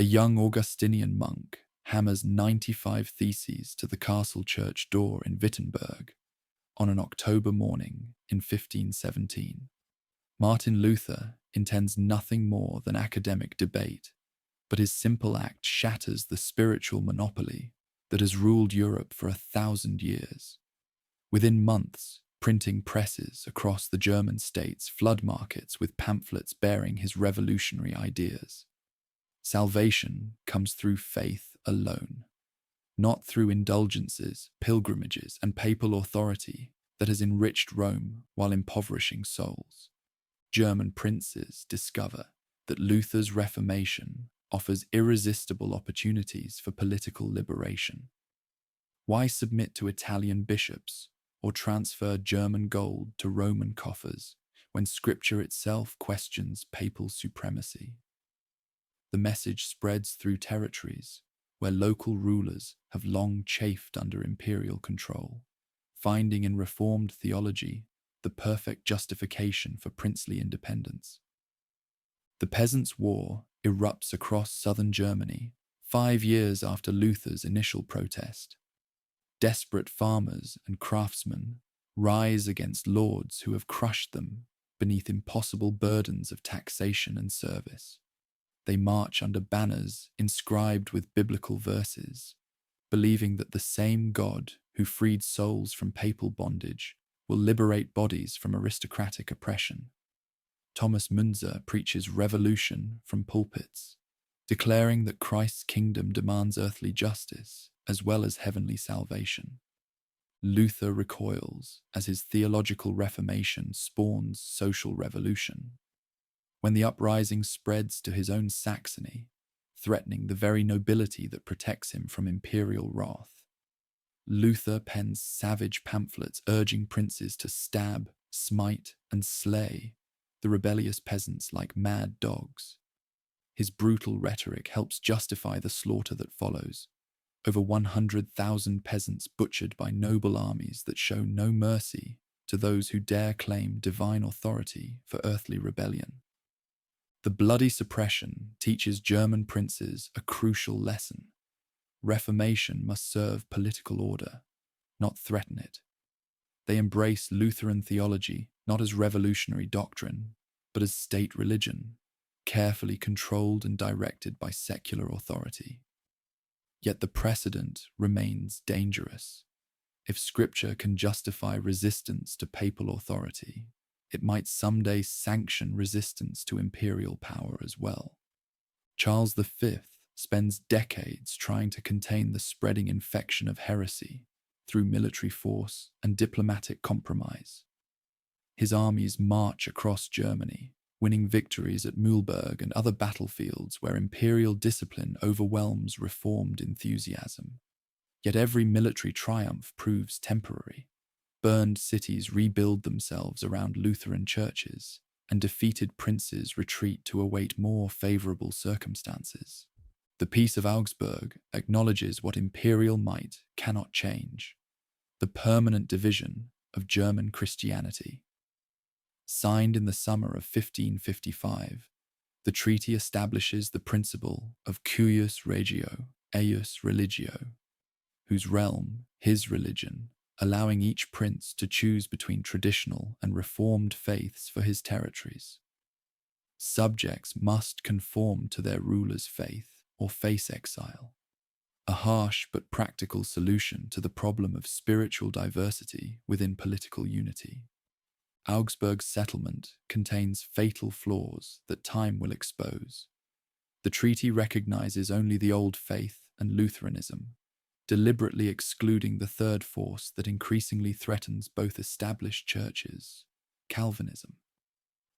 A young Augustinian monk hammers 95 theses to the castle church door in Wittenberg on an October morning in 1517. Martin Luther intends nothing more than academic debate, but his simple act shatters the spiritual monopoly that has ruled Europe for 1,000 years. Within months, printing presses across the German states flood markets with pamphlets bearing his revolutionary ideas. Salvation comes through faith alone, not through indulgences, pilgrimages, and papal authority that has enriched Rome while impoverishing souls. German princes discover that Luther's Reformation offers irresistible opportunities for political liberation. Why submit to Italian bishops or transfer German gold to Roman coffers when Scripture itself questions papal supremacy? The message spreads through territories where local rulers have long chafed under imperial control, finding in Reformed theology the perfect justification for princely independence. The Peasants' War erupts across southern Germany 5 years after Luther's initial protest. Desperate farmers and craftsmen rise against lords who have crushed them beneath impossible burdens of taxation and service. They march under banners inscribed with biblical verses, believing that the same God who freed souls from papal bondage will liberate bodies from aristocratic oppression. Thomas Münzer preaches revolution from pulpits, declaring that Christ's kingdom demands earthly justice as well as heavenly salvation. Luther recoils as his theological reformation spawns social revolution. When the uprising spreads to his own Saxony, threatening the very nobility that protects him from imperial wrath, Luther pens savage pamphlets urging princes to stab, smite, and slay the rebellious peasants like mad dogs. His brutal rhetoric helps justify the slaughter that follows. Over 100,000 peasants butchered by noble armies that show no mercy to those who dare claim divine authority for earthly rebellion. The bloody suppression teaches German princes a crucial lesson. Reformation must serve political order, not threaten it. They embrace Lutheran theology not as revolutionary doctrine, but as state religion, carefully controlled and directed by secular authority. Yet the precedent remains dangerous. If Scripture can justify resistance to papal authority, it might someday sanction resistance to imperial power as well. Charles V spends decades trying to contain the spreading infection of heresy through military force and diplomatic compromise. His armies march across Germany, winning victories at Mühlberg and other battlefields where imperial discipline overwhelms reformed enthusiasm. Yet every military triumph proves temporary. Burned cities rebuild themselves around Lutheran churches, and defeated princes retreat to await more favorable circumstances. The Peace of Augsburg acknowledges what imperial might cannot change: the permanent division of German Christianity. Signed in the summer of 1555, the treaty establishes the principle of cuius regio, eius religio, whose realm, his religion, allowing each prince to choose between traditional and reformed faiths for his territories. Subjects must conform to their ruler's faith or face exile, a harsh but practical solution to the problem of spiritual diversity within political unity. Augsburg's settlement contains fatal flaws that time will expose. The treaty recognizes only the old faith and Lutheranism, deliberately excluding the third force that increasingly threatens both established churches, Calvinism.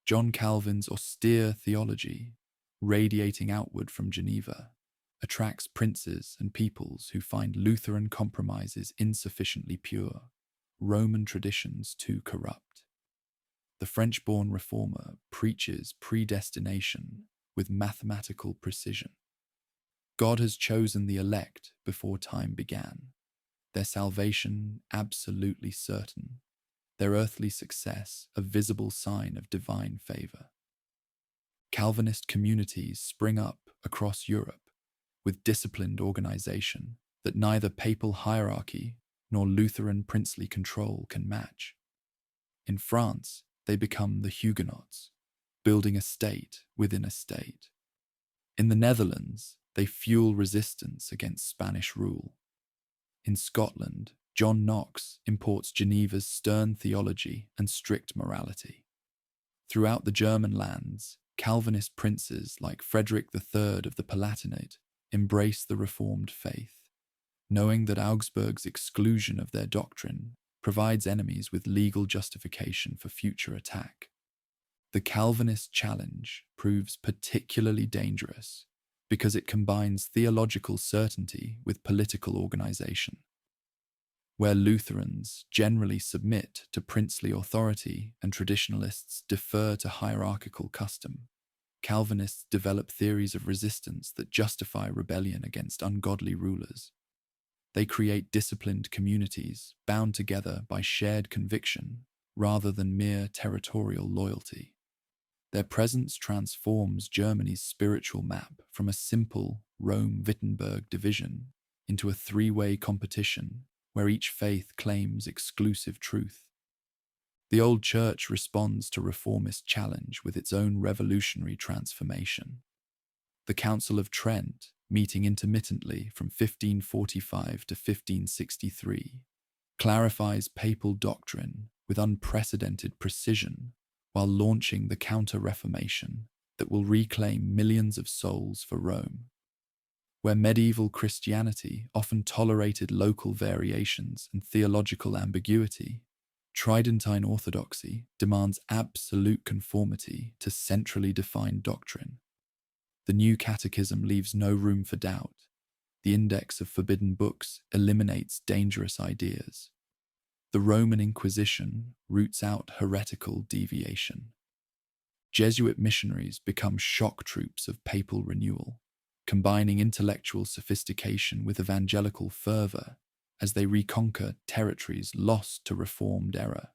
John Calvin's austere theology, radiating outward from Geneva, attracts princes and peoples who find Lutheran compromises insufficiently pure, Roman traditions too corrupt. The French-born reformer preaches predestination with mathematical precision. God has chosen the elect before time began, their salvation absolutely certain, their earthly success a visible sign of divine favor. Calvinist communities spring up across Europe, with disciplined organization that neither papal hierarchy nor Lutheran princely control can match. In France, they become the Huguenots, building a state within a state. In the Netherlands, they fuel resistance against Spanish rule. In Scotland, John Knox imports Geneva's stern theology and strict morality. Throughout the German lands, Calvinist princes like Frederick III of the Palatinate embrace the Reformed faith, knowing that Augsburg's exclusion of their doctrine provides enemies with legal justification for future attack. The Calvinist challenge proves particularly dangerous because it combines theological certainty with political organization. Where Lutherans generally submit to princely authority and traditionalists defer to hierarchical custom, Calvinists develop theories of resistance that justify rebellion against ungodly rulers. They create disciplined communities bound together by shared conviction rather than mere territorial loyalty. Their presence transforms Germany's spiritual map from a simple Rome-Wittenberg division into a three-way competition where each faith claims exclusive truth. The old church responds to reformist challenge with its own revolutionary transformation. The Council of Trent, meeting intermittently from 1545 to 1563, clarifies papal doctrine with unprecedented precision while launching the Counter-Reformation that will reclaim millions of souls for Rome. Where medieval Christianity often tolerated local variations and theological ambiguity, Tridentine orthodoxy demands absolute conformity to centrally defined doctrine. The new catechism leaves no room for doubt. The Index of Forbidden Books eliminates dangerous ideas. The Roman Inquisition roots out heretical deviation. Jesuit missionaries become shock troops of papal renewal, combining intellectual sophistication with evangelical fervor as they reconquer territories lost to Reformed error.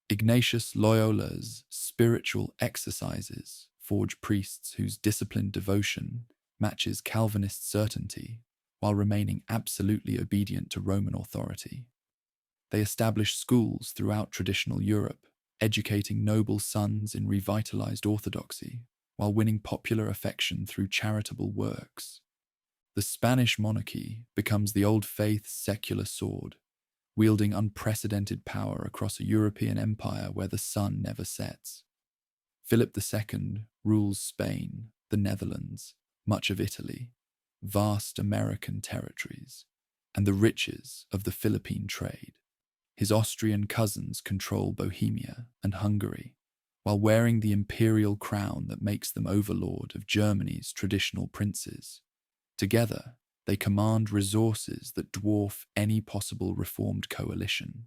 Ignatius Loyola's spiritual exercises forge priests whose disciplined devotion matches Calvinist certainty while remaining absolutely obedient to Roman authority. They establish schools throughout traditional Europe, educating noble sons in revitalized orthodoxy while winning popular affection through charitable works. The Spanish monarchy becomes the old faith's secular sword, wielding unprecedented power across a European empire where the sun never sets. Philip II rules Spain, the Netherlands, much of Italy, vast American territories, and the riches of the Philippine trade. His Austrian cousins control Bohemia and Hungary, while wearing the imperial crown that makes them overlord of Germany's traditional princes. Together, they command resources that dwarf any possible reformed coalition,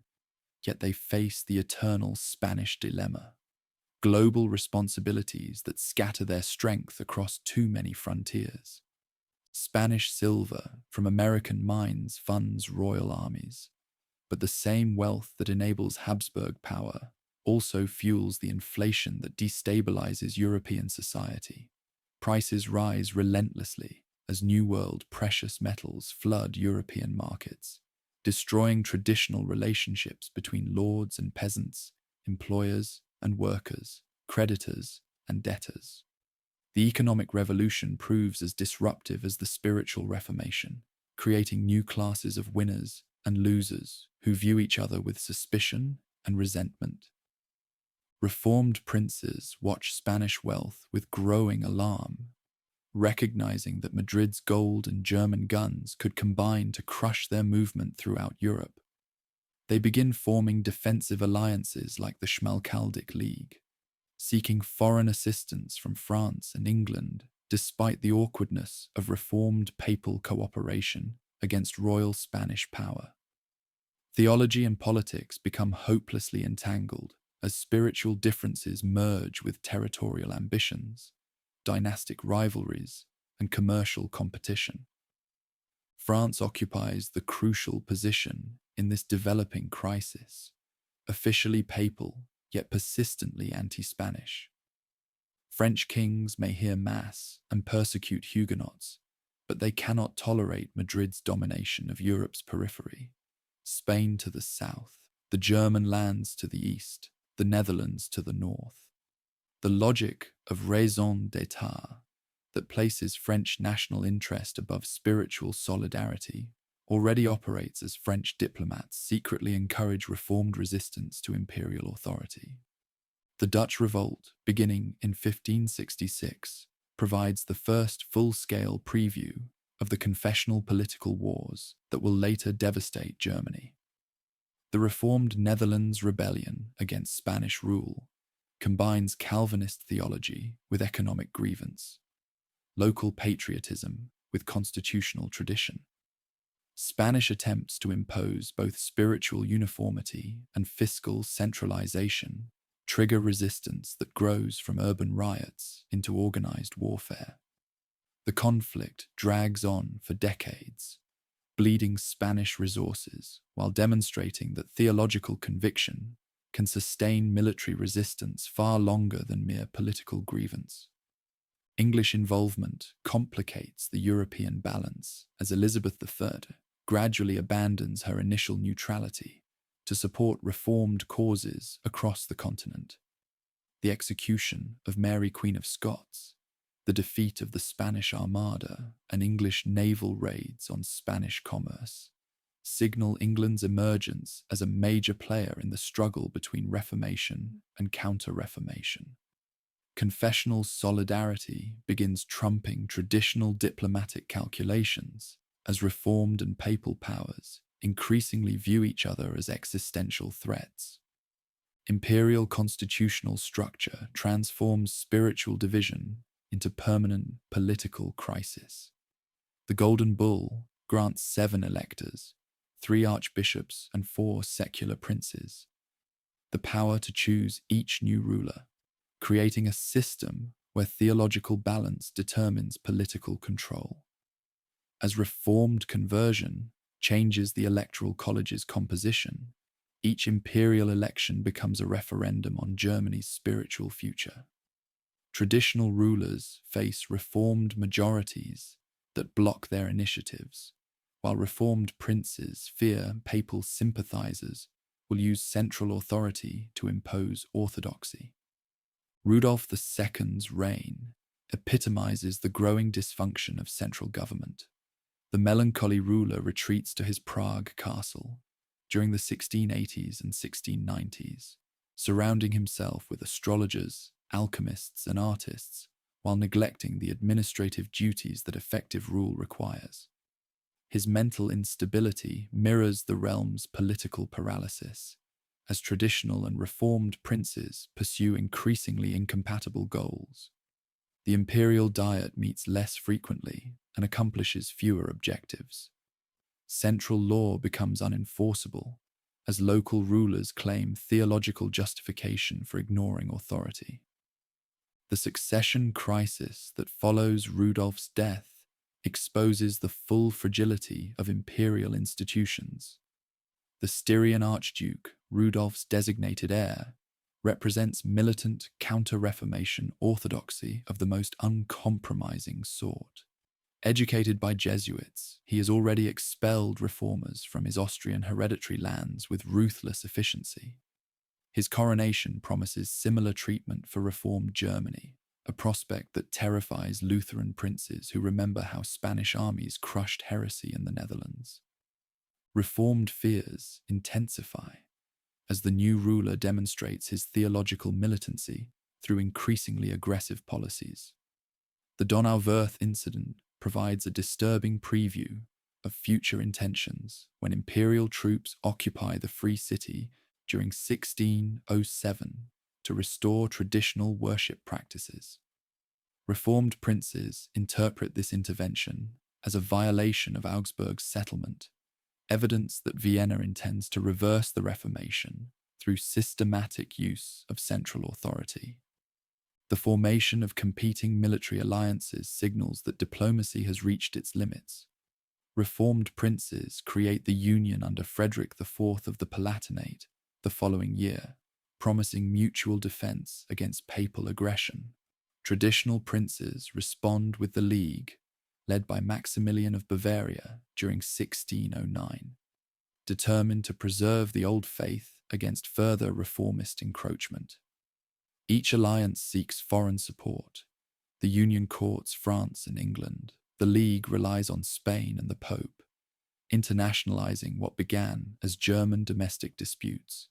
yet they face the eternal Spanish dilemma: global responsibilities that scatter their strength across too many frontiers. Spanish silver from American mines funds royal armies, but the same wealth that enables Habsburg power also fuels the inflation that destabilizes European society. Prices rise relentlessly as New World precious metals flood European markets, destroying traditional relationships between lords and peasants, employers and workers, creditors and debtors. The economic revolution proves as disruptive as the spiritual reformation, creating new classes of winners and losers who view each other with suspicion and resentment. Reformed princes watch Spanish wealth with growing alarm, recognizing that Madrid's gold and German guns could combine to crush their movement throughout Europe. They begin forming defensive alliances like the Schmalkaldic League, seeking foreign assistance from France and England despite the awkwardness of reformed papal cooperation against royal Spanish power. Theology and politics become hopelessly entangled as spiritual differences merge with territorial ambitions, dynastic rivalries, and commercial competition. France occupies the crucial position in this developing crisis, officially papal yet persistently anti-Spanish. French kings may hear mass and persecute Huguenots, but they cannot tolerate Madrid's domination of Europe's periphery. Spain to the south, the German lands to the east, the Netherlands to the north. The logic of raison d'etat that places French national interest above spiritual solidarity already operates as French diplomats secretly encourage reformed resistance to imperial authority. The Dutch Revolt, beginning in 1566, provides the first full-scale preview of the confessional political wars that will later devastate Germany. The reformed Netherlands rebellion against Spanish rule combines Calvinist theology with economic grievance, local patriotism with constitutional tradition. Spanish attempts to impose both spiritual uniformity and fiscal centralization trigger resistance that grows from urban riots into organized warfare. The conflict drags on for decades, bleeding Spanish resources while demonstrating that theological conviction can sustain military resistance far longer than mere political grievance. English involvement complicates the European balance as Elizabeth III gradually abandons her initial neutrality to support reformed causes across the continent. The execution of Mary Queen of Scots, the defeat of the Spanish Armada, and English naval raids on Spanish commerce signal England's emergence as a major player in the struggle between Reformation and Counter-Reformation. Confessional solidarity begins trumping traditional diplomatic calculations as reformed and papal powers increasingly view each other as existential threats. Imperial constitutional structure transforms spiritual division into permanent political crisis. The Golden Bull grants 7 electors, 3 archbishops and 4 secular princes, the power to choose each new ruler, creating a system where theological balance determines political control. As reformed conversion changes the electoral college's composition, each imperial election becomes a referendum on Germany's spiritual future. Traditional rulers face reformed majorities that block their initiatives, while reformed princes fear papal sympathizers will use central authority to impose orthodoxy. Rudolf II's reign epitomizes the growing dysfunction of central government. The melancholy ruler retreats to his Prague castle during the 1680s and 1690s, surrounding himself with astrologers, alchemists, and artists, while neglecting the administrative duties that effective rule requires. His mental instability mirrors the realm's political paralysis, as traditional and reformed princes pursue increasingly incompatible goals. The imperial diet meets less frequently and accomplishes fewer objectives. Central law becomes unenforceable as local rulers claim theological justification for ignoring authority. The succession crisis that follows Rudolf's death exposes the full fragility of imperial institutions. The Styrian Archduke, Rudolf's designated heir, represents militant counter-Reformation orthodoxy of the most uncompromising sort. Educated by Jesuits, he has already expelled reformers from his Austrian hereditary lands with ruthless efficiency. His coronation promises similar treatment for reformed Germany, a prospect that terrifies Lutheran princes who remember how Spanish armies crushed heresy in the Netherlands. Reformed fears intensify as the new ruler demonstrates his theological militancy through increasingly aggressive policies. The Donauwörth incident provides a disturbing preview of future intentions when imperial troops occupy the Free City during 1607 to restore traditional worship practices. Reformed princes interpret this intervention as a violation of Augsburg's settlement, evidence that Vienna intends to reverse the Reformation through systematic use of central authority. The formation of competing military alliances signals that diplomacy has reached its limits. Reformed princes create the union under Frederick IV of the Palatinate the following year, promising mutual defense against papal aggression. Traditional princes respond with the League, led by Maximilian of Bavaria during 1609, determined to preserve the old faith against further reformist encroachment. Each alliance seeks foreign support. The Union courts France and England. The League relies on Spain and the Pope, internationalizing what began as German domestic disputes.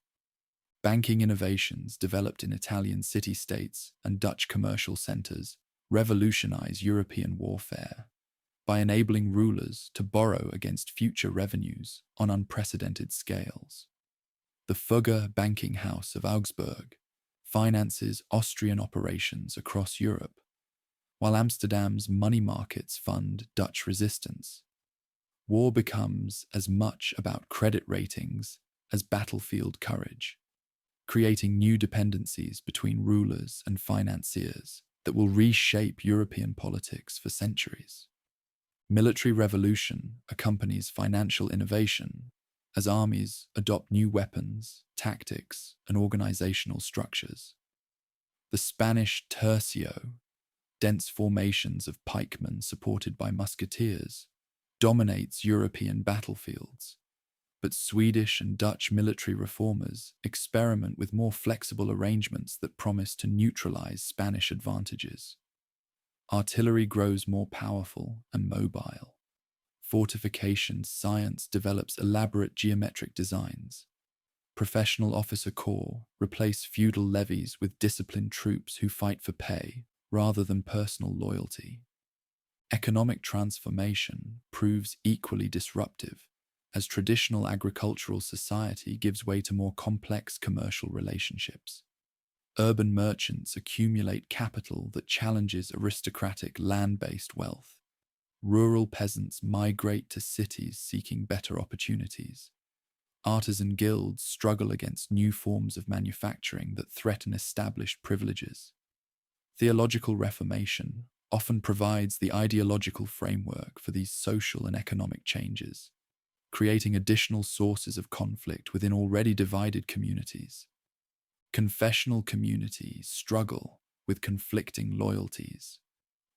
Banking innovations developed in Italian city-states and Dutch commercial centers revolutionize European warfare by enabling rulers to borrow against future revenues on unprecedented scales. The Fugger banking house of Augsburg finances Austrian operations across Europe, while Amsterdam's money markets fund Dutch resistance. War becomes as much about credit ratings as battlefield courage, creating new dependencies between rulers and financiers that will reshape European politics for centuries. Military revolution accompanies financial innovation as armies adopt new weapons, tactics, and organizational structures. The Spanish tercio, dense formations of pikemen supported by musketeers, dominates European battlefields, but Swedish and Dutch military reformers experiment with more flexible arrangements that promise to neutralize Spanish advantages. Artillery grows more powerful and mobile. Fortification science develops elaborate geometric designs. Professional officer corps replace feudal levies with disciplined troops who fight for pay rather than personal loyalty. Economic transformation proves equally disruptive as traditional agricultural society gives way to more complex commercial relationships. Urban merchants accumulate capital that challenges aristocratic land-based wealth. Rural peasants migrate to cities seeking better opportunities. Artisan guilds struggle against new forms of manufacturing that threaten established privileges. Theological reformation often provides the ideological framework for these social and economic changes, creating additional sources of conflict within already divided communities. Confessional communities struggle with conflicting loyalties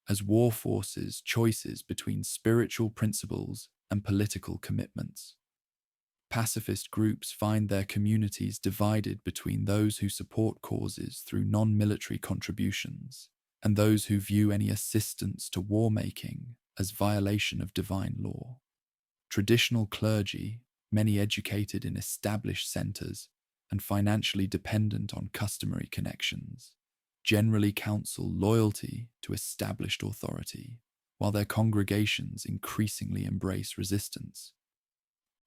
as war forces choices between spiritual principles and political commitments. Pacifist groups find their communities divided between those who support causes through non-military contributions and those who view any assistance to war-making as violation of divine law. Traditional clergy, many educated in established centers and financially dependent on customary connections, generally counsel loyalty to established authority, while their congregations increasingly embrace resistance.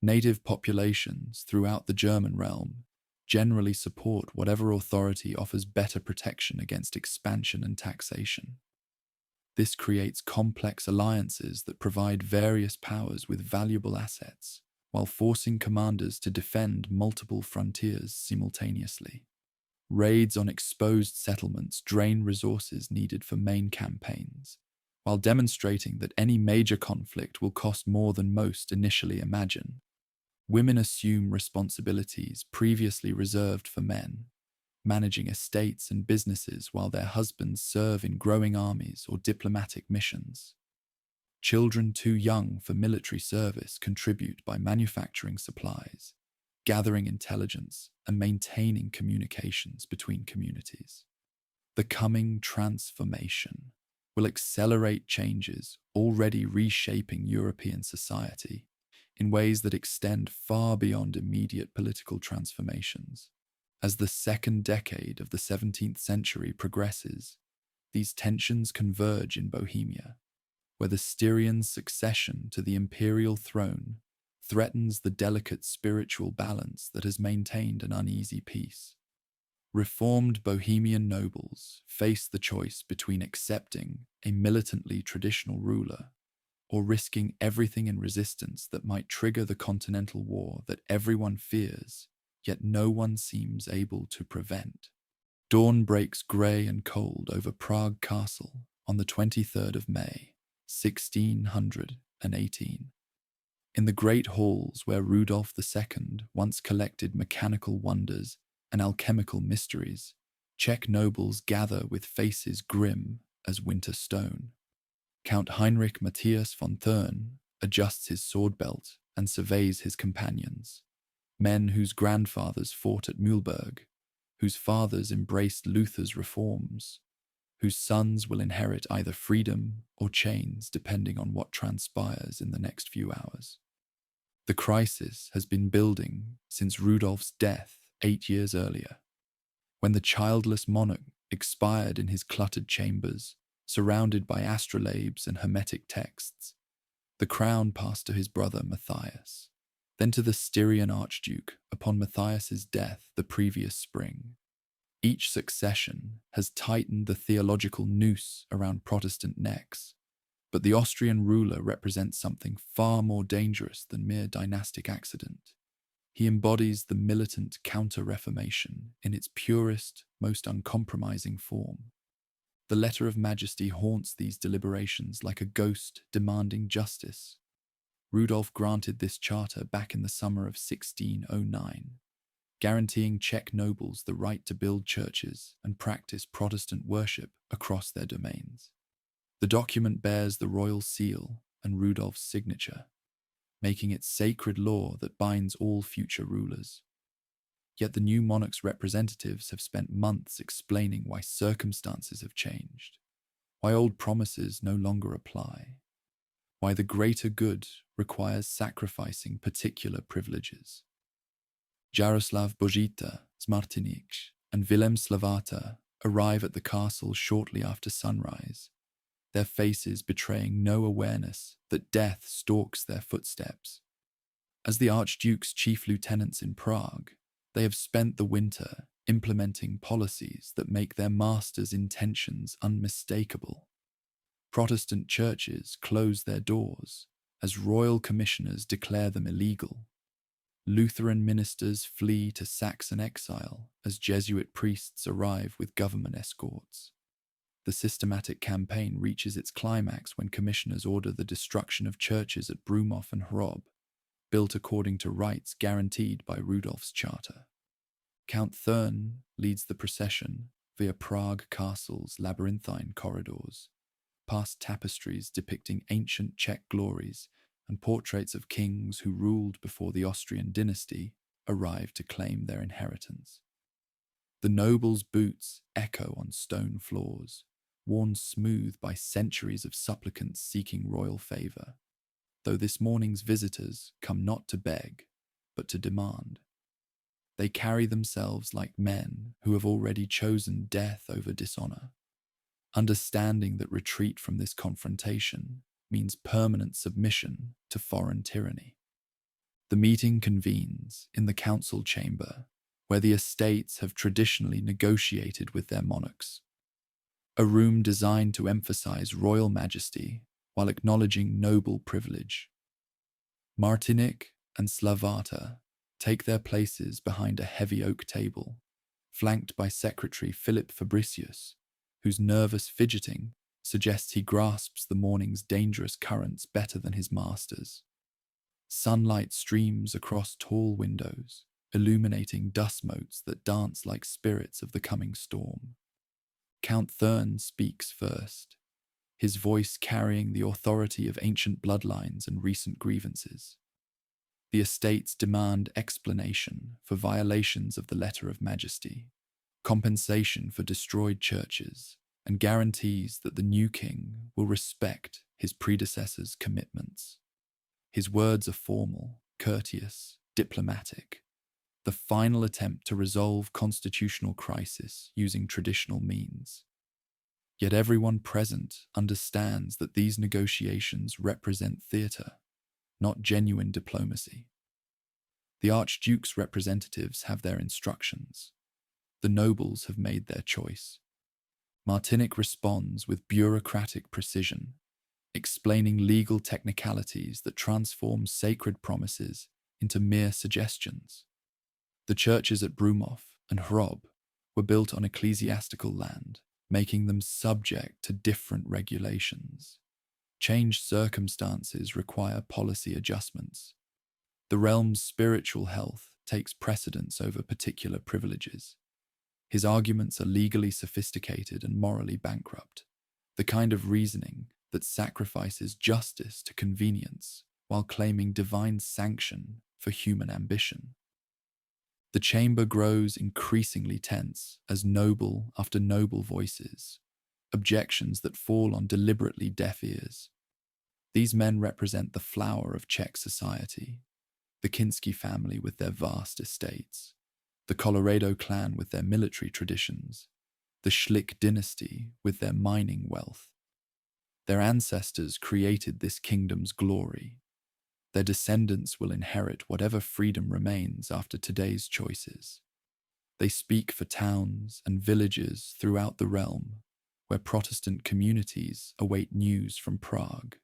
Native populations throughout the German realm generally support whatever authority offers better protection against expansion and taxation. This creates complex alliances that provide various powers with valuable assets, while forcing commanders to defend multiple frontiers simultaneously. Raids on exposed settlements drain resources needed for main campaigns, while demonstrating that any major conflict will cost more than most initially imagine. Women assume responsibilities previously reserved for men, managing estates and businesses while their husbands serve in growing armies or diplomatic missions. Children too young for military service contribute by manufacturing supplies, gathering intelligence, and maintaining communications between communities. The coming transformation will accelerate changes already reshaping European society in ways that extend far beyond immediate political transformations. As the second decade of the 17th century progresses, these tensions converge in Bohemia, where the Styrian's succession to the imperial throne threatens the delicate spiritual balance that has maintained an uneasy peace. Reformed Bohemian nobles face the choice between accepting a militantly traditional ruler or risking everything in resistance that might trigger the continental war that everyone fears, yet no one seems able to prevent. Dawn breaks grey and cold over Prague Castle on the 23rd of May, 1618. In the great halls where Rudolph II once collected mechanical wonders and alchemical mysteries, Czech nobles gather with faces grim as winter stone. Count Heinrich Matthias von Thurn adjusts his sword belt and surveys his companions, men whose grandfathers fought at Mühlberg, whose fathers embraced Luther's reforms, whose sons will inherit either freedom or chains depending on what transpires in the next few hours. The crisis has been building since Rudolph's death 8 years earlier, when the childless monarch expired in his cluttered chambers, surrounded by astrolabes and hermetic texts. The crown passed to his brother Matthias, then to the Styrian Archduke upon Matthias's death the previous spring. Each succession has tightened the theological noose around Protestant necks, but the Austrian ruler represents something far more dangerous than mere dynastic accident. He embodies the militant counter-reformation in its purest, most uncompromising form. The Letter of Majesty haunts these deliberations like a ghost demanding justice. Rudolph granted this charter back in the summer of 1609, guaranteeing Czech nobles the right to build churches and practice Protestant worship across their domains. The document bears the royal seal and Rudolph's signature, making it sacred law that binds all future rulers. Yet the new monarch's representatives have spent months explaining why circumstances have changed, why old promises no longer apply, why the greater good requires sacrificing particular privileges. Jaroslav Božita, Zmartinich, and Wilhelm Slavata arrive at the castle shortly after sunrise, their faces betraying no awareness that death stalks their footsteps. As the Archduke's chief lieutenants in Prague, they have spent the winter implementing policies that make their master's intentions unmistakable. Protestant churches close their doors as royal commissioners declare them illegal. Lutheran ministers flee to Saxon exile as Jesuit priests arrive with government escorts. The systematic campaign reaches its climax when commissioners order the destruction of churches at Brumov and Hrob, built according to rites guaranteed by Rudolph's charter. Count Thurn leads the procession via Prague Castle's labyrinthine corridors, past tapestries depicting ancient Czech glories and portraits of kings who ruled before the Austrian dynasty arrived to claim their inheritance. The nobles' boots echo on stone floors, worn smooth by centuries of supplicants seeking royal favour, though this morning's visitors come not to beg, but to demand. They carry themselves like men who have already chosen death over dishonour, understanding that retreat from this confrontation means permanent submission to foreign tyranny. The meeting convenes in the council chamber, where the estates have traditionally negotiated with their monarchs, a room designed to emphasize royal majesty while acknowledging noble privilege. Martinic and Slavata take their places behind a heavy oak table, flanked by Secretary Philip Fabricius, whose nervous fidgeting suggests he grasps the morning's dangerous currents better than his masters. Sunlight streams across tall windows, illuminating dust motes that dance like spirits of the coming storm. Count Thurn speaks first, his voice carrying the authority of ancient bloodlines and recent grievances. The estates demand explanation for violations of the Letter of Majesty, compensation for destroyed churches, and guarantees that the new king will respect his predecessor's commitments. His words are formal, courteous, diplomatic, the final attempt to resolve constitutional crisis using traditional means. Yet everyone present understands that these negotiations represent theatre, not genuine diplomacy. The Archduke's representatives have their instructions. The nobles have made their choice. Martinic responds with bureaucratic precision, explaining legal technicalities that transform sacred promises into mere suggestions. The churches at Brumov and Hrob were built on ecclesiastical land, making them subject to different regulations. Changed circumstances require policy adjustments. The realm's spiritual health takes precedence over particular privileges. His arguments are legally sophisticated and morally bankrupt, the kind of reasoning that sacrifices justice to convenience while claiming divine sanction for human ambition. The chamber grows increasingly tense as noble after noble voices, objections that fall on deliberately deaf ears. These men represent the flower of Czech society, the Kinsky family with their vast estates, the Colorado clan with their military traditions, the Schlick dynasty with their mining wealth. Their ancestors created this kingdom's glory. Their descendants will inherit whatever freedom remains after today's choices. They speak for towns and villages throughout the realm, where Protestant communities await news from Prague,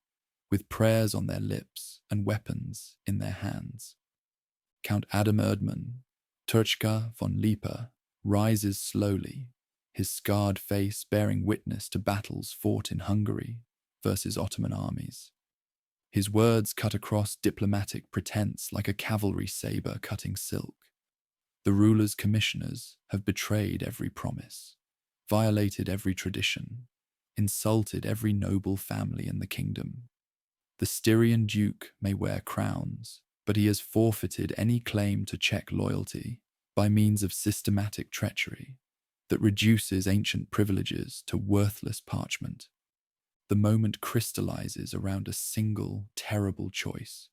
with prayers on their lips and weapons in their hands. Count Adam Erdmann, Turchka von Lippe, rises slowly, his scarred face bearing witness to battles fought in Hungary versus Ottoman armies. His words cut across diplomatic pretense like a cavalry saber cutting silk. The ruler's commissioners have betrayed every promise, violated every tradition, insulted every noble family in the kingdom. The Styrian duke may wear crowns, but he has forfeited any claim to Czech loyalty by means of systematic treachery that reduces ancient privileges to worthless parchment. The moment crystallizes around a single, terrible choice.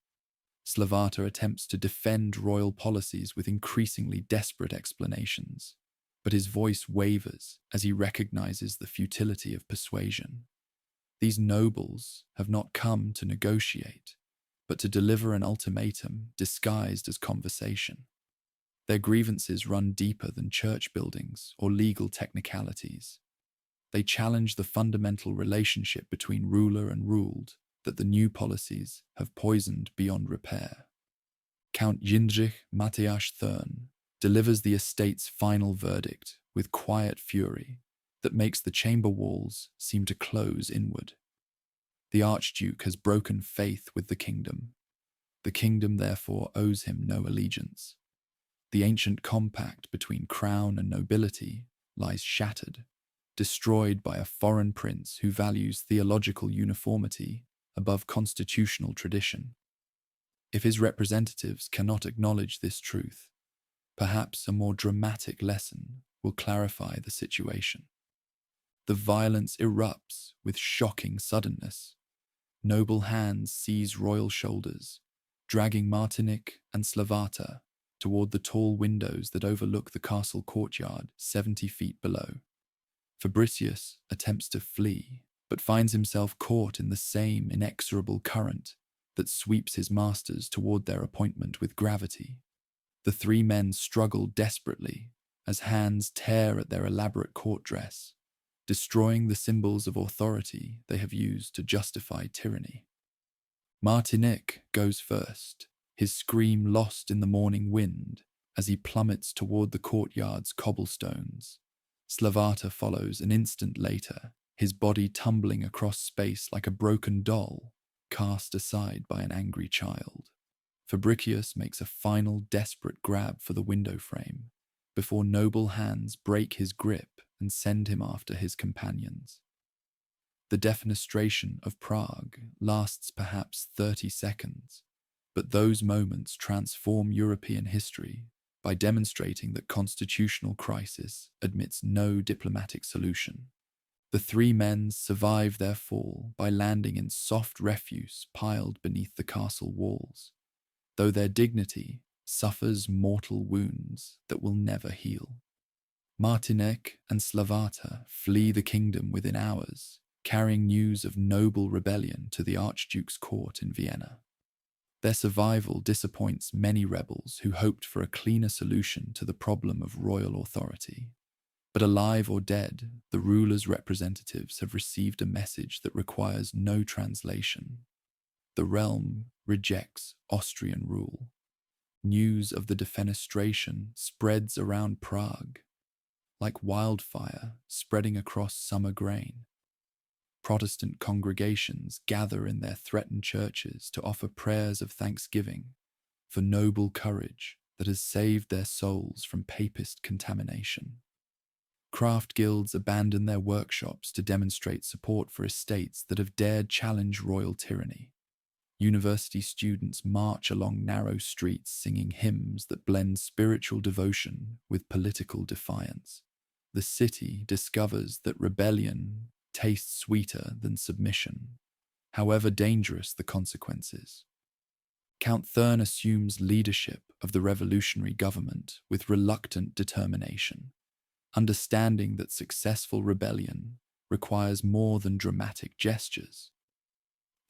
Slavata attempts to defend royal policies with increasingly desperate explanations, but his voice wavers as he recognizes the futility of persuasion. These nobles have not come to negotiate, but to deliver an ultimatum disguised as conversation. Their grievances run deeper than church buildings or legal technicalities. They challenge the fundamental relationship between ruler and ruled that the new policies have poisoned beyond repair. Count Jindřich Matyáš Thurn delivers the estate's final verdict with quiet fury that makes the chamber walls seem to close inward. The Archduke has broken faith with the kingdom. The kingdom therefore owes him no allegiance. The ancient compact between crown and nobility lies shattered, destroyed by a foreign prince who values theological uniformity above constitutional tradition. If his representatives cannot acknowledge this truth, perhaps a more dramatic lesson will clarify the situation. The violence erupts with shocking suddenness. Noble hands seize royal shoulders, dragging Martinic and Slavata toward the tall windows that overlook the castle courtyard 70 feet below. Fabricius attempts to flee, but finds himself caught in the same inexorable current that sweeps his masters toward their appointment with gravity. The three men struggle desperately as hands tear at their elaborate court dress, destroying the symbols of authority they have used to justify tyranny. Martinic goes first, his scream lost in the morning wind as he plummets toward the courtyard's cobblestones. Slavata follows an instant later, his body tumbling across space like a broken doll, cast aside by an angry child. Fabricius makes a final desperate grab for the window frame, before noble hands break his grip and send him after his companions. The defenestration of Prague lasts perhaps 30 seconds, but those moments transform European history by demonstrating that constitutional crisis admits no diplomatic solution. The three men survive their fall by landing in soft refuse piled beneath the castle walls, though their dignity suffers mortal wounds that will never heal. Martinic and Slavata flee the kingdom within hours, carrying news of noble rebellion to the Archduke's court in Vienna. Their survival disappoints many rebels who hoped for a cleaner solution to the problem of royal authority. But alive or dead, the ruler's representatives have received a message that requires no translation. The realm rejects Austrian rule. News of the defenestration spreads around Prague, like wildfire spreading across summer grain. Protestant congregations gather in their threatened churches to offer prayers of thanksgiving for noble courage that has saved their souls from papist contamination. Craft guilds abandon their workshops to demonstrate support for estates that have dared challenge royal tyranny. University students march along narrow streets singing hymns that blend spiritual devotion with political defiance. The city discovers that rebellion tastes sweeter than submission, however dangerous the consequences. Count Thurn assumes leadership of the revolutionary government with reluctant determination, understanding that successful rebellion requires more than dramatic gestures.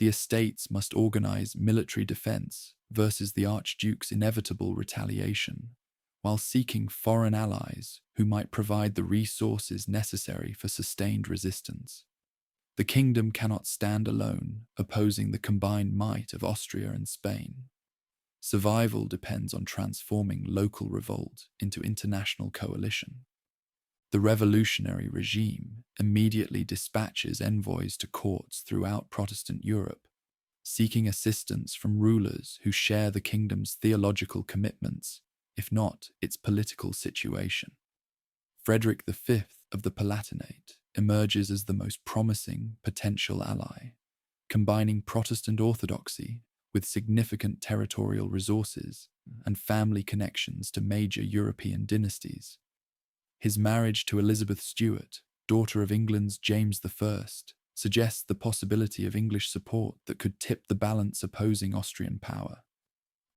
The estates must organize military defense versus the Archduke's inevitable retaliation, while seeking foreign allies who might provide the resources necessary for sustained resistance. The kingdom cannot stand alone, opposing the combined might of Austria and Spain. Survival depends on transforming local revolt into international coalition. The revolutionary regime immediately dispatches envoys to courts throughout Protestant Europe, seeking assistance from rulers who share the kingdom's theological commitments, if not its political situation. Frederick V of the Palatinate emerges as the most promising potential ally, combining Protestant orthodoxy with significant territorial resources and family connections to major European dynasties. His marriage to Elizabeth Stuart, daughter of England's James I, suggests the possibility of English support that could tip the balance opposing Austrian power.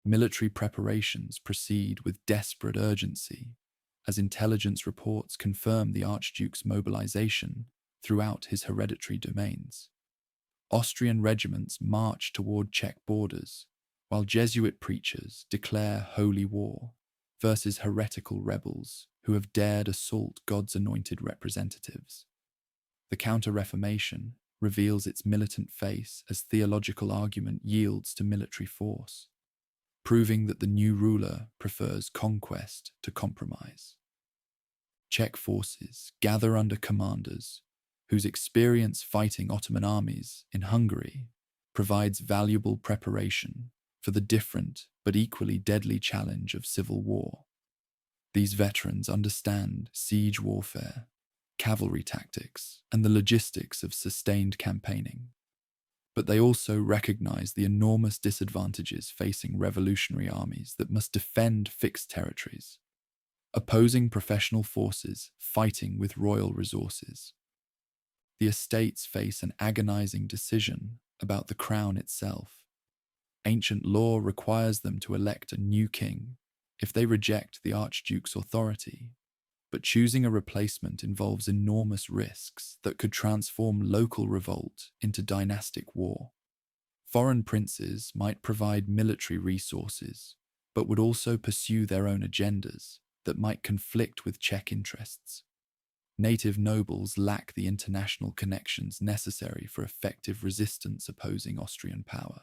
Military preparations proceed with desperate urgency, as intelligence reports confirm the Archduke's mobilization throughout his hereditary domains. Austrian regiments march toward Czech borders, while Jesuit preachers declare holy war versus heretical rebels who have dared assault God's anointed representatives. The Counter-Reformation reveals its militant face as theological argument yields to military force, proving that the new ruler prefers conquest to compromise. Czech forces gather under commanders whose experience fighting Ottoman armies in Hungary provides valuable preparation for the different but equally deadly challenge of civil war. These veterans understand siege warfare, cavalry tactics, and the logistics of sustained campaigning. But they also recognize the enormous disadvantages facing revolutionary armies that must defend fixed territories, opposing professional forces fighting with royal resources. The estates face an agonizing decision about the crown itself. Ancient law requires them to elect a new king if they reject the Archduke's authority, but choosing a replacement involves enormous risks that could transform local revolt into dynastic war. Foreign princes might provide military resources, but would also pursue their own agendas that might conflict with Czech interests. Native nobles lack the international connections necessary for effective resistance opposing Austrian power.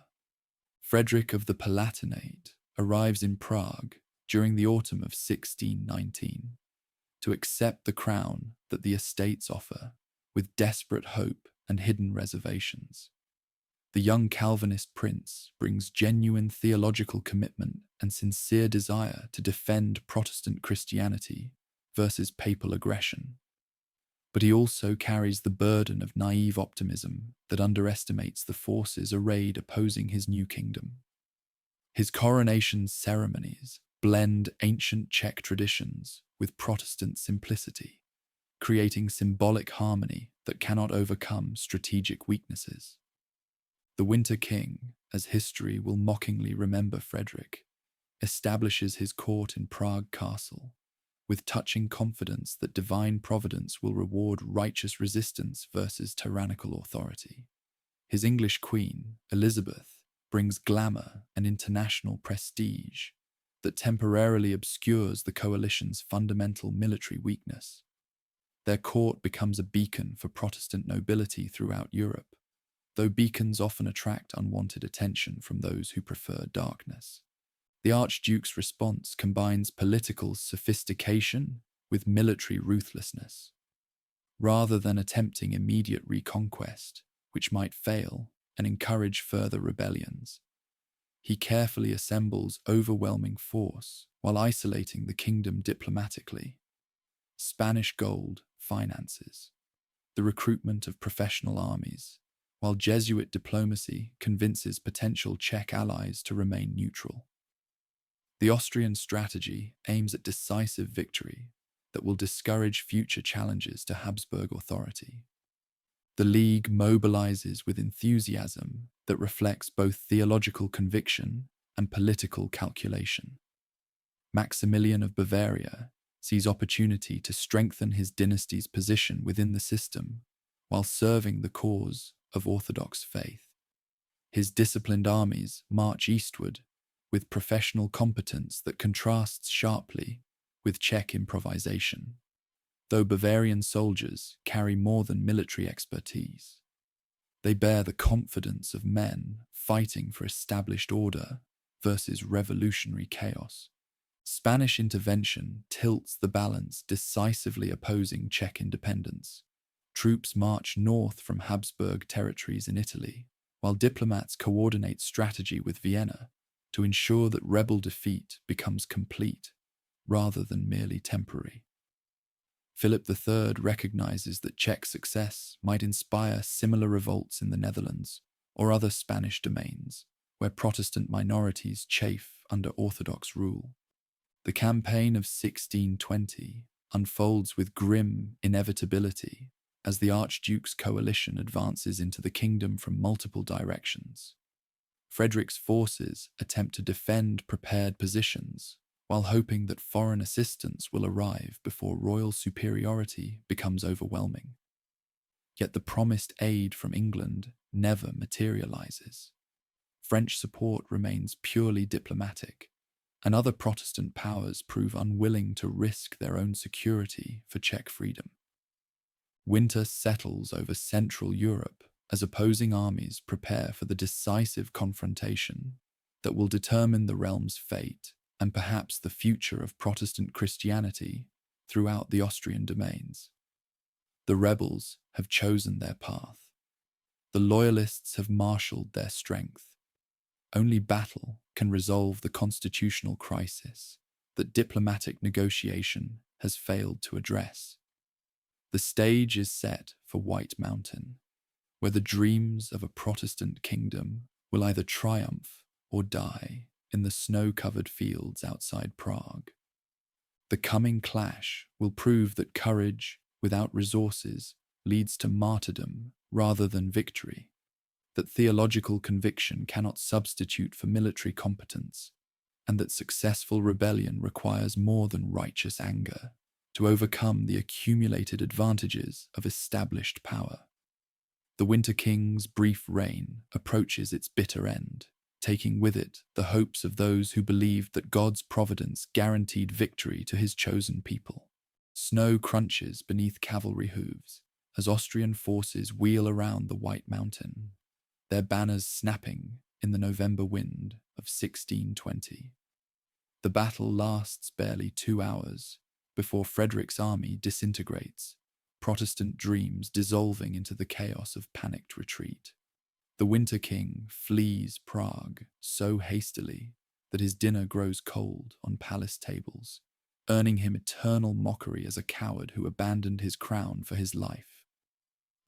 Frederick of the Palatinate arrives in Prague during the autumn of 1619 to accept the crown that the estates offer with desperate hope and hidden reservations. The young Calvinist prince brings genuine theological commitment and sincere desire to defend Protestant Christianity versus papal aggression. But he also carries the burden of naive optimism that underestimates the forces arrayed opposing his new kingdom. His coronation ceremonies blend ancient Czech traditions with Protestant simplicity, creating symbolic harmony that cannot overcome strategic weaknesses. The Winter King, as history will mockingly remember Frederick, establishes his court in Prague Castle, with touching confidence that divine providence will reward righteous resistance versus tyrannical authority. His English queen, Elizabeth, brings glamour and international prestige that temporarily obscures the coalition's fundamental military weakness. Their court becomes a beacon for Protestant nobility throughout Europe, though beacons often attract unwanted attention from those who prefer darkness. The Archduke's response combines political sophistication with military ruthlessness. Rather than attempting immediate reconquest, which might fail and encourage further rebellions, he carefully assembles overwhelming force while isolating the kingdom diplomatically. Spanish gold, finances, the recruitment of professional armies, while Jesuit diplomacy convinces potential Czech allies to remain neutral. The Austrian strategy aims at decisive victory that will discourage future challenges to Habsburg authority. The League mobilizes with enthusiasm that reflects both theological conviction and political calculation. Maximilian of Bavaria sees opportunity to strengthen his dynasty's position within the system while serving the cause of Orthodox faith. His disciplined armies march eastward with professional competence that contrasts sharply with Czech improvisation, though Bavarian soldiers carry more than military expertise. They bear the confidence of men fighting for established order versus revolutionary chaos. Spanish intervention tilts the balance, decisively opposing Czech independence. Troops march north from Habsburg territories in Italy, while diplomats coordinate strategy with Vienna to ensure that rebel defeat becomes complete rather than merely temporary. Philip III recognizes that Czech success might inspire similar revolts in the Netherlands or other Spanish domains, where Protestant minorities chafe under Orthodox rule. The campaign of 1620 unfolds with grim inevitability as the Archduke's coalition advances into the kingdom from multiple directions. Frederick's forces attempt to defend prepared positions, while hoping that foreign assistance will arrive before royal superiority becomes overwhelming. Yet the promised aid from England never materializes. French support remains purely diplomatic, and other Protestant powers prove unwilling to risk their own security for Czech freedom. Winter settles over Central Europe as opposing armies prepare for the decisive confrontation that will determine the realm's fate and perhaps the future of Protestant Christianity throughout the Austrian domains. The rebels have chosen their path. The loyalists have marshaled their strength. Only battle can resolve the constitutional crisis that diplomatic negotiation has failed to address. The stage is set for White Mountain, where the dreams of a Protestant kingdom will either triumph or die in the snow-covered fields outside Prague. The coming clash will prove that courage without resources leads to martyrdom rather than victory, that theological conviction cannot substitute for military competence, and that successful rebellion requires more than righteous anger to overcome the accumulated advantages of established power. The Winter King's brief reign approaches its bitter end, taking with it the hopes of those who believed that God's providence guaranteed victory to his chosen people. Snow crunches beneath cavalry hooves as Austrian forces wheel around the White Mountain, their banners snapping in the November wind of 1620. The battle lasts barely 2 hours before Frederick's army disintegrates, Protestant dreams dissolving into the chaos of panicked retreat. The Winter King flees Prague so hastily that his dinner grows cold on palace tables, earning him eternal mockery as a coward who abandoned his crown for his life.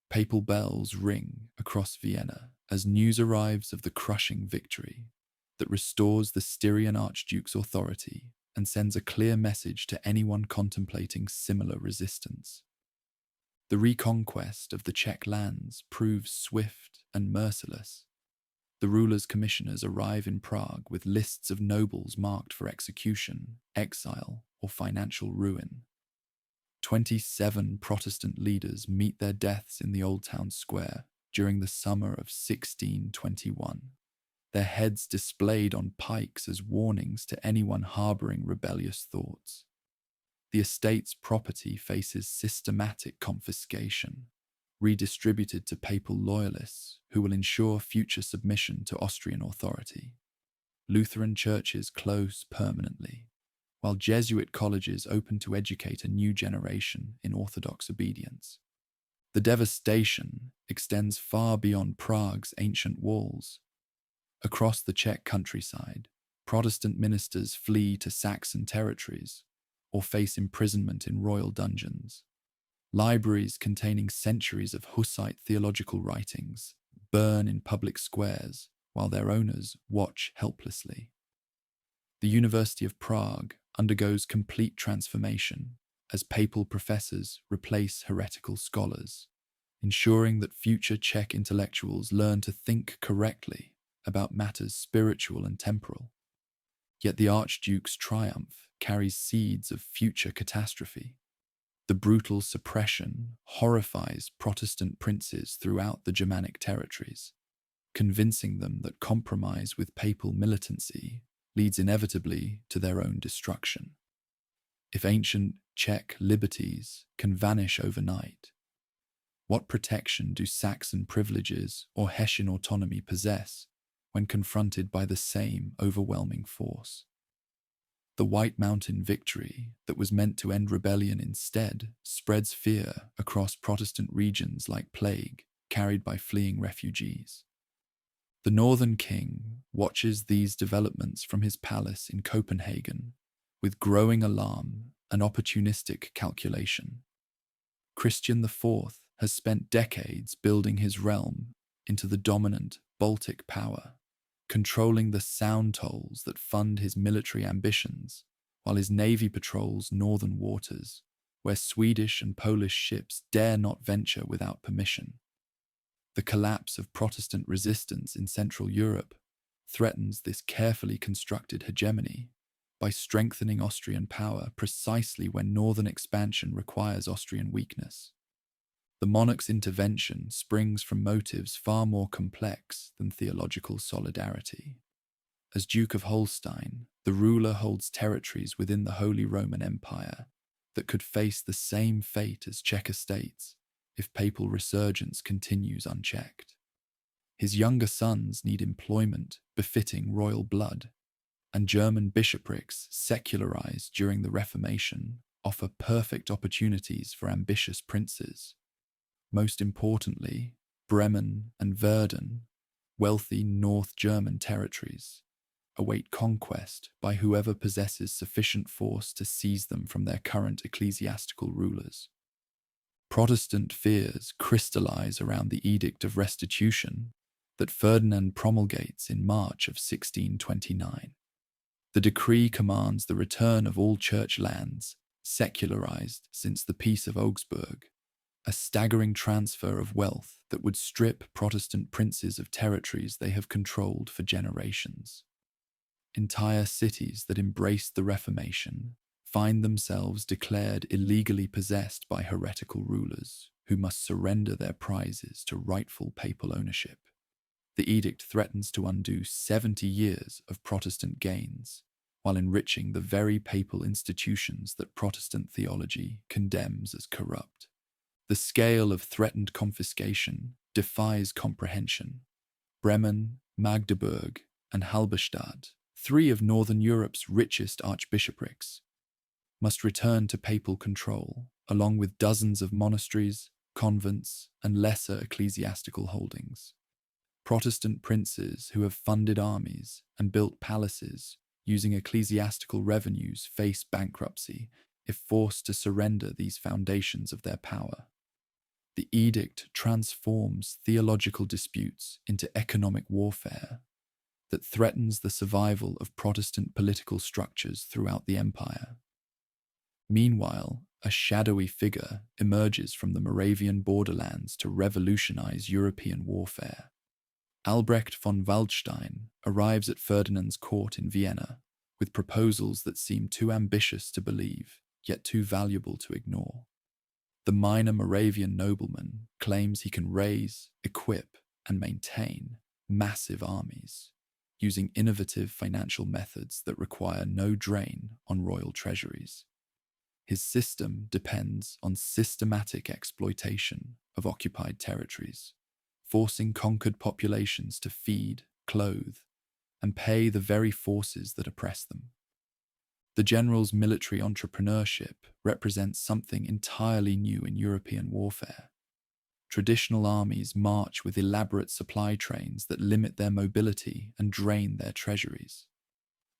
Papal bells ring across Vienna as news arrives of the crushing victory that restores the Styrian Archduke's authority and sends a clear message to anyone contemplating similar resistance. The reconquest of the Czech lands proves swift and merciless. The ruler's commissioners arrive in Prague with lists of nobles marked for execution, exile, or financial ruin. 27 Protestant leaders meet their deaths in the Old Town Square during the summer of 1621, their heads displayed on pikes as warnings to anyone harboring rebellious thoughts. The estate's property faces systematic confiscation, redistributed to papal loyalists who will ensure future submission to Austrian authority. Lutheran churches close permanently, while Jesuit colleges open to educate a new generation in Orthodox obedience. The devastation extends far beyond Prague's ancient walls. Across the Czech countryside, Protestant ministers flee to Saxon territories or face imprisonment in royal dungeons. Libraries containing centuries of Hussite theological writings burn in public squares while their owners watch helplessly. The University of Prague undergoes complete transformation as papal professors replace heretical scholars, ensuring that future Czech intellectuals learn to think correctly about matters spiritual and temporal. Yet the Archduke's triumph carries seeds of future catastrophe. The brutal suppression horrifies Protestant princes throughout the Germanic territories, convincing them that compromise with papal militancy leads inevitably to their own destruction. If ancient Czech liberties can vanish overnight, what protection do Saxon privileges or Hessian autonomy possess when confronted by the same overwhelming force? The White Mountain victory that was meant to end rebellion instead spreads fear across Protestant regions like plague carried by fleeing refugees. The Northern King watches these developments from his palace in Copenhagen with growing alarm and opportunistic calculation. Christian IV has spent decades building his realm into the dominant Baltic power, controlling the sound tolls that fund his military ambitions, while his navy patrols northern waters, where Swedish and Polish ships dare not venture without permission. The collapse of Protestant resistance in Central Europe threatens this carefully constructed hegemony by strengthening Austrian power precisely when northern expansion requires Austrian weakness. The monarch's intervention springs from motives far more complex than theological solidarity. As Duke of Holstein, the ruler holds territories within the Holy Roman Empire that could face the same fate as Czech estates if papal resurgence continues unchecked. His younger sons need employment befitting royal blood, and German bishoprics secularized during the Reformation offer perfect opportunities for ambitious princes. Most importantly, Bremen and Verden, wealthy North German territories, await conquest by whoever possesses sufficient force to seize them from their current ecclesiastical rulers. Protestant fears crystallize around the Edict of Restitution that Ferdinand promulgates in March of 1629. The decree commands the return of all church lands secularized since the Peace of Augsburg, a staggering transfer of wealth that would strip Protestant princes of territories they have controlled for generations. Entire cities that embraced the Reformation find themselves declared illegally possessed by heretical rulers who must surrender their prizes to rightful papal ownership. The edict threatens to undo 70 years of Protestant gains, while enriching the very papal institutions that Protestant theology condemns as corrupt. The scale of threatened confiscation defies comprehension. Bremen, Magdeburg, and Halberstadt, three of Northern Europe's richest archbishoprics, must return to papal control, along with dozens of monasteries, convents, and lesser ecclesiastical holdings. Protestant princes who have funded armies and built palaces using ecclesiastical revenues face bankruptcy if forced to surrender these foundations of their power. The edict transforms theological disputes into economic warfare that threatens the survival of Protestant political structures throughout the empire. Meanwhile, a shadowy figure emerges from the Moravian borderlands to revolutionize European warfare. Albrecht von Waldstein arrives at Ferdinand's court in Vienna with proposals that seem too ambitious to believe, yet too valuable to ignore. The minor Moravian nobleman claims he can raise, equip, and maintain massive armies, using innovative financial methods that require no drain on royal treasuries. His system depends on systematic exploitation of occupied territories, forcing conquered populations to feed, clothe, and pay the very forces that oppress them. The general's military entrepreneurship represents something entirely new in European warfare. Traditional armies march with elaborate supply trains that limit their mobility and drain their treasuries.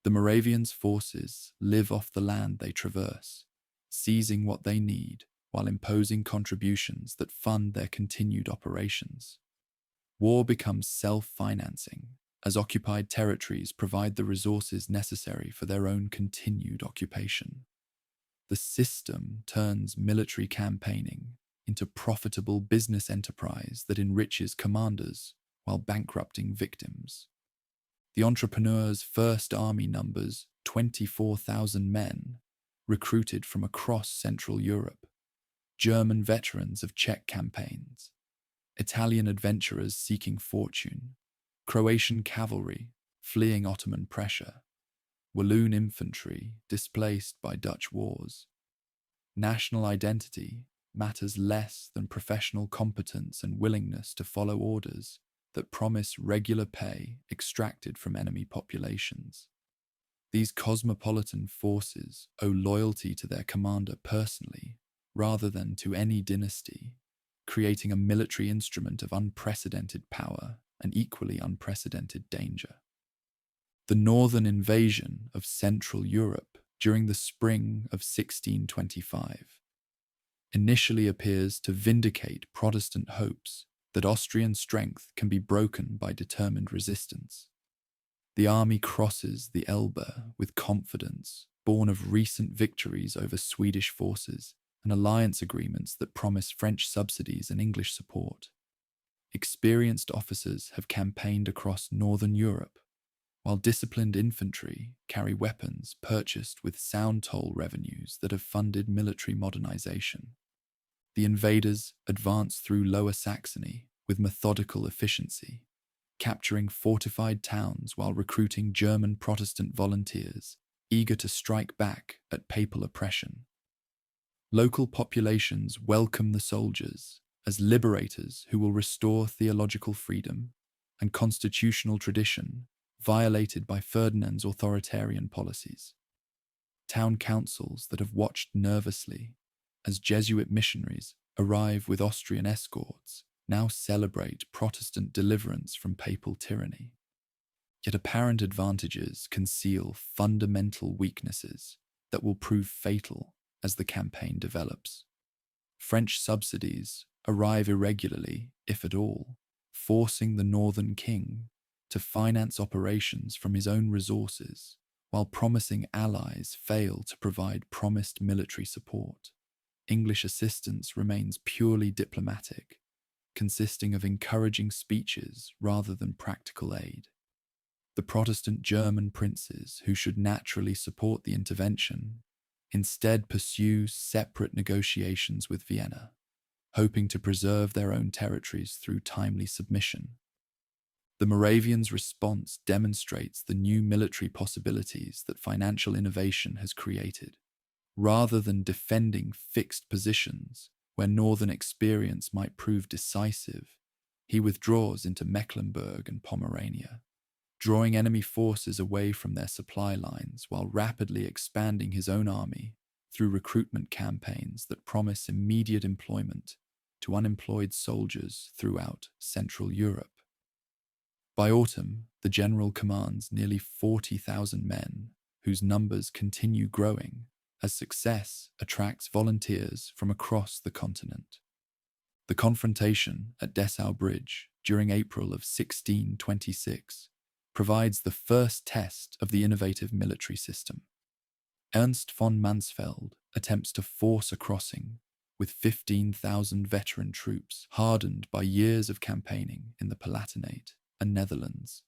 The Moravians' forces live off the land they traverse, seizing what they need while imposing contributions that fund their continued operations. War becomes self-financing, as occupied territories provide the resources necessary for their own continued occupation. The system turns military campaigning into profitable business enterprise that enriches commanders while bankrupting victims. The entrepreneur's first army numbers 24,000 men, recruited from across Central Europe, German veterans of Czech campaigns, Italian adventurers seeking fortune, Croatian cavalry fleeing Ottoman pressure, Walloon infantry displaced by Dutch wars. National identity matters less than professional competence and willingness to follow orders that promise regular pay extracted from enemy populations. These cosmopolitan forces owe loyalty to their commander personally, rather than to any dynasty, creating a military instrument of unprecedented power and equally unprecedented danger. The northern invasion of Central Europe during the spring of 1625 initially appears to vindicate Protestant hopes that Austrian strength can be broken by determined resistance. The army crosses the Elbe with confidence, born of recent victories over Swedish forces and alliance agreements that promise French subsidies and English support. Experienced officers have campaigned across northern Europe, while disciplined infantry carry weapons purchased with sound toll revenues that have funded military modernization. The invaders advance through Lower Saxony with methodical efficiency, capturing fortified towns while recruiting German Protestant volunteers eager to strike back at papal oppression. Local populations welcome the soldiers as liberators who will restore theological freedom and constitutional tradition violated by Ferdinand's authoritarian policies. Town councils that have watched nervously as Jesuit missionaries arrive with Austrian escorts now celebrate Protestant deliverance from papal tyranny. Yet apparent advantages conceal fundamental weaknesses that will prove fatal as the campaign develops. French subsidies arrive irregularly, if at all, forcing the northern king to finance operations from his own resources, while promising allies fail to provide promised military support. English assistance remains purely diplomatic, consisting of encouraging speeches rather than practical aid. The Protestant German princes, who should naturally support the intervention, instead pursue separate negotiations with Vienna, hoping to preserve their own territories through timely submission. The Moravians' response demonstrates the new military possibilities that financial innovation has created. Rather than defending fixed positions where northern experience might prove decisive, he withdraws into Mecklenburg and Pomerania, drawing enemy forces away from their supply lines while rapidly expanding his own army through recruitment campaigns that promise immediate employment to unemployed soldiers throughout Central Europe. By autumn, the general commands nearly 40,000 men, whose numbers continue growing as success attracts volunteers from across the continent. The confrontation at Dessau Bridge during April of 1626 provides the first test of the innovative military system. Ernst von Mansfeld attempts to force a crossing with 15,000 veteran troops hardened by years of campaigning in the Palatinate and Netherlands.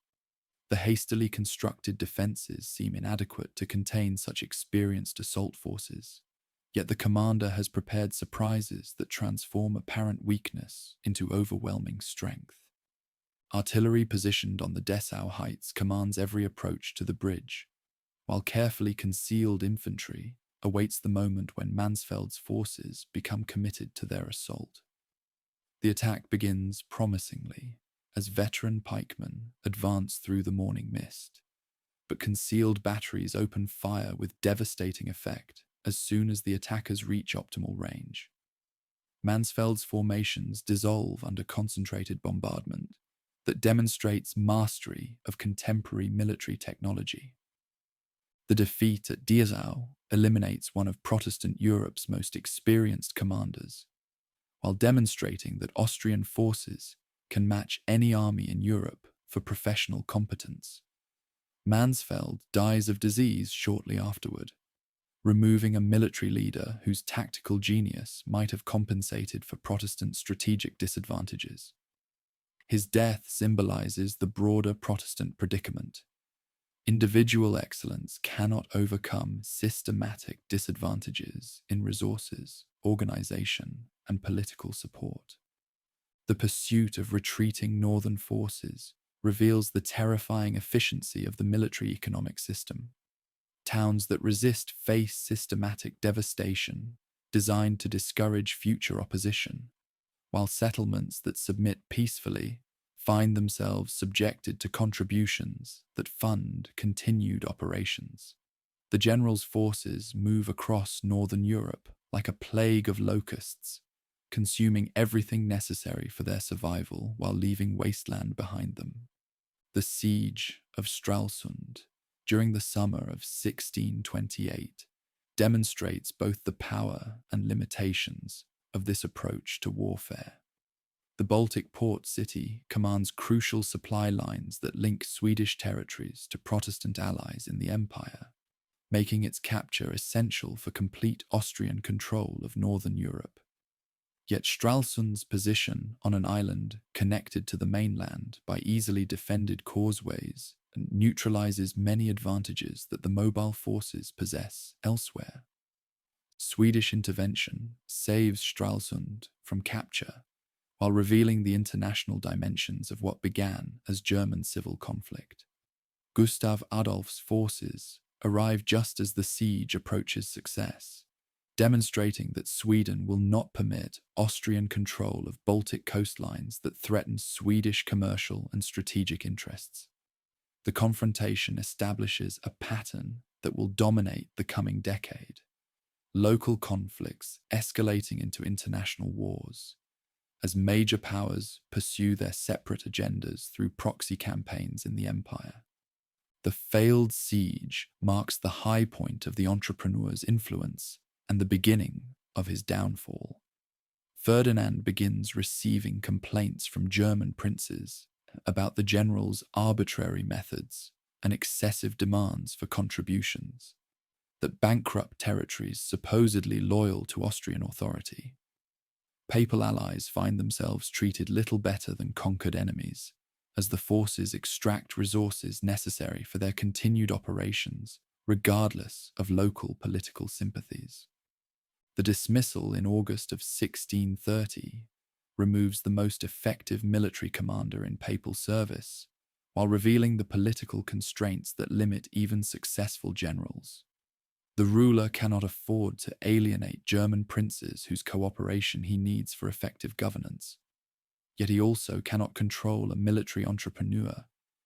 The hastily constructed defences seem inadequate to contain such experienced assault forces, yet the commander has prepared surprises that transform apparent weakness into overwhelming strength. Artillery positioned on the Dessau heights commands every approach to the bridge, while carefully concealed infantry awaits the moment when Mansfeld's forces become committed to their assault. The attack begins promisingly as veteran pikemen advance through the morning mist, but concealed batteries open fire with devastating effect as soon as the attackers reach optimal range. Mansfeld's formations dissolve under concentrated bombardment that demonstrates mastery of contemporary military technology. The defeat at Dessau eliminates one of Protestant Europe's most experienced commanders, while demonstrating that Austrian forces can match any army in Europe for professional competence. Mansfeld dies of disease shortly afterward, removing a military leader whose tactical genius might have compensated for Protestant strategic disadvantages. His death symbolizes the broader Protestant predicament. Individual excellence cannot overcome systematic disadvantages in resources, organization, and political support. The pursuit of retreating northern forces reveals the terrifying efficiency of the military economic system. Towns that resist face systematic devastation, designed to discourage future opposition, while settlements that submit peacefully find themselves subjected to contributions that fund continued operations. The general's forces move across northern Europe like a plague of locusts, consuming everything necessary for their survival while leaving wasteland behind them. The siege of Stralsund during the summer of 1628 demonstrates both the power and limitations of this approach to warfare. The Baltic port city commands crucial supply lines that link Swedish territories to Protestant allies in the empire, making its capture essential for complete Austrian control of northern Europe. Yet Stralsund's position on an island connected to the mainland by easily defended causeways neutralizes many advantages that the mobile forces possess elsewhere. Swedish intervention saves Stralsund from capture, while revealing the international dimensions of what began as German civil conflict. Gustav Adolph's forces arrive just as the siege approaches success, demonstrating that Sweden will not permit Austrian control of Baltic coastlines that threaten Swedish commercial and strategic interests. The confrontation establishes a pattern that will dominate the coming decade, local conflicts escalating into international wars, as major powers pursue their separate agendas through proxy campaigns in the empire. The failed siege marks the high point of the entrepreneur's influence and the beginning of his downfall. Ferdinand begins receiving complaints from German princes about the general's arbitrary methods and excessive demands for contributions that bankrupt territories supposedly loyal to Austrian authority. Papal allies find themselves treated little better than conquered enemies, as the forces extract resources necessary for their continued operations, regardless of local political sympathies. The dismissal in August of 1630 removes the most effective military commander in papal service, while revealing the political constraints that limit even successful generals. The ruler cannot afford to alienate German princes whose cooperation he needs for effective governance. Yet he also cannot control a military entrepreneur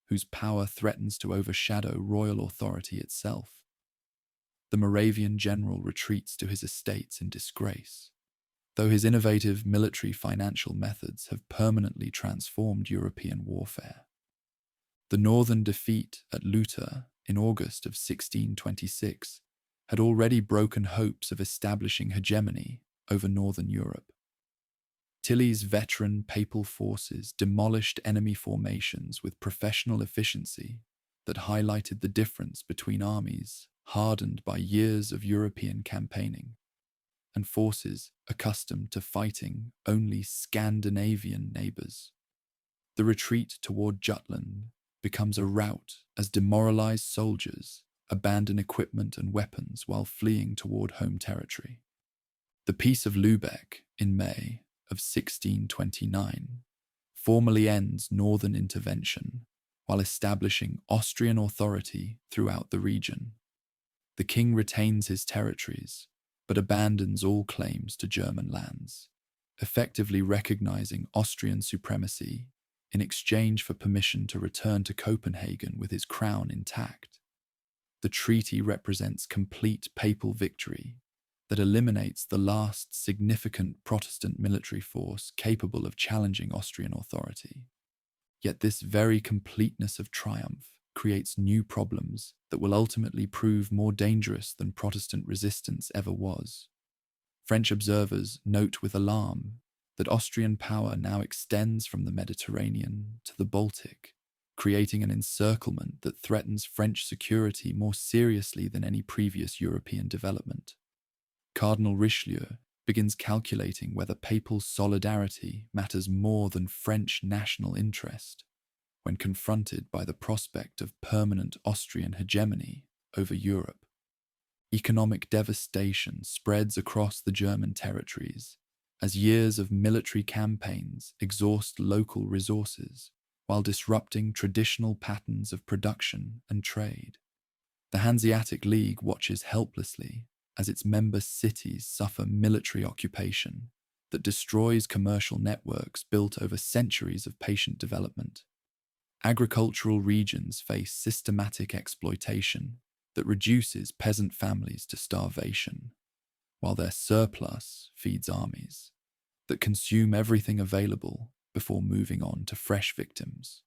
whose power threatens to overshadow royal authority itself. The Moravian general retreats to his estates in disgrace, though his innovative military financial methods have permanently transformed European warfare. The northern defeat at Lutter in August of 1626 had already broken hopes of establishing hegemony over northern Europe. Tilly's veteran papal forces demolished enemy formations with professional efficiency that highlighted the difference between armies hardened by years of European campaigning and forces accustomed to fighting only Scandinavian neighbours. The retreat toward Jutland becomes a rout as demoralized soldiers abandon equipment and weapons while fleeing toward home territory. The Peace of Lübeck in May of 1629 formally ends northern intervention while establishing Austrian authority throughout the region. The king retains his territories, but abandons all claims to German lands, effectively recognizing Austrian supremacy in exchange for permission to return to Copenhagen with his crown intact. The treaty represents complete papal victory that eliminates the last significant Protestant military force capable of challenging Austrian authority. Yet this very completeness of triumph creates new problems that will ultimately prove more dangerous than Protestant resistance ever was. French observers note with alarm that Austrian power now extends from the Mediterranean to the Baltic, creating an encirclement that threatens French security more seriously than any previous European development. Cardinal Richelieu begins calculating whether papal solidarity matters more than French national interest when confronted by the prospect of permanent Austrian hegemony over Europe. Economic devastation spreads across the German territories as years of military campaigns exhaust local resources while disrupting traditional patterns of production and trade. The Hanseatic League watches helplessly as its member cities suffer military occupation that destroys commercial networks built over centuries of patient development. Agricultural regions face systematic exploitation that reduces peasant families to starvation, while their surplus feeds armies that consume everything available before moving on to fresh victims.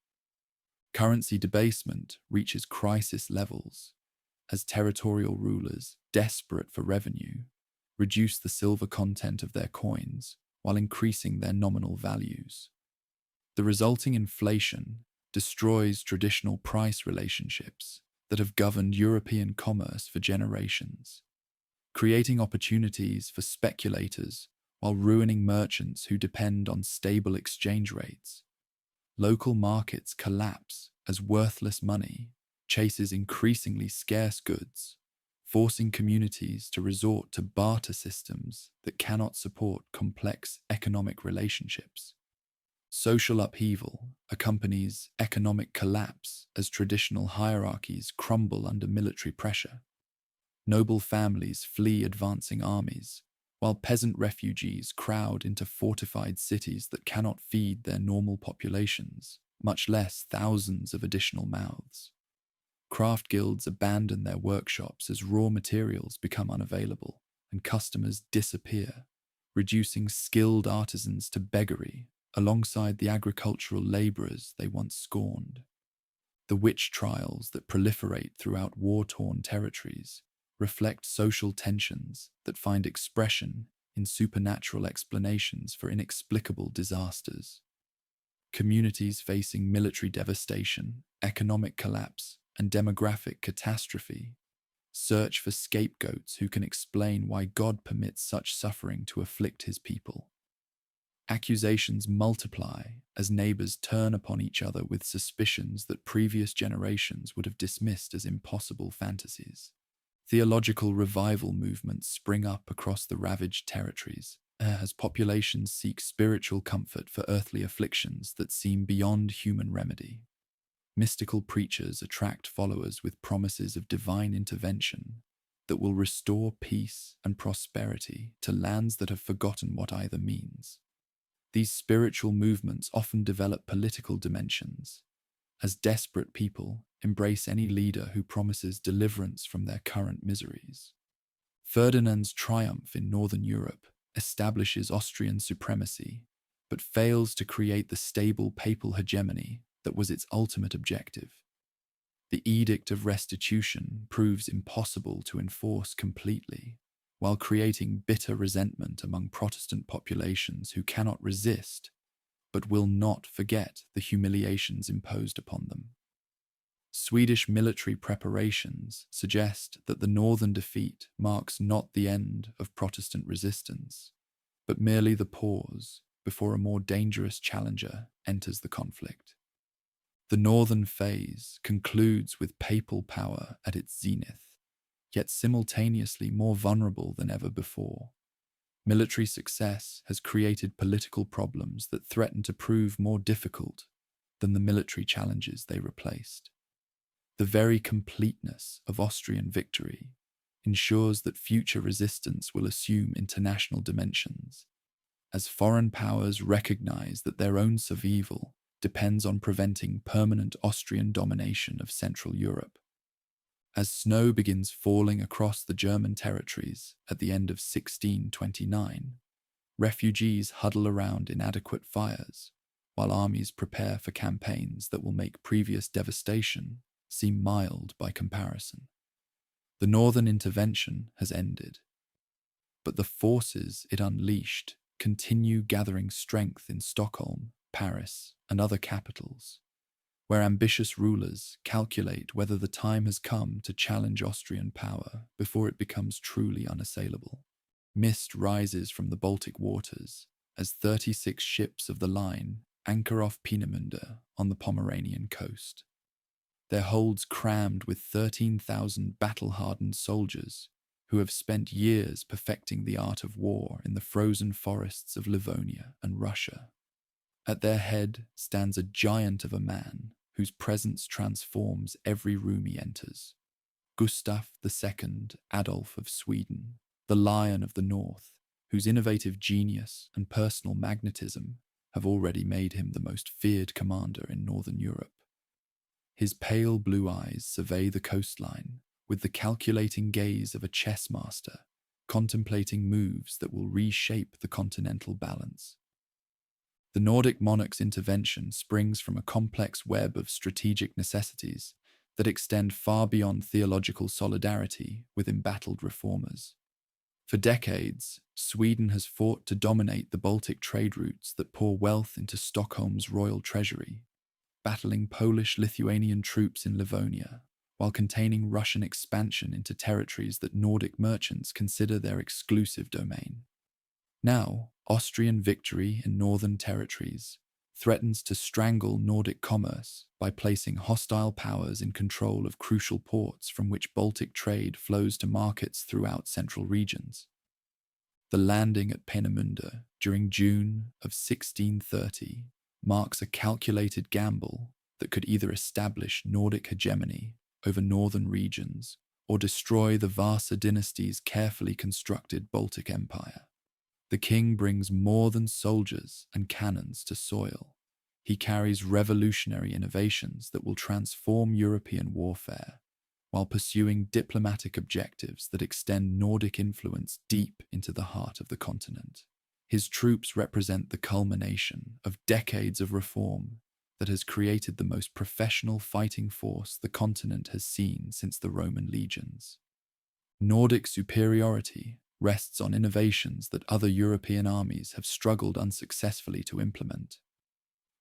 Currency debasement reaches crisis levels as territorial rulers, desperate for revenue, reduce the silver content of their coins while increasing their nominal values. The resulting inflation destroys traditional price relationships that have governed European commerce for generations, creating opportunities for speculators while ruining merchants who depend on stable exchange rates. Local markets collapse as worthless money chases increasingly scarce goods, forcing communities to resort to barter systems that cannot support complex economic relationships. Social upheaval accompanies economic collapse as traditional hierarchies crumble under military pressure. Noble families flee advancing armies, while peasant refugees crowd into fortified cities that cannot feed their normal populations, much less thousands of additional mouths. Craft guilds abandon their workshops as raw materials become unavailable and customers disappear, reducing skilled artisans to beggary alongside the agricultural labourers they once scorned. The witch trials that proliferate throughout war-torn territories reflect social tensions that find expression in supernatural explanations for inexplicable disasters. Communities facing military devastation, economic collapse, and demographic catastrophe search for scapegoats who can explain why God permits such suffering to afflict his people. Accusations multiply as neighbors turn upon each other with suspicions that previous generations would have dismissed as impossible fantasies. Theological revival movements spring up across the ravaged territories as populations seek spiritual comfort for earthly afflictions that seem beyond human remedy. Mystical preachers attract followers with promises of divine intervention that will restore peace and prosperity to lands that have forgotten what either means. These spiritual movements often develop political dimensions, as desperate people embrace any leader who promises deliverance from their current miseries. Ferdinand's triumph in Northern Europe establishes Austrian supremacy, but fails to create the stable papal hegemony that was its ultimate objective. The Edict of Restitution proves impossible to enforce completely, while creating bitter resentment among Protestant populations who cannot resist, but will not forget the humiliations imposed upon them. Swedish military preparations suggest that the northern defeat marks not the end of Protestant resistance, but merely the pause before a more dangerous challenger enters the conflict. The northern phase concludes with papal power at its zenith, yet simultaneously more vulnerable than ever before. Military success has created political problems that threaten to prove more difficult than the military challenges they replaced. The very completeness of Austrian victory ensures that future resistance will assume international dimensions, as foreign powers recognize that their own survival depends on preventing permanent Austrian domination of Central Europe. As snow begins falling across the German territories at the end of 1629, refugees huddle around inadequate fires, while armies prepare for campaigns that will make previous devastation seem mild by comparison. The northern intervention has ended, but the forces it unleashed continue gathering strength in Stockholm, Paris, and other capitals, where ambitious rulers calculate whether the time has come to challenge Austrian power before it becomes truly unassailable. Mist rises from the Baltic waters as 36 ships of the line anchor off Peenemünde on the Pomeranian coast, their holds crammed with 13,000 battle-hardened soldiers who have spent years perfecting the art of war in the frozen forests of Livonia and Russia. At their head stands a giant of a man whose presence transforms every room he enters. Gustav II Adolf of Sweden, the Lion of the North, whose innovative genius and personal magnetism have already made him the most feared commander in Northern Europe. His pale blue eyes survey the coastline with the calculating gaze of a chess master, contemplating moves that will reshape the continental balance. The Nordic monarch's intervention springs from a complex web of strategic necessities that extend far beyond theological solidarity with embattled reformers. For decades, Sweden has fought to dominate the Baltic trade routes that pour wealth into Stockholm's royal treasury, battling Polish-Lithuanian troops in Livonia, while containing Russian expansion into territories that Nordic merchants consider their exclusive domain. Now, Austrian victory in northern territories threatens to strangle Nordic commerce by placing hostile powers in control of crucial ports from which Baltic trade flows to markets throughout central regions. The landing at Peenemünde during June of 1630 marks a calculated gamble that could either establish Nordic hegemony over northern regions or destroy the Vasa dynasty's carefully constructed Baltic Empire. The king brings more than soldiers and cannons to soil. He carries revolutionary innovations that will transform European warfare, while pursuing diplomatic objectives that extend Nordic influence deep into the heart of the continent. His troops represent the culmination of decades of reform that has created the most professional fighting force the continent has seen since the Roman legions. Nordic superiority rests on innovations that other European armies have struggled unsuccessfully to implement.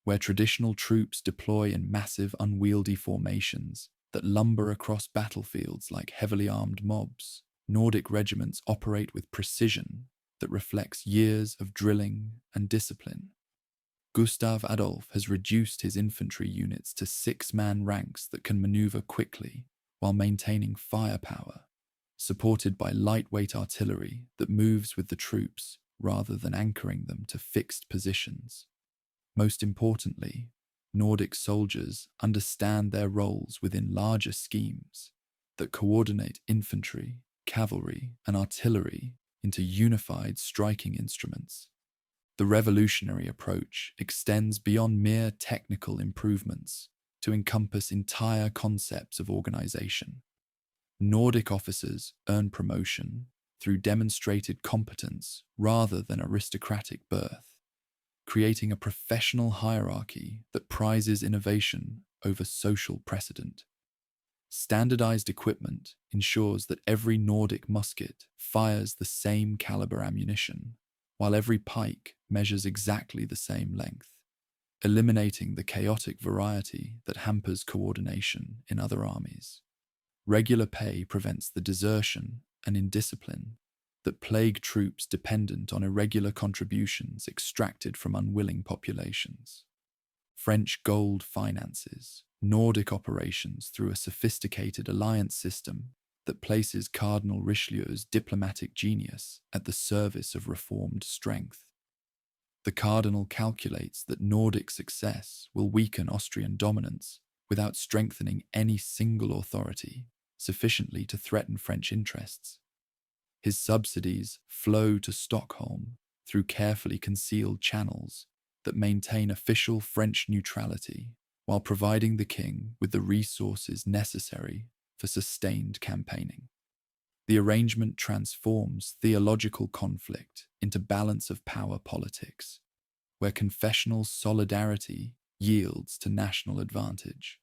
Where traditional troops deploy in massive, unwieldy formations that lumber across battlefields like heavily armed mobs, Nordic regiments operate with precision that reflects years of drilling and discipline. Gustav Adolf has reduced his infantry units to 6-man ranks that can maneuver quickly while maintaining firepower, supported by lightweight artillery that moves with the troops rather than anchoring them to fixed positions. Most importantly, Nordic soldiers understand their roles within larger schemes that coordinate infantry, cavalry, and artillery into unified striking instruments. The revolutionary approach extends beyond mere technical improvements to encompass entire concepts of organization. Nordic officers earn promotion through demonstrated competence rather than aristocratic birth, creating a professional hierarchy that prizes innovation over social precedent. Standardized equipment ensures that every Nordic musket fires the same caliber ammunition, while every pike measures exactly the same length, eliminating the chaotic variety that hampers coordination in other armies. Regular pay prevents the desertion and indiscipline that plague troops dependent on irregular contributions extracted from unwilling populations. French gold finances Nordic operations through a sophisticated alliance system that places Cardinal Richelieu's diplomatic genius at the service of reformed strength. The Cardinal calculates that Nordic success will weaken Austrian dominance without strengthening any single authority sufficiently to threaten French interests. His subsidies flow to Stockholm through carefully concealed channels that maintain official French neutrality while providing the king with the resources necessary for sustained campaigning. The arrangement transforms theological conflict into balance of power politics, where confessional solidarity yields to national advantage.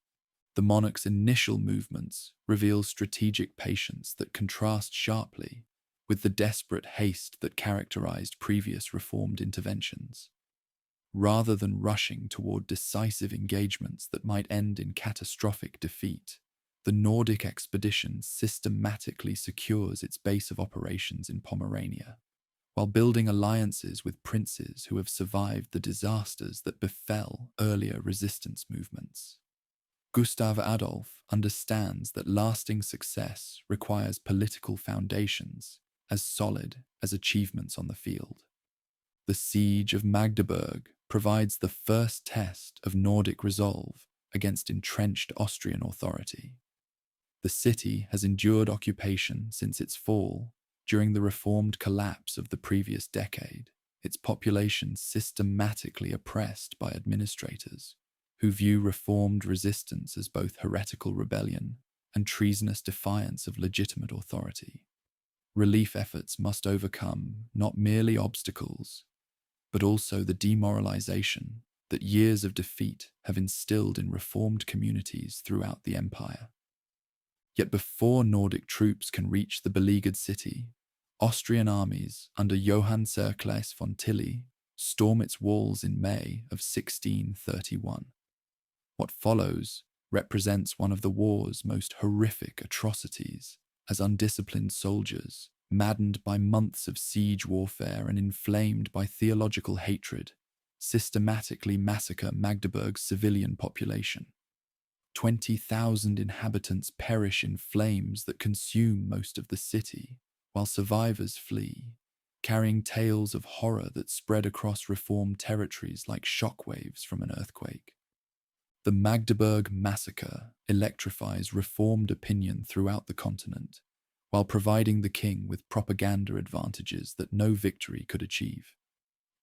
The monarch's initial movements reveal strategic patience that contrasts sharply with the desperate haste that characterized previous reformed interventions. Rather than rushing toward decisive engagements that might end in catastrophic defeat, the Nordic expedition systematically secures its base of operations in Pomerania, while building alliances with princes who have survived the disasters that befell earlier resistance movements. Gustav Adolf understands that lasting success requires political foundations as solid as achievements on the field. The siege of Magdeburg provides the first test of Nordic resolve against entrenched Austrian authority. The city has endured occupation since its fall during the reformed collapse of the previous decade, its population systematically oppressed by administrators who view reformed resistance as both heretical rebellion and treasonous defiance of legitimate authority. Relief efforts must overcome not merely obstacles, but also the demoralization that years of defeat have instilled in reformed communities throughout the empire. Yet before Nordic troops can reach the beleaguered city, Austrian armies under Johann Cercles von Tilly storm its walls in May of 1631. What follows represents one of the war's most horrific atrocities, as undisciplined soldiers, maddened by months of siege warfare and inflamed by theological hatred, systematically massacre Magdeburg's civilian population. 20,000 inhabitants perish in flames that consume most of the city, while survivors flee, carrying tales of horror that spread across reformed territories like shockwaves from an earthquake. The Magdeburg massacre electrifies reformed opinion throughout the continent, while providing the king with propaganda advantages that no victory could achieve.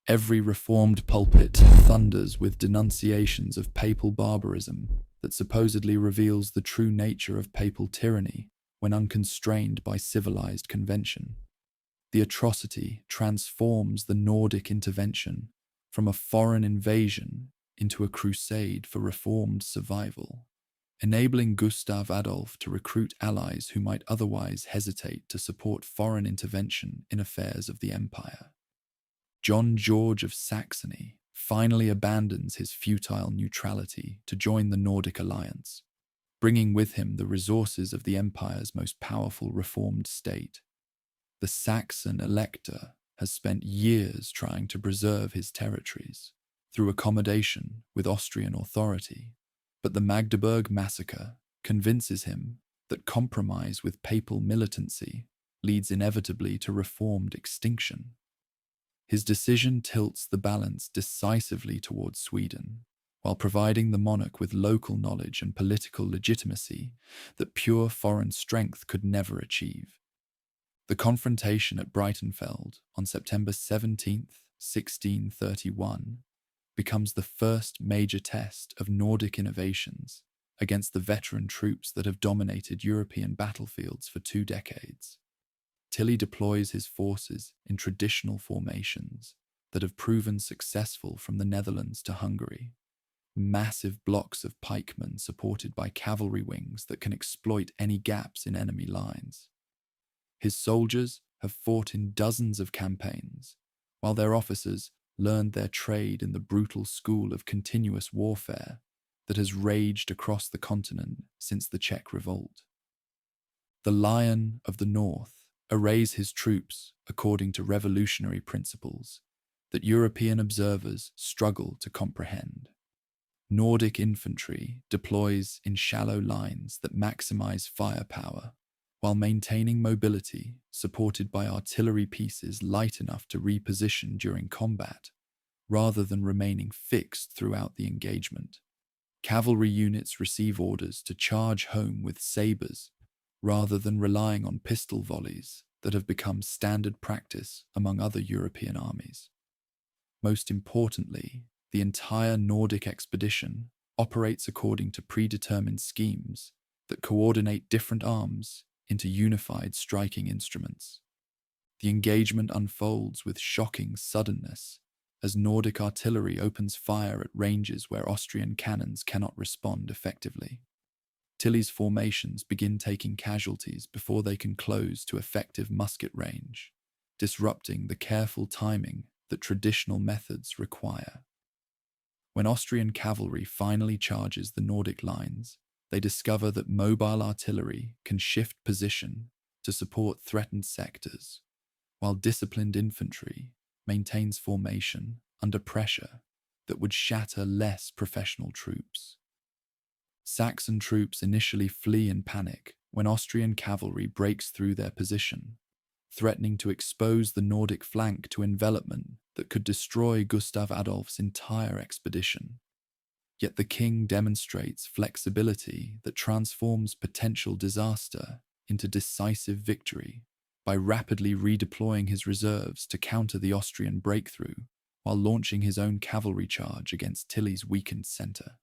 Every reformed pulpit thunders with denunciations of papal barbarism that supposedly reveals the true nature of papal tyranny when unconstrained by civilized convention. The atrocity transforms the Nordic intervention from a foreign invasion into a crusade for reformed survival, enabling Gustav Adolf to recruit allies who might otherwise hesitate to support foreign intervention in affairs of the empire. John George of Saxony finally abandons his futile neutrality to join the Nordic alliance, bringing with him the resources of the empire's most powerful reformed state. The Saxon elector has spent years trying to preserve his territories through accommodation with Austrian authority, but the Magdeburg massacre convinces him that compromise with papal militancy leads inevitably to reformed extinction. His decision tilts the balance decisively towards Sweden, while providing the monarch with local knowledge and political legitimacy that pure foreign strength could never achieve. The confrontation at Breitenfeld on September 17, 1631, becomes the first major test of Nordic innovations against the veteran troops that have dominated European battlefields for 2 decades. Tilly deploys his forces in traditional formations that have proven successful from the Netherlands to Hungary. Massive blocks of pikemen supported by cavalry wings that can exploit any gaps in enemy lines. His soldiers have fought in dozens of campaigns, while their officers learned their trade in the brutal school of continuous warfare that has raged across the continent since the Czech Revolt. The Lion of the North arrays his troops according to revolutionary principles that European observers struggle to comprehend. Nordic infantry deploys in shallow lines that maximize firepower, while maintaining mobility supported by artillery pieces light enough to reposition during combat, rather than remaining fixed throughout the engagement. Cavalry units receive orders to charge home with sabres, rather than relying on pistol volleys that have become standard practice among other European armies. Most importantly, the entire Nordic expedition operates according to predetermined schemes that coordinate different arms into unified striking instruments. The engagement unfolds with shocking suddenness as Nordic artillery opens fire at ranges where Austrian cannons cannot respond effectively. Tilly's formations begin taking casualties before they can close to effective musket range, disrupting the careful timing that traditional methods require. When Austrian cavalry finally charges the Nordic lines, they discover that mobile artillery can shift position to support threatened sectors, while disciplined infantry maintains formation under pressure that would shatter less professional troops. Saxon troops initially flee in panic when Austrian cavalry breaks through their position, threatening to expose the Nordic flank to envelopment that could destroy Gustav Adolph's entire expedition. Yet the king demonstrates flexibility that transforms potential disaster into decisive victory by rapidly redeploying his reserves to counter the Austrian breakthrough while launching his own cavalry charge against Tilly's weakened centre.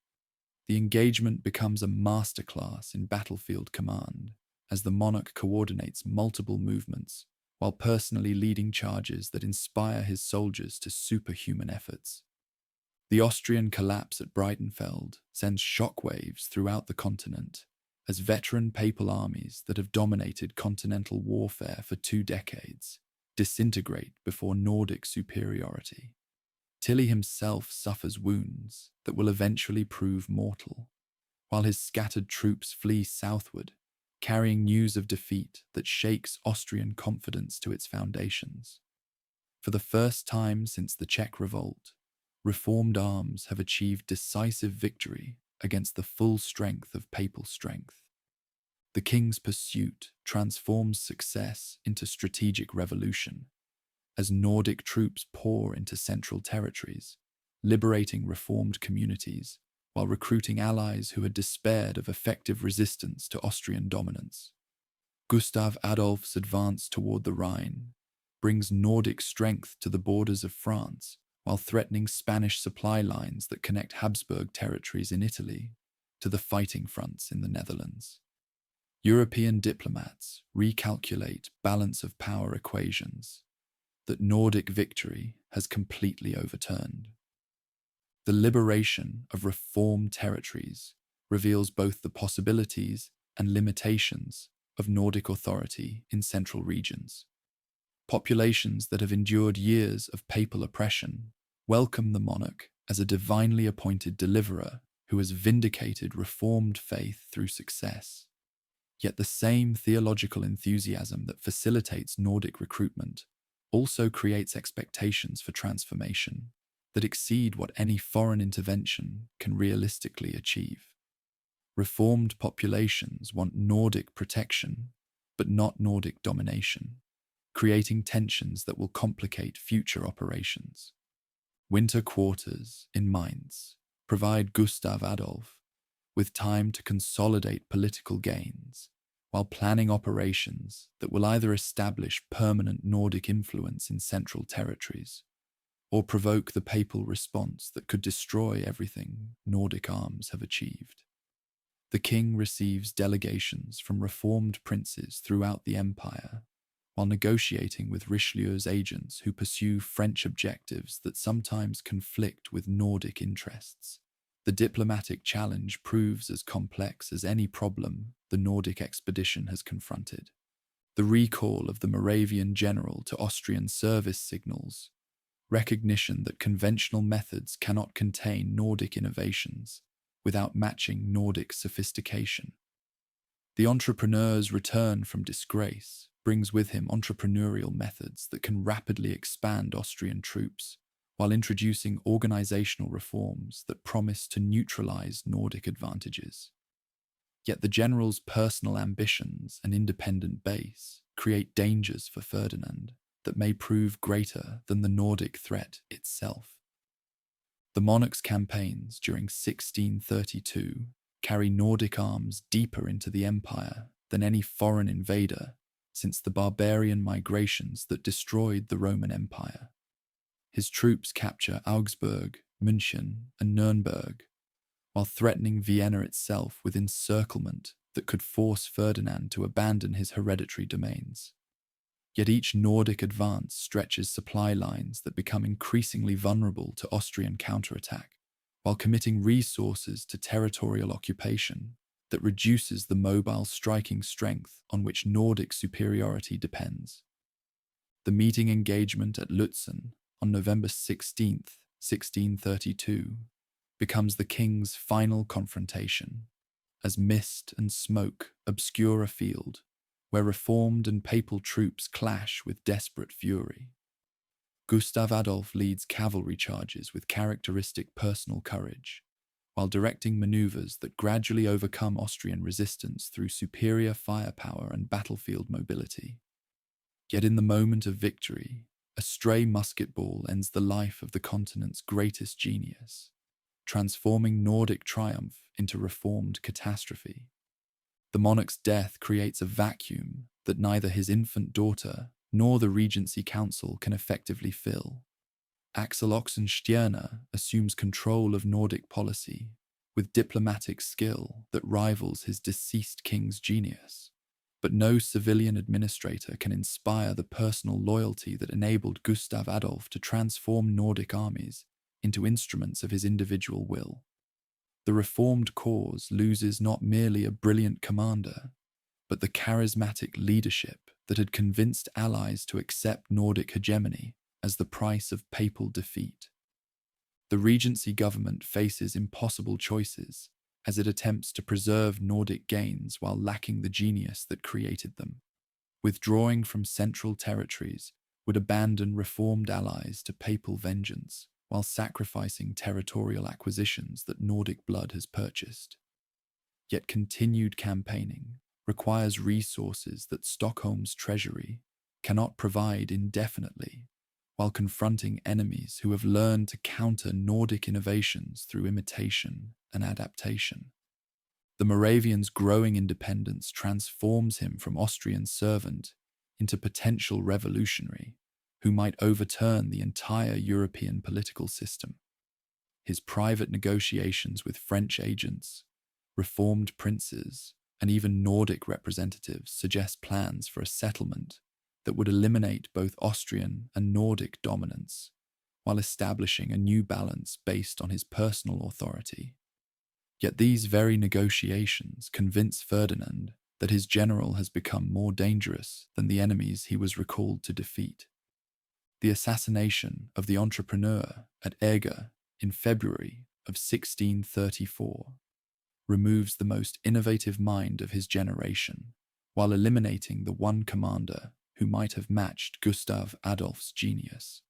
The engagement becomes a masterclass in battlefield command as the monarch coordinates multiple movements while personally leading charges that inspire his soldiers to superhuman efforts. The Austrian collapse at Breitenfeld sends shockwaves throughout the continent as veteran papal armies that have dominated continental warfare for 2 decades disintegrate before Nordic superiority. Tilly himself suffers wounds that will eventually prove mortal, while his scattered troops flee southward, carrying news of defeat that shakes Austrian confidence to its foundations. For the first time since the Czech Revolt, reformed arms have achieved decisive victory against the full strength of papal strength. The king's pursuit transforms success into strategic revolution, as Nordic troops pour into central territories, liberating reformed communities while recruiting allies who had despaired of effective resistance to Austrian dominance. Gustav Adolph's advance toward the Rhine brings Nordic strength to the borders of France while threatening Spanish supply lines that connect Habsburg territories in Italy to the fighting fronts in the Netherlands. European diplomats recalculate balance of power equations that Nordic victory has completely overturned. The liberation of reformed territories reveals both the possibilities and limitations of Nordic authority in central regions. Populations that have endured years of papal oppression welcome the monarch as a divinely appointed deliverer who has vindicated reformed faith through success. Yet the same theological enthusiasm that facilitates Nordic recruitment also creates expectations for transformation that exceed what any foreign intervention can realistically achieve. Reformed populations want Nordic protection, but not Nordic domination, creating tensions that will complicate future operations. Winter quarters in Mainz provide Gustav Adolf with time to consolidate political gains while planning operations that will either establish permanent Nordic influence in central territories or provoke the papal response that could destroy everything Nordic arms have achieved. The king receives delegations from reformed princes throughout the empire, while negotiating with Richelieu's agents who pursue French objectives that sometimes conflict with Nordic interests. The diplomatic challenge proves as complex as any problem the Nordic expedition has confronted. The recall of the Moravian general to Austrian service signals recognition that conventional methods cannot contain Nordic innovations without matching Nordic sophistication. The entrepreneur's return from disgrace brings with him entrepreneurial methods that can rapidly expand Austrian troops, while introducing organizational reforms that promise to neutralize Nordic advantages. Yet the general's personal ambitions and independent base create dangers for Ferdinand that may prove greater than the Nordic threat itself. The monarch's campaigns during 1632 carry Nordic arms deeper into the empire than any foreign invader since the barbarian migrations that destroyed the Roman Empire. His troops capture Augsburg, München, and Nuremberg, while threatening Vienna itself with encirclement that could force Ferdinand to abandon his hereditary domains. Yet each Nordic advance stretches supply lines that become increasingly vulnerable to Austrian counterattack, while committing resources to territorial occupation that reduces the mobile striking strength on which Nordic superiority depends. The meeting engagement at Lutzen on November 16th, 1632, becomes the king's final confrontation, as mist and smoke obscure a field where reformed and papal troops clash with desperate fury. Gustav Adolf leads cavalry charges with characteristic personal courage, while directing maneuvers that gradually overcome Austrian resistance through superior firepower and battlefield mobility. Yet in the moment of victory, a stray musket ball ends the life of the continent's greatest genius, transforming Nordic triumph into reformed catastrophe. The monarch's death creates a vacuum that neither his infant daughter nor the Regency Council can effectively fill. Axel Oxenstierna assumes control of Nordic policy with diplomatic skill that rivals his deceased king's genius. But no civilian administrator can inspire the personal loyalty that enabled Gustav Adolf to transform Nordic armies into instruments of his individual will. The reformed cause loses not merely a brilliant commander, but the charismatic leadership that had convinced allies to accept Nordic hegemony as the price of papal defeat. The Regency government faces impossible choices as it attempts to preserve Nordic gains while lacking the genius that created them. Withdrawing from central territories would abandon reformed allies to papal vengeance, while sacrificing territorial acquisitions that Nordic blood has purchased. Yet continued campaigning requires resources that Stockholm's treasury cannot provide indefinitely, while confronting enemies who have learned to counter Nordic innovations through imitation and adaptation. The Moravian's growing independence transforms him from Austrian servant into potential revolutionary who might overturn the entire European political system. His private negotiations with French agents, reformed princes, and even Nordic representatives suggest plans for a settlement that would eliminate both Austrian and Nordic dominance, while establishing a new balance based on his personal authority. Yet these very negotiations convince Ferdinand that his general has become more dangerous than the enemies he was recalled to defeat. The assassination of the entrepreneur at Eger in February of 1634 removes the most innovative mind of his generation, while eliminating the one commander who might have matched Gustav Adolf's genius.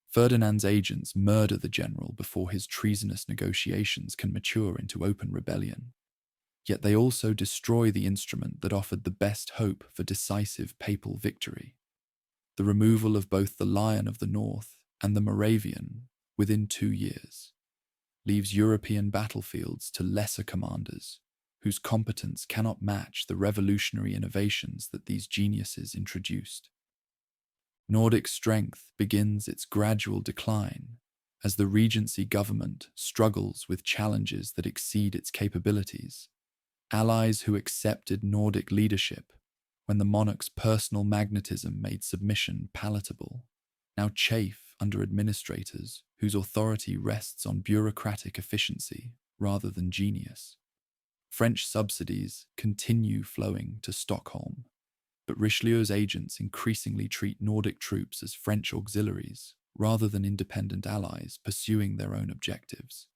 Ferdinand's agents murder the general before his treasonous negotiations can mature into open rebellion. Yet they also destroy the instrument that offered the best hope for decisive papal victory. The removal of both the Lion of the North and the Moravian within 2 years leaves European battlefields to lesser commanders whose competence cannot match the revolutionary innovations that these geniuses introduced. Nordic strength begins its gradual decline as the Regency government struggles with challenges that exceed its capabilities. Allies who accepted Nordic leadership when the monarch's personal magnetism made submission palatable now chafe under administrators whose authority rests on bureaucratic efficiency rather than genius. French subsidies continue flowing to Stockholm, but Richelieu's agents increasingly treat Nordic troops as French auxiliaries rather than independent allies pursuing their own objectives.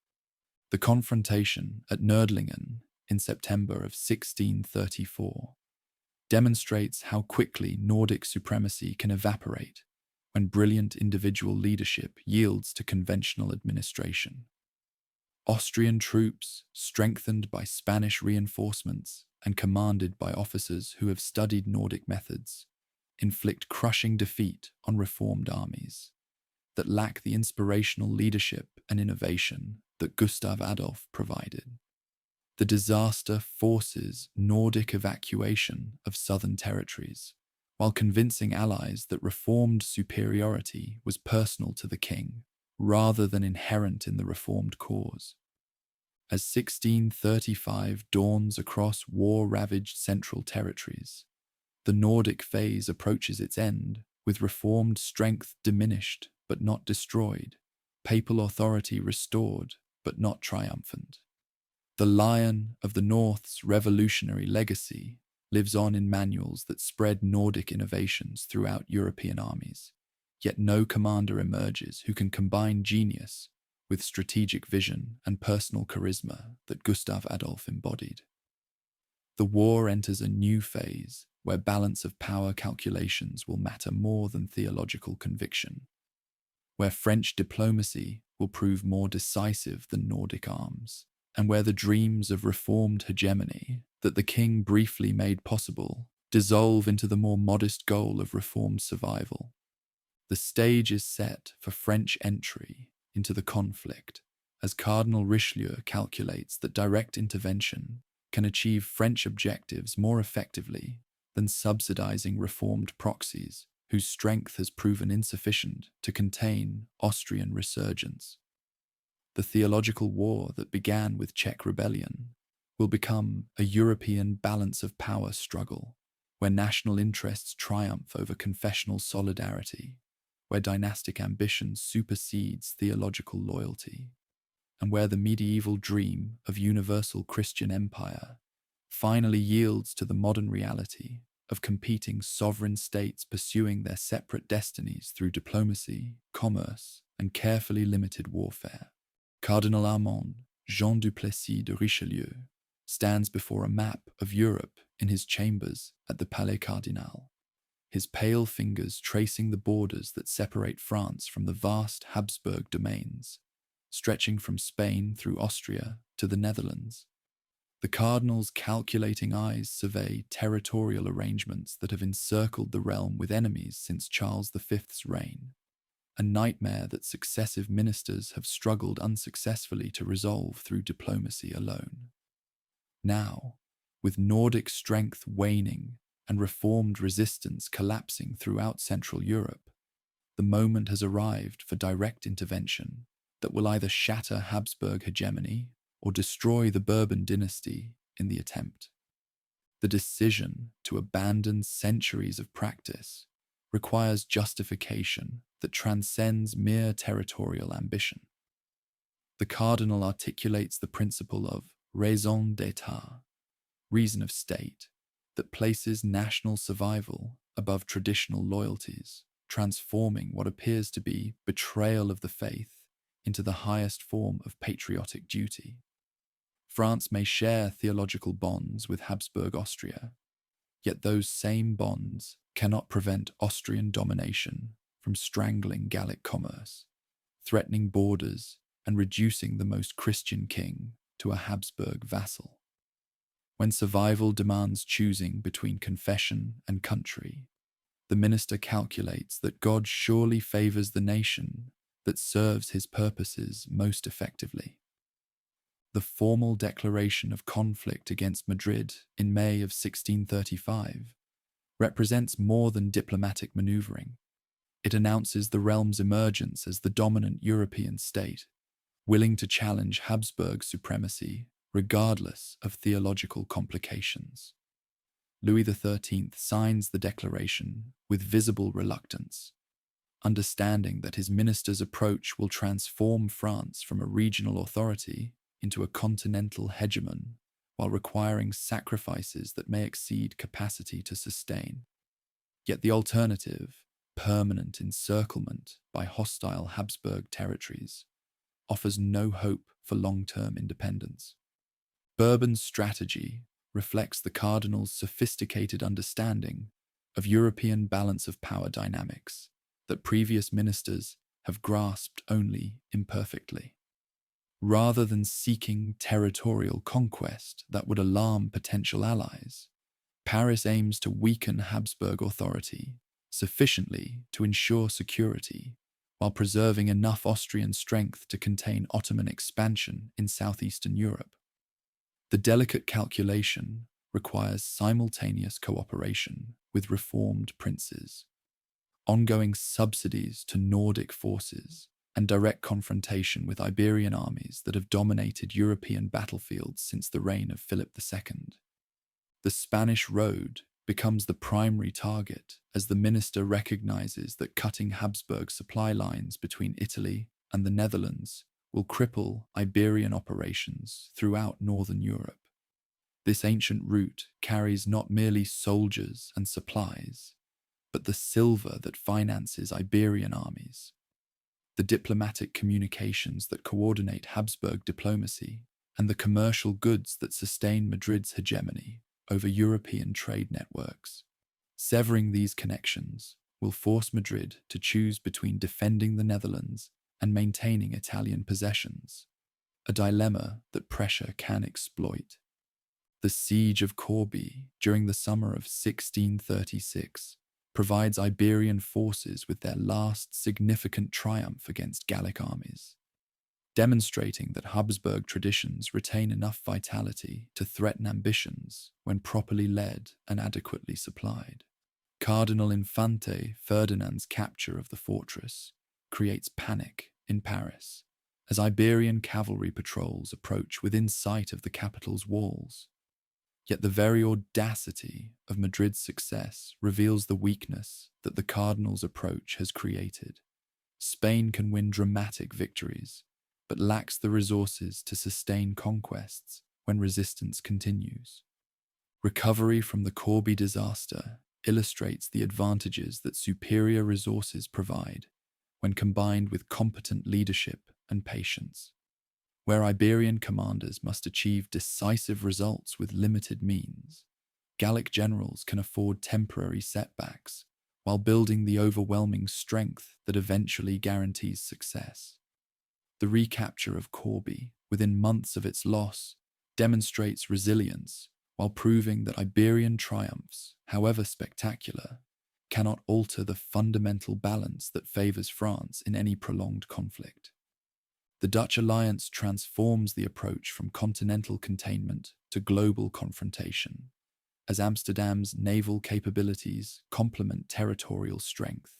The confrontation at Nördlingen in September of 1634 demonstrates how quickly Nordic supremacy can evaporate when brilliant individual leadership yields to conventional administration. Austrian troops, strengthened by Spanish reinforcements and commanded by officers who have studied Nordic methods, inflict crushing defeat on reformed armies that lack the inspirational leadership and innovation that Gustav Adolf provided. The disaster forces Nordic evacuation of southern territories, while convincing allies that reformed superiority was personal to the king, rather than inherent in the reformed cause. As 1635 dawns across war-ravaged central territories, the Nordic phase approaches its end, with reformed strength diminished but not destroyed, papal authority restored but not triumphant. The Lion of the North's revolutionary legacy lives on in manuals that spread Nordic innovations throughout European armies. Yet no commander emerges who can combine genius with strategic vision and personal charisma that Gustav Adolf embodied. The war enters a new phase where balance of power calculations will matter more than theological conviction, where French diplomacy will prove more decisive than Nordic arms, and where the dreams of reformed hegemony that the king briefly made possible dissolve into the more modest goal of reformed survival. The stage is set for French entry into the conflict as Cardinal Richelieu calculates that direct intervention can achieve French objectives more effectively than subsidizing reformed proxies whose strength has proven insufficient to contain Austrian resurgence. The theological war that began with Czech rebellion will become a European balance of power struggle, where national interests triumph over confessional solidarity, where dynastic ambition supersedes theological loyalty, and where the medieval dream of universal Christian empire finally yields to the modern reality of competing sovereign states pursuing their separate destinies through diplomacy, commerce, and carefully limited warfare. Cardinal Armand Jean du Plessis de Richelieu stands before a map of Europe in his chambers at the Palais Cardinal, his pale fingers tracing the borders that separate France from the vast Habsburg domains, stretching from Spain through Austria to the Netherlands. The cardinal's calculating eyes survey territorial arrangements that have encircled the realm with enemies since Charles V's reign, a nightmare that successive ministers have struggled unsuccessfully to resolve through diplomacy alone. Now, with Nordic strength waning and reformed resistance collapsing throughout Central Europe, the moment has arrived for direct intervention that will either shatter Habsburg hegemony or destroy the Bourbon dynasty in the attempt. The decision to abandon centuries of practice requires justification that transcends mere territorial ambition. The cardinal articulates the principle of raison d'etat, reason of state, that places national survival above traditional loyalties, transforming what appears to be betrayal of the faith into the highest form of patriotic duty. France may share theological bonds with Habsburg Austria, yet those same bonds cannot prevent Austrian domination from strangling Gallic commerce, threatening borders and reducing the most Christian king to a Habsburg vassal. When survival demands choosing between confession and country, the minister calculates that God surely favors the nation that serves his purposes most effectively. The formal declaration of conflict against Madrid in May of 1635 represents more than diplomatic maneuvering. It announces the realm's emergence as the dominant European state, willing to challenge Habsburg supremacy regardless of theological complications. Louis XIII signs the declaration with visible reluctance, understanding that his minister's approach will transform France from a regional authority into a continental hegemon, while requiring sacrifices that may exceed capacity to sustain. Yet the alternative, permanent encirclement by hostile Habsburg territories, offers no hope for long-term independence. Bourbon's strategy reflects the cardinal's sophisticated understanding of European balance of power dynamics that previous ministers have grasped only imperfectly. Rather than seeking territorial conquest that would alarm potential allies, Paris aims to weaken Habsburg authority sufficiently to ensure security, while preserving enough Austrian strength to contain Ottoman expansion in southeastern Europe. The delicate calculation requires simultaneous cooperation with reformed princes, ongoing subsidies to Nordic forces, and direct confrontation with Iberian armies that have dominated European battlefields since the reign of Philip II. The Spanish road becomes the primary target as the minister recognizes that cutting Habsburg supply lines between Italy and the Netherlands will cripple Iberian operations throughout northern Europe. This ancient route carries not merely soldiers and supplies, but the silver that finances Iberian armies, the diplomatic communications that coordinate Habsburg diplomacy, and the commercial goods that sustain Madrid's hegemony over European trade networks. Severing these connections will force Madrid to choose between defending the Netherlands and maintaining Italian possessions, a dilemma that pressure can exploit. The siege of Corby during the summer of 1636 provides Iberian forces with their last significant triumph against Gallic armies, demonstrating that Habsburg traditions retain enough vitality to threaten ambitions when properly led and adequately supplied. Cardinal Infante Ferdinand's capture of the fortress creates panic in Paris as Iberian cavalry patrols approach within sight of the capital's walls. Yet the very audacity of Madrid's success reveals the weakness that the Cardinal's approach has created. Spain can win dramatic victories, but lacks the resources to sustain conquests when resistance continues. Recovery from the Corby disaster illustrates the advantages that superior resources provide when combined with competent leadership and patience. Where Iberian commanders must achieve decisive results with limited means, Gallic generals can afford temporary setbacks while building the overwhelming strength that eventually guarantees success. The recapture of Corby within months of its loss demonstrates resilience while proving that Iberian triumphs, however spectacular, cannot alter the fundamental balance that favors France in any prolonged conflict. The Dutch alliance transforms the approach from continental containment to global confrontation, as Amsterdam's naval capabilities complement territorial strength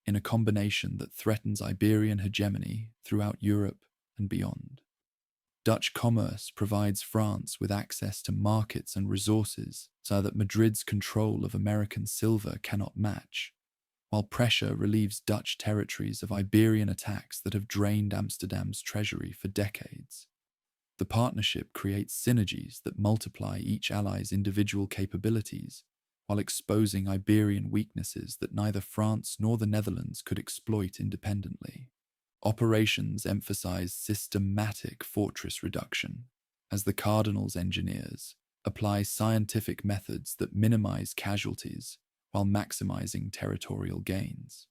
in a combination that threatens Iberian hegemony throughout Europe and beyond. Dutch commerce provides France with access to markets and resources so that Madrid's control of American silver cannot match, while pressure relieves Dutch territories of Iberian attacks that have drained Amsterdam's treasury for decades. The partnership creates synergies that multiply each ally's individual capabilities while exposing Iberian weaknesses that neither France nor the Netherlands could exploit independently. Operations emphasize systematic fortress reduction, as the Cardinal's engineers apply scientific methods that minimize casualties while maximizing territorial gains.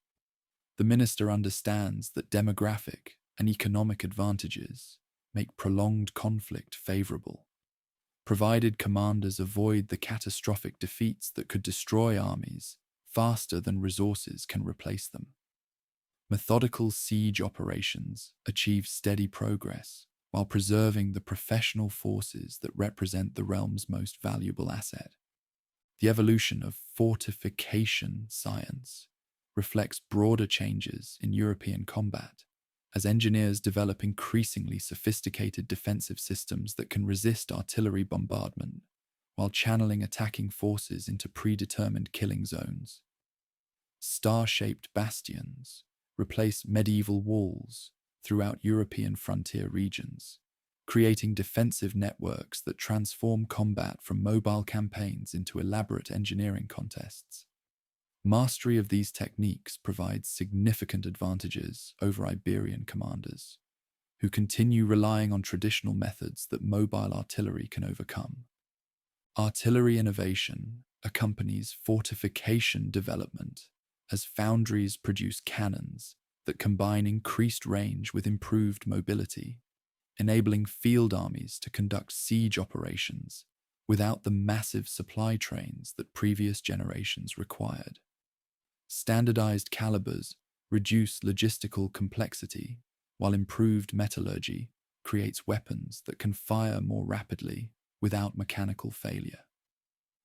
The minister understands that demographic and economic advantages make prolonged conflict favorable, provided commanders avoid the catastrophic defeats that could destroy armies faster than resources can replace them. Methodical siege operations achieve steady progress while preserving the professional forces that represent the realm's most valuable asset. The evolution of fortification science reflects broader changes in European combat, as engineers develop increasingly sophisticated defensive systems that can resist artillery bombardment while channeling attacking forces into predetermined killing zones. Star-shaped bastions replace medieval walls throughout European frontier regions, creating defensive networks that transform combat from mobile campaigns into elaborate engineering contests. Mastery of these techniques provides significant advantages over Iberian commanders, who continue relying on traditional methods that mobile artillery can overcome. Artillery innovation accompanies fortification development, as foundries produce cannons that combine increased range with improved mobility, enabling field armies to conduct siege operations without the massive supply trains that previous generations required. Standardized calibers reduce logistical complexity, while improved metallurgy creates weapons that can fire more rapidly without mechanical failure.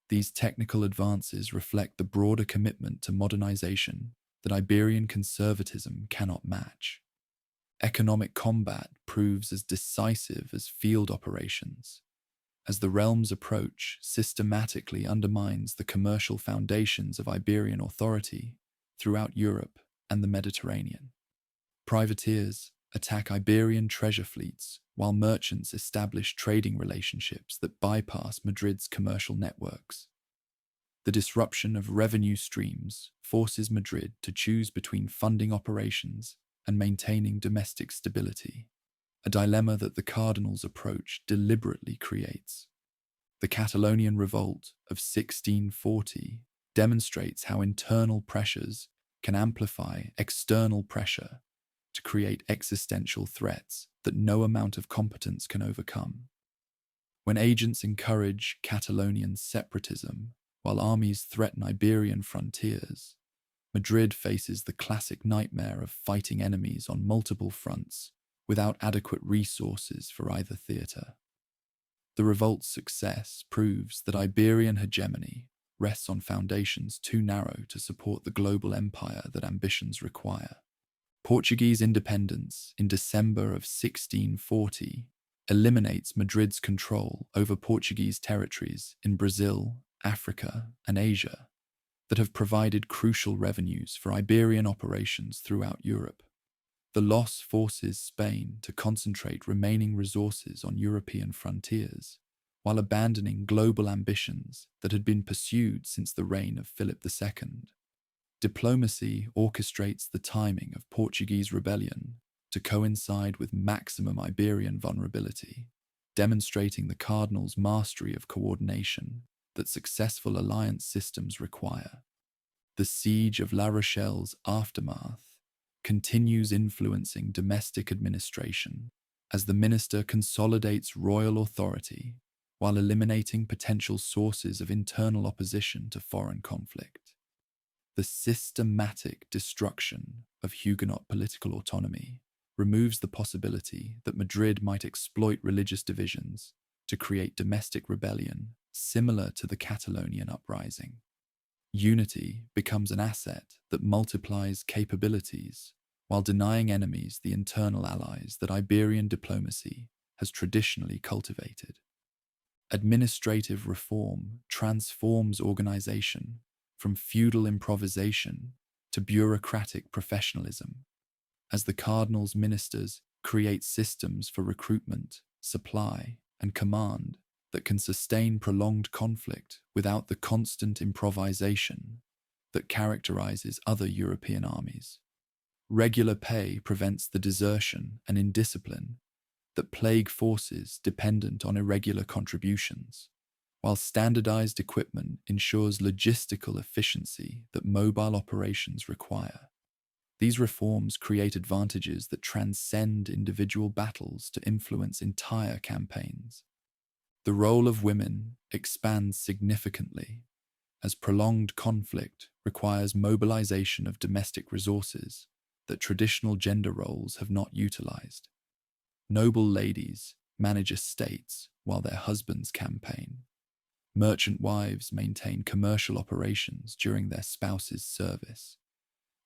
These technical advances reflect the broader commitment to modernization that Iberian conservatism cannot match. Economic combat proves as decisive as field operations, as the realm's approach systematically undermines the commercial foundations of Iberian authority throughout Europe and the Mediterranean. Privateers, attack Iberian treasure fleets, while merchants establish trading relationships that bypass Madrid's commercial networks. The disruption of revenue streams forces Madrid to choose between funding operations and maintaining domestic stability, a dilemma that the cardinal's approach deliberately creates. The Catalonian Revolt of 1640 demonstrates how internal pressures can amplify external pressure to create existential threats that no amount of competence can overcome. When agents encourage Catalonian separatism while armies threaten Iberian frontiers, Madrid faces the classic nightmare of fighting enemies on multiple fronts without adequate resources for either theatre. The revolt's success proves that Iberian hegemony rests on foundations too narrow to support the global empire that ambitions require. Portuguese independence in December of 1640 eliminates Madrid's control over Portuguese territories in Brazil, Africa, and Asia that have provided crucial revenues for Iberian operations throughout Europe. The loss forces Spain to concentrate remaining resources on European frontiers, while abandoning global ambitions that had been pursued since the reign of Philip II. Diplomacy orchestrates the timing of Portuguese rebellion to coincide with maximum Iberian vulnerability, demonstrating the cardinal's mastery of coordination that successful alliance systems require. The siege of La Rochelle's aftermath continues influencing domestic administration as the minister consolidates royal authority while eliminating potential sources of internal opposition to foreign conflict. The systematic destruction of Huguenot political autonomy removes the possibility that Madrid might exploit religious divisions to create domestic rebellion similar to the Catalonian uprising. Unity becomes an asset that multiplies capabilities while denying enemies the internal allies that Iberian diplomacy has traditionally cultivated. Administrative reform transforms organization from feudal improvisation to bureaucratic professionalism, as the cardinal's ministers create systems for recruitment, supply, and command that can sustain prolonged conflict without the constant improvisation that characterizes other European armies. Regular pay prevents the desertion and indiscipline that plague forces dependent on irregular contributions, while standardized equipment ensures logistical efficiency that mobile operations require. These reforms create advantages that transcend individual battles to influence entire campaigns. The role of women expands significantly, as prolonged conflict requires mobilization of domestic resources that traditional gender roles have not utilized. Noble ladies manage estates while their husbands campaign. Merchant wives maintain commercial operations during their spouse's service,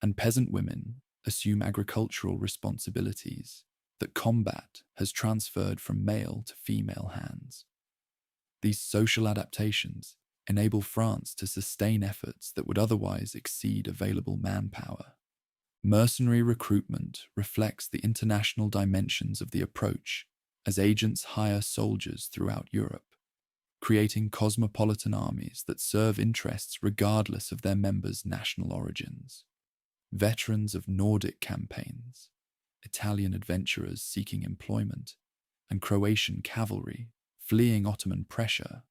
and peasant women assume agricultural responsibilities that combat has transferred from male to female hands. These social adaptations enable France to sustain efforts that would otherwise exceed available manpower. Mercenary recruitment reflects the international dimensions of the approach as agents hire soldiers throughout Europe, creating cosmopolitan armies that serve interests regardless of their members' national origins. Veterans of Nordic campaigns, Italian adventurers seeking employment, and Croatian cavalry fleeing Ottoman pressure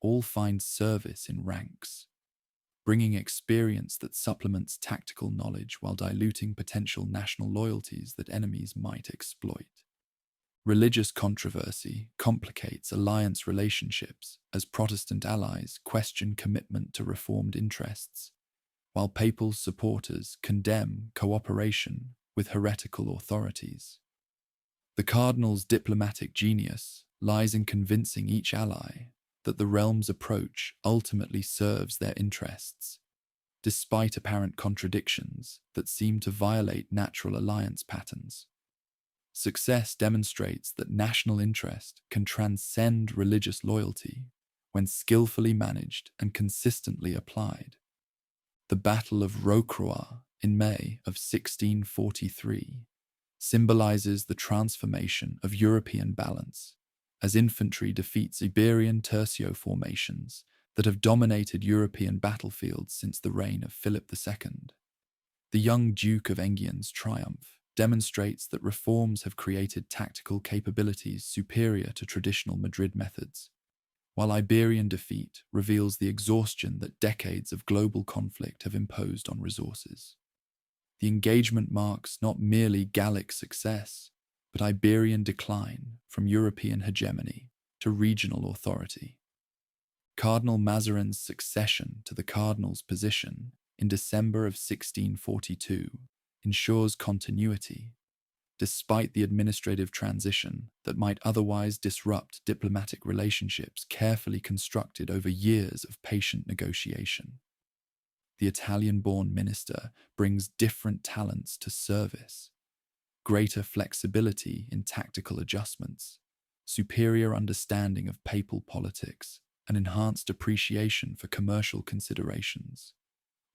all find service in ranks, bringing experience that supplements tactical knowledge while diluting potential national loyalties that enemies might exploit. Religious controversy complicates alliance relationships as Protestant allies question commitment to Reformed interests, while papal supporters condemn cooperation with heretical authorities. The cardinal's diplomatic genius lies in convincing each ally that the realm's approach ultimately serves their interests, despite apparent contradictions that seem to violate natural alliance patterns. Success demonstrates that national interest can transcend religious loyalty when skillfully managed and consistently applied. The Battle of Rocroi in May of 1643 symbolizes the transformation of European balance, as infantry defeats Iberian tercio formations that have dominated European battlefields since the reign of Philip II. The young Duke of Enghien's triumph demonstrates that reforms have created tactical capabilities superior to traditional Madrid methods, while Iberian defeat reveals the exhaustion that decades of global conflict have imposed on resources. The engagement marks not merely Gallic success, but Iberian decline from European hegemony to regional authority. Cardinal Mazarin's succession to the cardinal's position in December of 1642 ensures continuity, despite the administrative transition that might otherwise disrupt diplomatic relationships carefully constructed over years of patient negotiation. The Italian-born minister brings different talents to service, greater flexibility in tactical adjustments, superior understanding of papal politics, and enhanced appreciation for commercial considerations,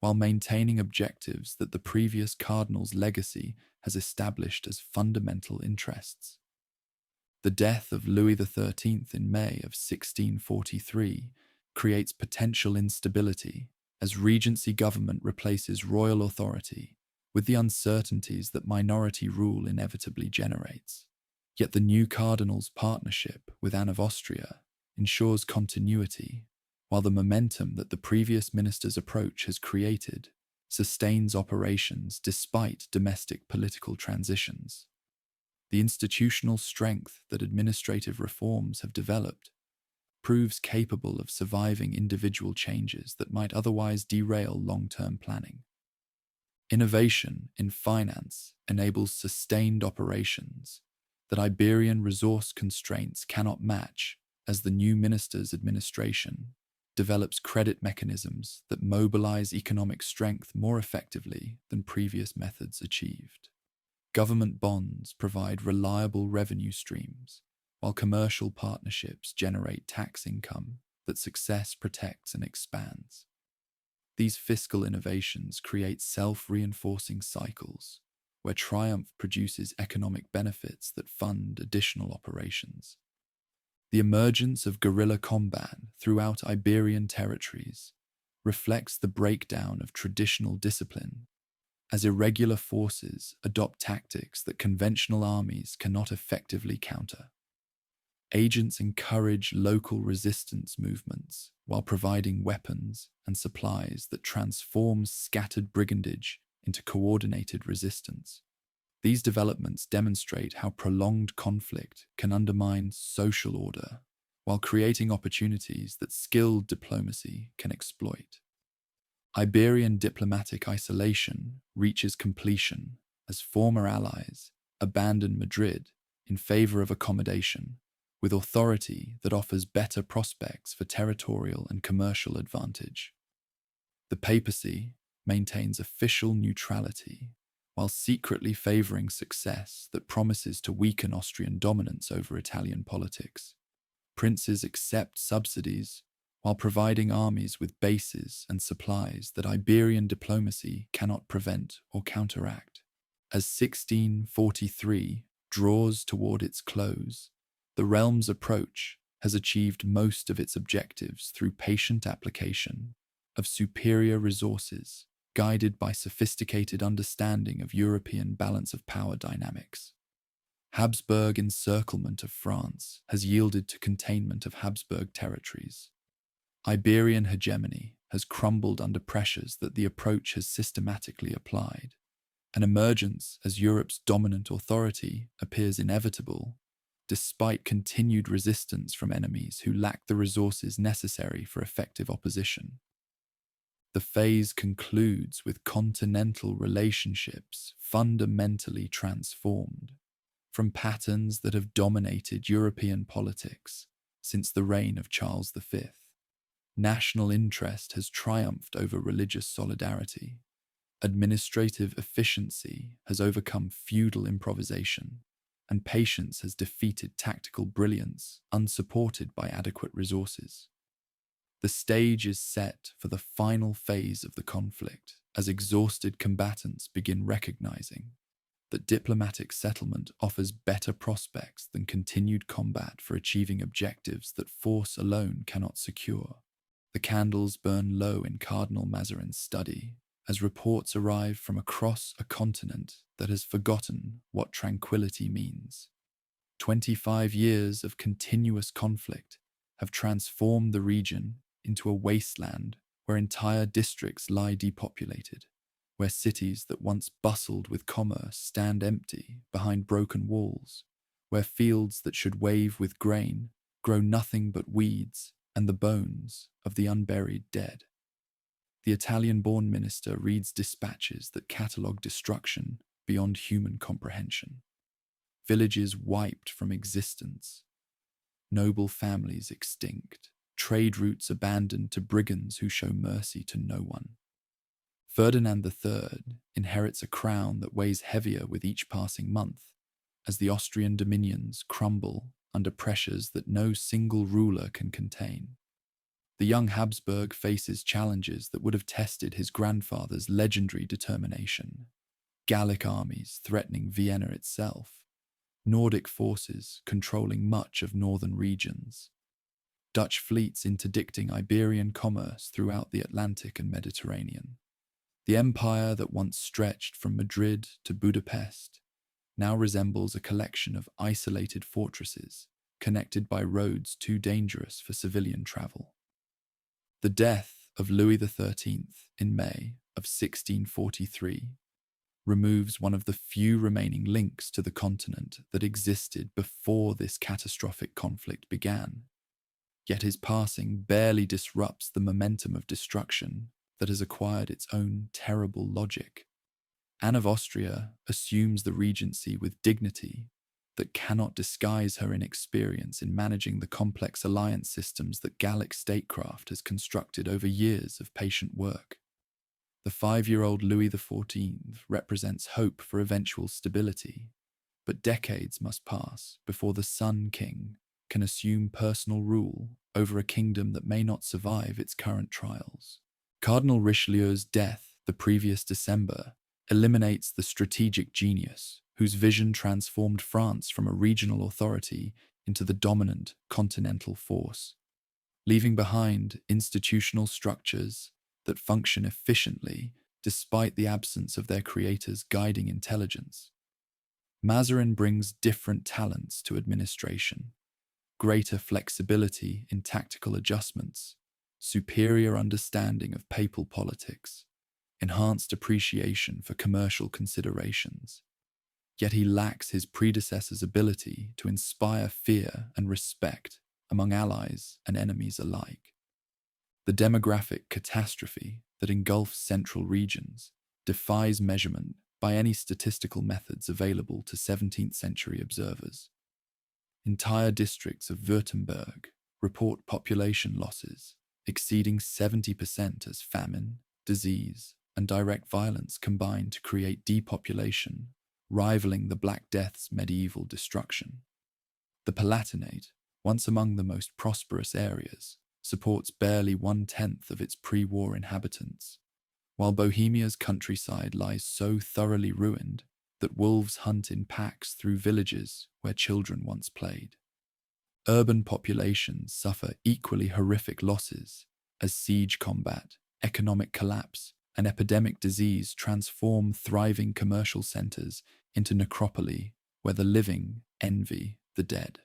while maintaining objectives that the previous cardinal's legacy has established as fundamental interests. The death of Louis XIII in May of 1643 creates potential instability as regency government replaces royal authority with the uncertainties that minority rule inevitably generates. Yet the new cardinal's partnership with Anne of Austria ensures continuity, while the momentum that the previous minister's approach has created sustains operations despite domestic political transitions. The institutional strength that administrative reforms have developed proves capable of surviving individual changes that might otherwise derail long-term planning. Innovation in finance enables sustained operations that Iberian resource constraints cannot match, as the new minister's administration develops credit mechanisms that mobilize economic strength more effectively than previous methods achieved. Government bonds provide reliable revenue streams, while commercial partnerships generate tax income that success protects and expands. These fiscal innovations create self-reinforcing cycles, where triumph produces economic benefits that fund additional operations. The emergence of guerrilla combat throughout Iberian territories reflects the breakdown of traditional discipline, as irregular forces adopt tactics that conventional armies cannot effectively counter. Agents encourage local resistance movements while providing weapons and supplies that transform scattered brigandage into coordinated resistance. These developments demonstrate how prolonged conflict can undermine social order while creating opportunities that skilled diplomacy can exploit. Iberian diplomatic isolation reaches completion as former allies abandon Madrid in favor of accommodation with authority that offers better prospects for territorial and commercial advantage. The papacy maintains official neutrality while secretly favoring success that promises to weaken Austrian dominance over Italian politics. Princes accept subsidies while providing armies with bases and supplies that Iberian diplomacy cannot prevent or counteract. As 1643 draws toward its close, the realm's approach has achieved most of its objectives through patient application of superior resources, guided by sophisticated understanding of European balance of power dynamics. Habsburg encirclement of France has yielded to containment of Habsburg territories. Iberian hegemony has crumbled under pressures that the approach has systematically applied. An emergence as Europe's dominant authority appears inevitable, despite continued resistance from enemies who lack the resources necessary for effective opposition. The phase concludes with continental relationships fundamentally transformed from patterns that have dominated European politics since the reign of Charles V. National interest has triumphed over religious solidarity. Administrative efficiency has overcome feudal improvisation, and patience has defeated tactical brilliance unsupported by adequate resources. The stage is set for the final phase of the conflict as exhausted combatants begin recognizing that diplomatic settlement offers better prospects than continued combat for achieving objectives that force alone cannot secure. The candles burn low in Cardinal Mazarin's study as reports arrive from across a continent that has forgotten what tranquility means. 25 years of continuous conflict have transformed the region into a wasteland where entire districts lie depopulated, where cities that once bustled with commerce stand empty behind broken walls, where fields that should wave with grain grow nothing but weeds and the bones of the unburied dead. The Italian-born minister reads dispatches that catalogue destruction beyond human comprehension. Villages wiped from existence, noble families extinct, trade routes abandoned to brigands who show mercy to no one. Ferdinand III inherits a crown that weighs heavier with each passing month, as the Austrian dominions crumble under pressures that no single ruler can contain. The young Habsburg faces challenges that would have tested his grandfather's legendary determination. Gallic armies threatening Vienna itself, Nordic forces controlling much of northern regions, Dutch fleets interdicting Iberian commerce throughout the Atlantic and Mediterranean. The empire that once stretched from Madrid to Budapest now resembles a collection of isolated fortresses connected by roads too dangerous for civilian travel. The death of Louis XIII in May of 1643 removes one of the few remaining links to the continent that existed before this catastrophic conflict began. Yet his passing barely disrupts the momentum of destruction that has acquired its own terrible logic. Anne of Austria assumes the regency with dignity that cannot disguise her inexperience in managing the complex alliance systems that Gallic statecraft has constructed over years of patient work. The 5-year-old Louis XIV represents hope for eventual stability, but decades must pass before the Sun King can assume personal rule over a kingdom that may not survive its current trials. Cardinal Richelieu's death the previous December eliminates the strategic genius whose vision transformed France from a regional authority into the dominant continental force, leaving behind institutional structures that function efficiently despite the absence of their creator's guiding intelligence. Mazarin brings different talents to administration, greater flexibility in tactical adjustments, superior understanding of papal politics, enhanced appreciation for commercial considerations. Yet he lacks his predecessor's ability to inspire fear and respect among allies and enemies alike. The demographic catastrophe that engulfs central regions defies measurement by any statistical methods available to 17th century observers. Entire districts of Württemberg report population losses exceeding 70% as famine, disease, and direct violence combine to create depopulation, rivaling the Black Death's medieval destruction. The Palatinate, once among the most prosperous areas, supports barely 1/10 of its pre-war inhabitants, while Bohemia's countryside lies so thoroughly ruined that wolves hunt in packs through villages where children once played. Urban populations suffer equally horrific losses as siege combat, economic collapse, and epidemic disease transform thriving commercial centres into necropoli where the living envy the dead.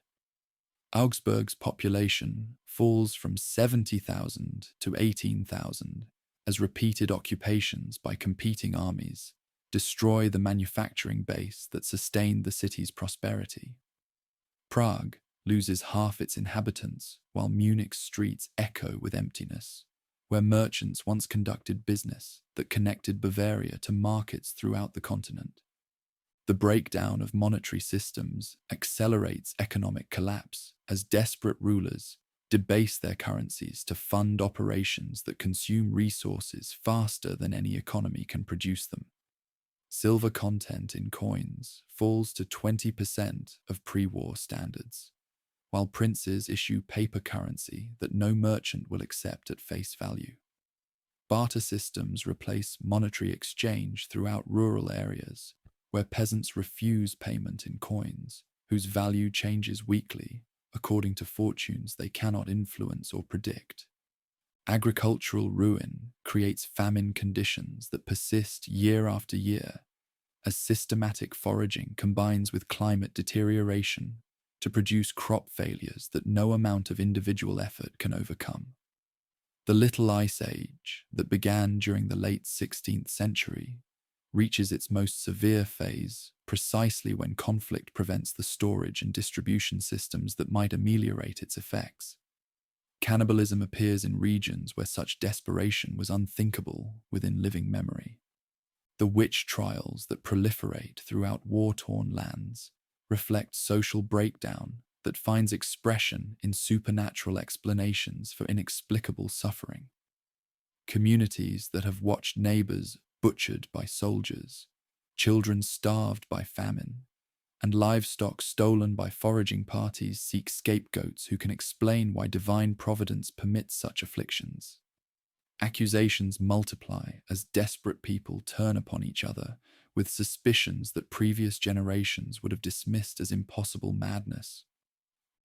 Augsburg's population falls from 70,000 to 18,000 as repeated occupations by competing armies destroy the manufacturing base that sustained the city's prosperity. Prague loses half its inhabitants while Munich's streets echo with emptiness, where merchants once conducted business that connected Bavaria to markets throughout the continent. The breakdown of monetary systems accelerates economic collapse as desperate rulers debase their currencies to fund operations that consume resources faster than any economy can produce them. Silver content in coins falls to 20% of pre-war standards, while princes issue paper currency that no merchant will accept at face value. Barter systems replace monetary exchange throughout rural areas, where peasants refuse payment in coins, whose value changes weekly according to fortunes they cannot influence or predict. Agricultural ruin creates famine conditions that persist year after year, as systematic foraging combines with climate deterioration to produce crop failures that no amount of individual effort can overcome. The Little Ice Age, that began during the late 16th century, reaches its most severe phase precisely when conflict prevents the storage and distribution systems that might ameliorate its effects. Cannibalism appears in regions where such desperation was unthinkable within living memory. The witch trials that proliferate throughout war-torn lands reflect social breakdown that finds expression in supernatural explanations for inexplicable suffering. Communities that have watched neighbors butchered by soldiers, children starved by famine, and livestock stolen by foraging parties seek scapegoats who can explain why divine providence permits such afflictions. Accusations multiply as desperate people turn upon each other with suspicions that previous generations would have dismissed as impossible madness.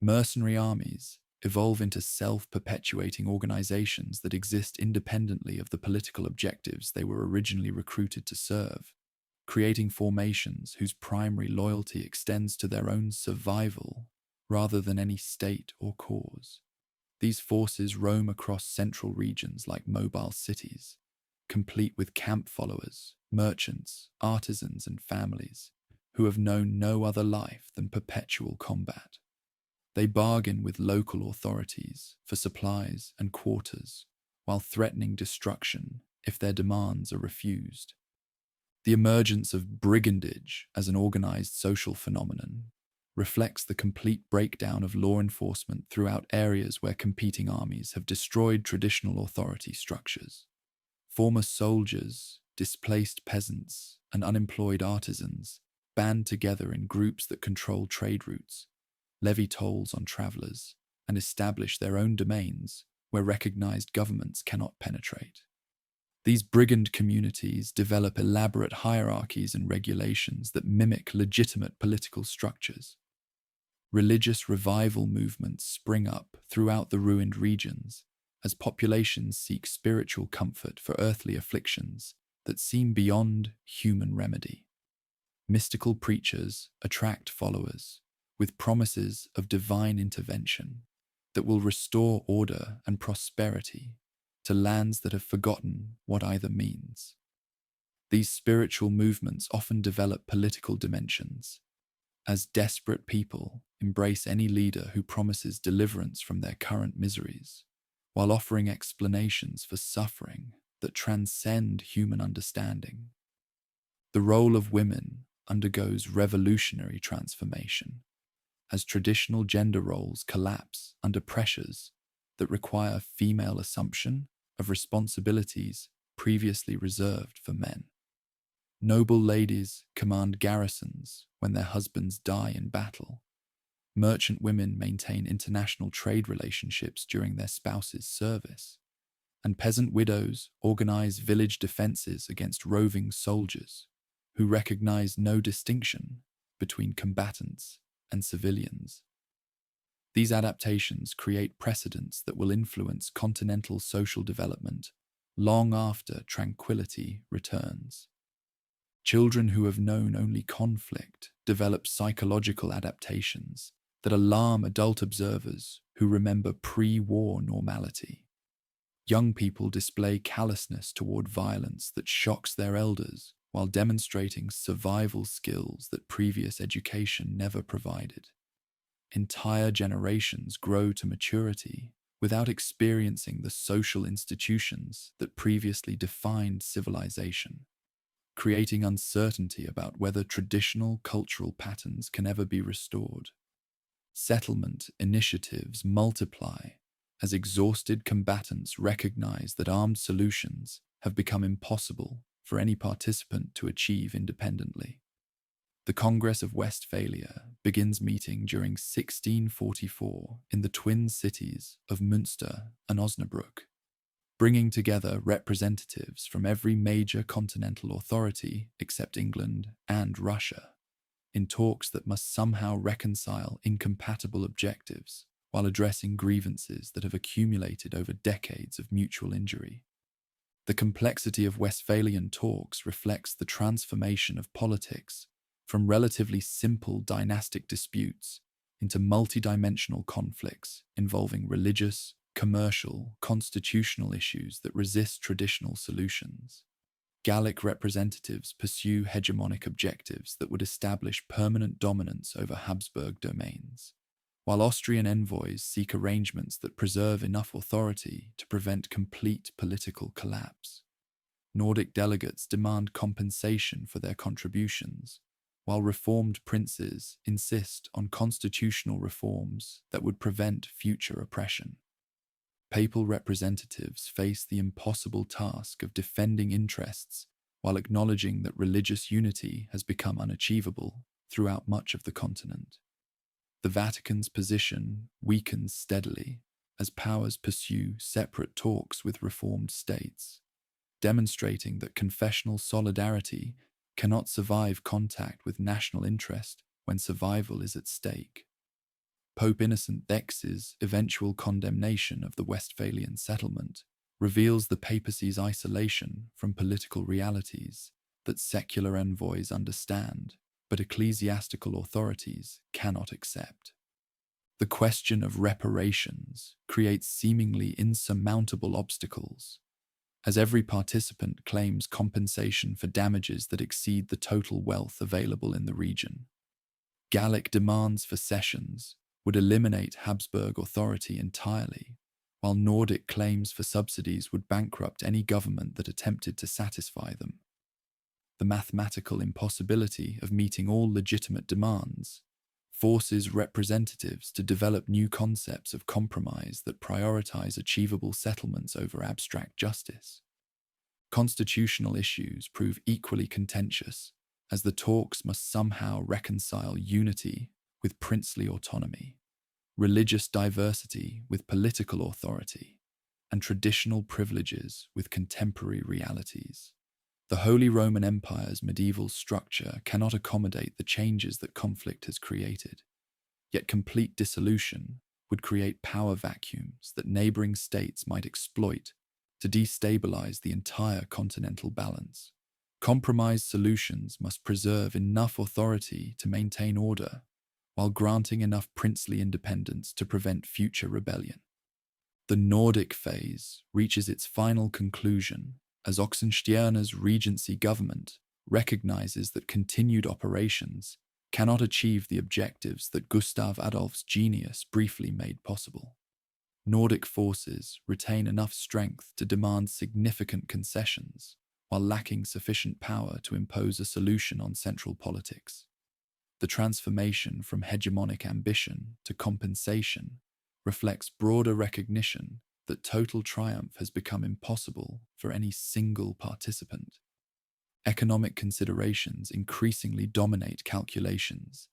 Mercenary armies evolve into self-perpetuating organizations that exist independently of the political objectives they were originally recruited to serve, creating formations whose primary loyalty extends to their own survival rather than any state or cause. These forces roam across central regions like mobile cities, complete with camp followers, merchants, artisans, and families who have known no other life than perpetual combat. They bargain with local authorities for supplies and quarters, while threatening destruction if their demands are refused. The emergence of brigandage as an organized social phenomenon reflects the complete breakdown of law enforcement throughout areas where competing armies have destroyed traditional authority structures. Former soldiers, displaced peasants, and unemployed artisans band together in groups that control trade routes, levy tolls on travelers, and establish their own domains where recognized governments cannot penetrate. These brigand communities develop elaborate hierarchies and regulations that mimic legitimate political structures. Religious revival movements spring up throughout the ruined regions as populations seek spiritual comfort for earthly afflictions that seem beyond human remedy. Mystical preachers attract followers with promises of divine intervention that will restore order and prosperity to lands that have forgotten what either means. These spiritual movements often develop political dimensions, as desperate people embrace any leader who promises deliverance from their current miseries, while offering explanations for suffering that transcend human understanding. The role of women undergoes revolutionary transformation, as traditional gender roles collapse under pressures that require female assumption of responsibilities previously reserved for men. Noble ladies command garrisons when their husbands die in battle. Merchant women maintain international trade relationships during their spouse's service, and peasant widows organize village defenses against roving soldiers who recognize no distinction between combatants and civilians. These adaptations create precedents that will influence continental social development long after tranquility returns. Children who have known only conflict develop psychological adaptations that alarm adult observers who remember pre-war normality. Young people display callousness toward violence that shocks their elders while demonstrating survival skills that previous education never provided. Entire generations grow to maturity without experiencing the social institutions that previously defined civilization, creating uncertainty about whether traditional cultural patterns can ever be restored. Settlement initiatives multiply as exhausted combatants recognize that armed solutions have become impossible for any participant to achieve independently. The Congress of Westphalia begins meeting during 1644 in the twin cities of Münster and Osnabrück. bringing together representatives from every major continental authority except England and Russia, in talks that must somehow reconcile incompatible objectives while addressing grievances that have accumulated over decades of mutual injury. The complexity of Westphalian talks reflects the transformation of politics from relatively simple dynastic disputes into multidimensional conflicts involving religious, commercial, constitutional issues that resist traditional solutions. Gallic representatives pursue hegemonic objectives that would establish permanent dominance over Habsburg domains, while Austrian envoys seek arrangements that preserve enough authority to prevent complete political collapse. Nordic delegates demand compensation for their contributions, while reformed princes insist on constitutional reforms that would prevent future oppression. Papal representatives face the impossible task of defending interests while acknowledging that religious unity has become unachievable throughout much of the continent. The Vatican's position weakens steadily as powers pursue separate talks with reformed states, demonstrating that confessional solidarity cannot survive contact with national interest when survival is at stake. Pope Innocent X's eventual condemnation of the Westphalian settlement reveals the papacy's isolation from political realities that secular envoys understand, but ecclesiastical authorities cannot accept. The question of reparations creates seemingly insurmountable obstacles, as every participant claims compensation for damages that exceed the total wealth available in the region. Gallic demands for cessions would eliminate Habsburg authority entirely, while Nordic claims for subsidies would bankrupt any government that attempted to satisfy them. The mathematical impossibility of meeting all legitimate demands forces representatives to develop new concepts of compromise that prioritize achievable settlements over abstract justice. Constitutional issues prove equally contentious, as the talks must somehow reconcile unity with princely autonomy, religious diversity with political authority, and traditional privileges with contemporary realities. The Holy Roman Empire's medieval structure cannot accommodate the changes that conflict has created, yet complete dissolution would create power vacuums that neighboring states might exploit to destabilize the entire continental balance. Compromise solutions must preserve enough authority to maintain order, while granting enough princely independence to prevent future rebellion. The Nordic phase reaches its final conclusion as Oxenstierna's regency government recognizes that continued operations cannot achieve the objectives that Gustav Adolph's genius briefly made possible. Nordic forces retain enough strength to demand significant concessions, while lacking sufficient power to impose a solution on central politics. The transformation from hegemonic ambition to compensation reflects broader recognition that total triumph has become impossible for any single participant. Economic considerations increasingly dominate calculations,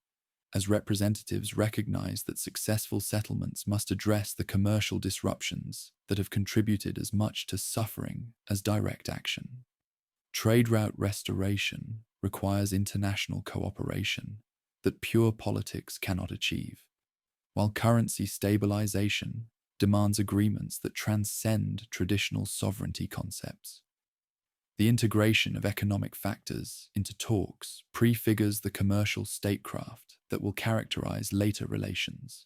as representatives recognize that successful settlements must address the commercial disruptions that have contributed as much to suffering as direct action. Trade route restoration requires international cooperation that pure politics cannot achieve, while currency stabilization demands agreements that transcend traditional sovereignty concepts. The integration of economic factors into talks prefigures the commercial statecraft that will characterize later relations.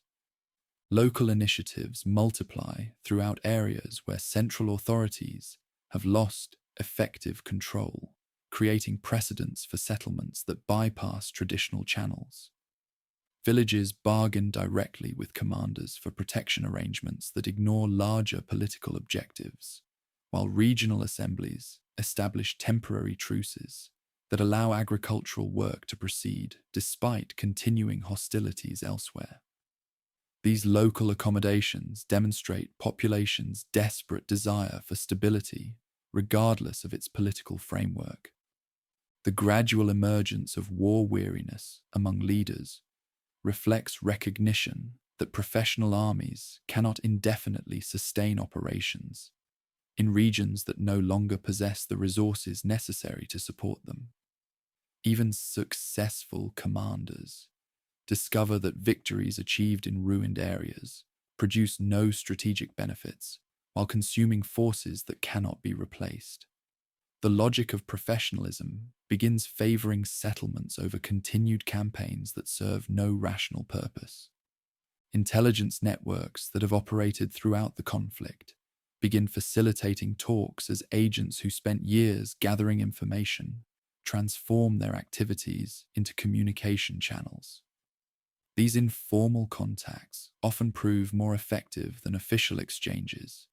Local initiatives multiply throughout areas where central authorities have lost effective control, creating precedents for settlements that bypass traditional channels. Villages bargain directly with commanders for protection arrangements that ignore larger political objectives, while regional assemblies establish temporary truces that allow agricultural work to proceed despite continuing hostilities elsewhere. These local accommodations demonstrate populations' desperate desire for stability regardless of its political framework. The gradual emergence of war weariness among leaders reflects recognition that professional armies cannot indefinitely sustain operations. in regions that no longer possess the resources necessary to support them. Even successful commanders discover that victories achieved in ruined areas produce no strategic benefits while consuming forces that cannot be replaced. The logic of professionalism begins favoring settlements over continued campaigns that serve no rational purpose. Intelligence networks that have operated throughout the conflict begin facilitating talks as agents who spent years gathering information transform their activities into communication channels. These informal contacts often prove more effective than official exchanges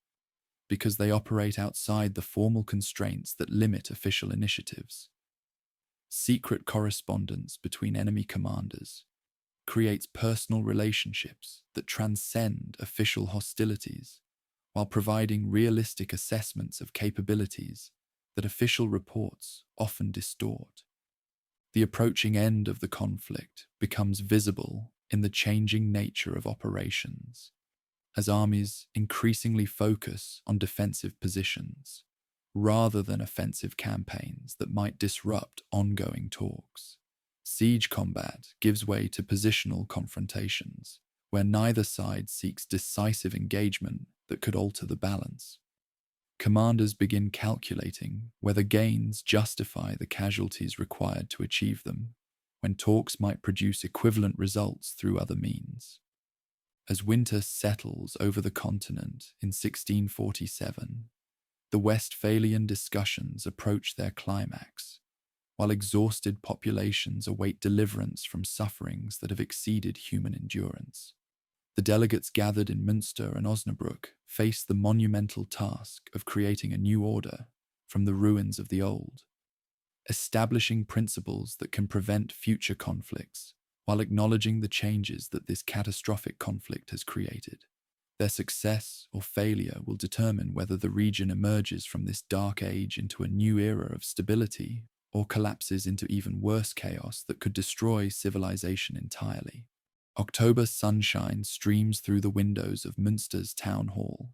because they operate outside the formal constraints that limit official initiatives. Secret correspondence between enemy commanders creates personal relationships that transcend official hostilities while providing realistic assessments of capabilities that official reports often distort. The approaching end of the conflict becomes visible in the changing nature of operations, as armies increasingly focus on defensive positions rather than offensive campaigns that might disrupt ongoing talks. Siege combat gives way to positional confrontations, where neither side seeks decisive engagement that could alter the balance. Commanders begin calculating whether gains justify the casualties required to achieve them, when talks might produce equivalent results through other means. As winter settles over the continent in 1647, the Westphalian discussions approach their climax, while exhausted populations await deliverance from sufferings that have exceeded human endurance. The delegates gathered in Münster and Osnabrück face the monumental task of creating a new order from the ruins of the old, establishing principles that can prevent future conflicts while acknowledging the changes that this catastrophic conflict has created. Their success or failure will determine whether the region emerges from this dark age into a new era of stability or collapses into even worse chaos that could destroy civilization entirely. October sunshine streams through the windows of Münster's town hall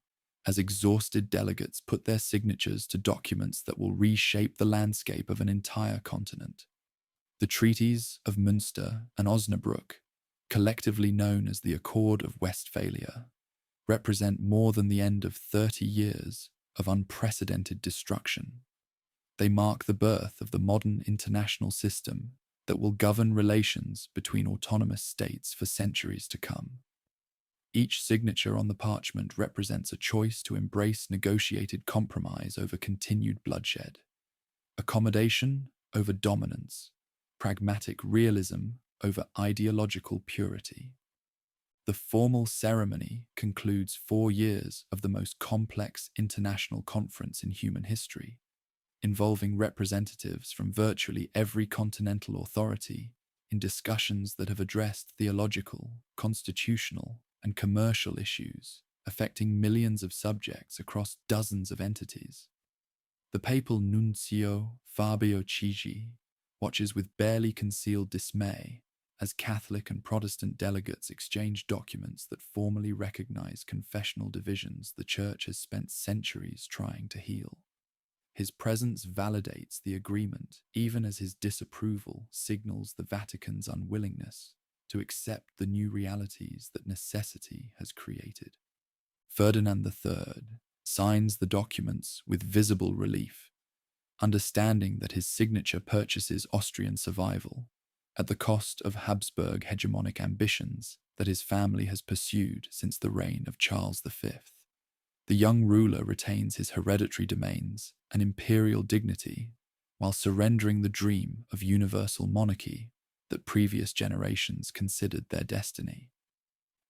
as exhausted delegates put their signatures to documents that will reshape the landscape of an entire continent. The treaties of Münster and Osnabrück, collectively known as the Accord of Westphalia, represent more than the end of 30 years of unprecedented destruction. They mark the birth of the modern international system that will govern relations between autonomous states for centuries to come. Each signature on the parchment represents a choice to embrace negotiated compromise over continued bloodshed, accommodation over dominance, pragmatic realism over ideological purity. The formal ceremony concludes 4 years of the most complex international conference in human history, involving representatives from virtually every continental authority in discussions that have addressed theological, constitutional, and commercial issues affecting millions of subjects across dozens of entities. The papal nuncio, Fabio Chigi, watches with barely concealed dismay as Catholic and Protestant delegates exchange documents that formally recognize confessional divisions the Church has spent centuries trying to heal. His presence validates the agreement, even as his disapproval signals the Vatican's unwillingness to accept the new realities that necessity has created. Ferdinand III signs the documents with visible relief, understanding that his signature purchases Austrian survival at the cost of Habsburg hegemonic ambitions that his family has pursued since the reign of Charles V. The young ruler retains his hereditary domains and imperial dignity while surrendering the dream of universal monarchy that previous generations considered their destiny.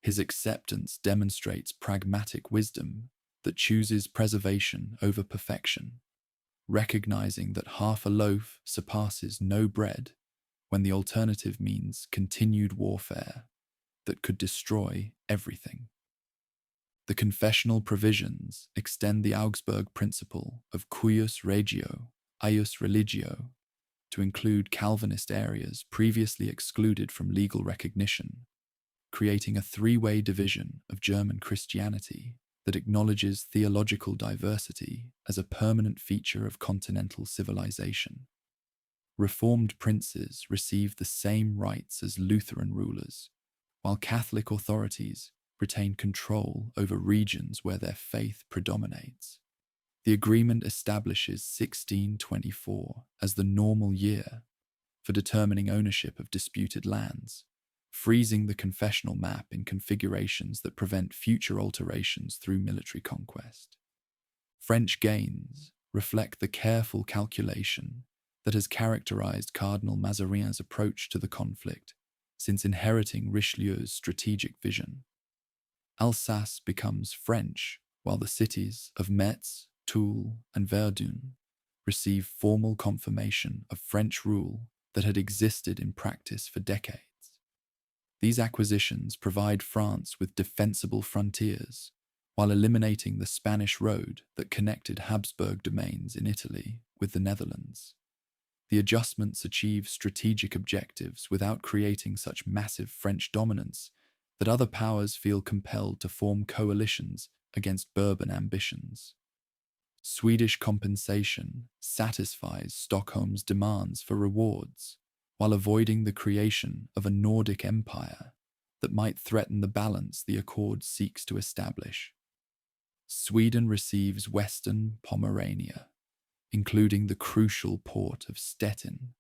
His acceptance demonstrates pragmatic wisdom that chooses preservation over perfection, recognizing that half a loaf surpasses no bread when the alternative means continued warfare that could destroy everything. The confessional provisions extend the Augsburg principle of cuius regio, eius religio, to include Calvinist areas previously excluded from legal recognition, creating a three-way division of German Christianity that acknowledges theological diversity as a permanent feature of continental civilization. Reformed princes received the same rights as Lutheran rulers, while Catholic authorities retain control over regions where their faith predominates. The agreement establishes 1624 as the normal year for determining ownership of disputed lands, freezing the confessional map in configurations that prevent future alterations through military conquest. French gains reflect the careful calculation that has characterized Cardinal Mazarin's approach to the conflict since inheriting Richelieu's strategic vision. Alsace becomes French, while the cities of Metz, Toul, and Verdun receive formal confirmation of French rule that had existed in practice for decades. These acquisitions provide France with defensible frontiers, while eliminating the Spanish road that connected Habsburg domains in Italy with the Netherlands. The adjustments achieve strategic objectives without creating such massive French dominance that other powers feel compelled to form coalitions against Bourbon ambitions. Swedish compensation satisfies Stockholm's demands for rewards, while avoiding the creation of a Nordic empire that might threaten the balance the accord seeks to establish. Sweden receives Western Pomerania, including the crucial port of Stettin,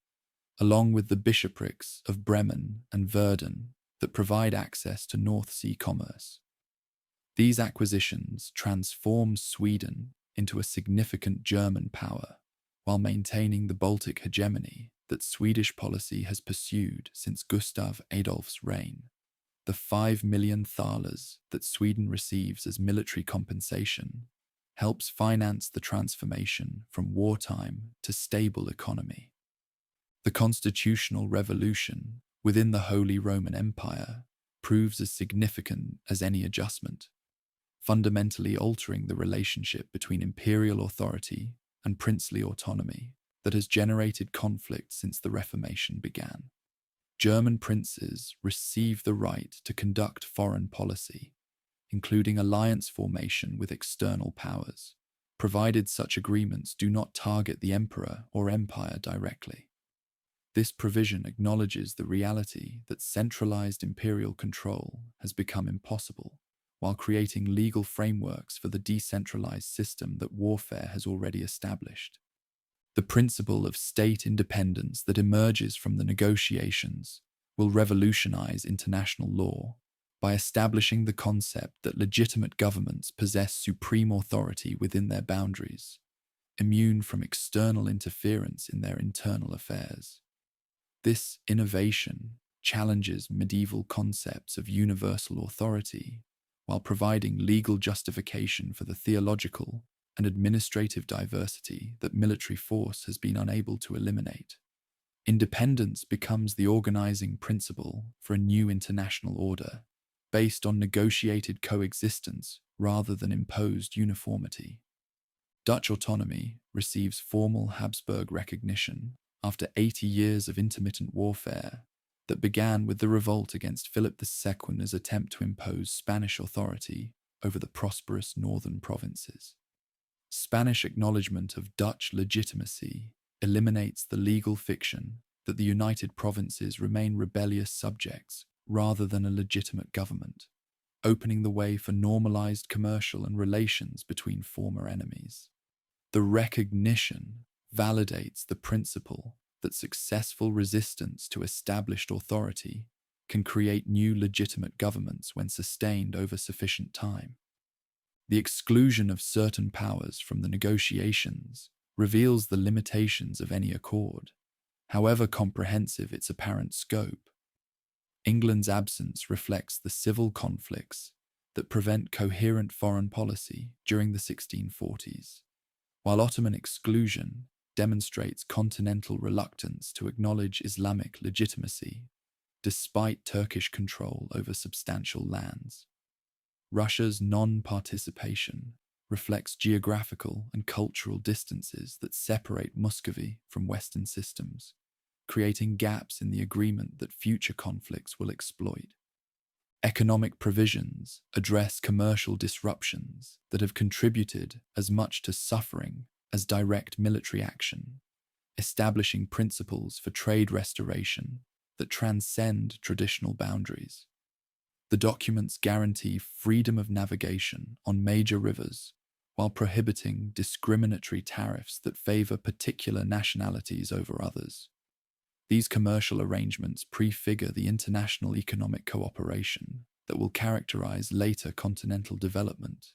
along with the bishoprics of Bremen and Verden that provide access to North Sea commerce. These acquisitions transform Sweden into a significant German power, while maintaining the Baltic hegemony that Swedish policy has pursued since Gustav Adolph's reign. The 5 million thalers that Sweden receives as military compensation helps finance the transformation from wartime to stable economy. The constitutional revolution within the Holy Roman Empire proves as significant as any adjustment, fundamentally altering the relationship between imperial authority and princely autonomy that has generated conflict since the Reformation began. German princes receive the right to conduct foreign policy, including alliance formation with external powers, provided such agreements do not target the emperor or empire directly. This provision acknowledges the reality that centralized imperial control has become impossible, while creating legal frameworks for the decentralized system that warfare has already established. The principle of state independence that emerges from the negotiations will revolutionize international law by establishing the concept that legitimate governments possess supreme authority within their boundaries, immune from external interference in their internal affairs. This innovation challenges medieval concepts of universal authority while providing legal justification for the theological and administrative diversity that military force has been unable to eliminate. Independence becomes the organizing principle for a new international order, based on negotiated coexistence rather than imposed uniformity. Dutch autonomy receives formal Habsburg recognition after 80 years of intermittent warfare that began with the revolt against Philip II's attempt to impose Spanish authority over the prosperous northern provinces. Spanish acknowledgement of Dutch legitimacy eliminates the legal fiction that the United Provinces remain rebellious subjects rather than a legitimate government, opening the way for normalized commercial and relations between former enemies. The recognition validates the principle that successful resistance to established authority can create new legitimate governments when sustained over sufficient time. The exclusion of certain powers from the negotiations reveals the limitations of any accord, however comprehensive its apparent scope. England's absence reflects the civil conflicts that prevent coherent foreign policy during the 1640s, while Ottoman exclusion demonstrates continental reluctance to acknowledge Islamic legitimacy, despite Turkish control over substantial lands. Russia's non-participation reflects geographical and cultural distances that separate Muscovy from Western systems, creating gaps in the agreement that future conflicts will exploit. Economic provisions address commercial disruptions that have contributed as much to suffering as direct military action, establishing principles for trade restoration that transcend traditional boundaries. The documents guarantee freedom of navigation on major rivers while prohibiting discriminatory tariffs that favor particular nationalities over others. These commercial arrangements prefigure the international economic cooperation that will characterize later continental development,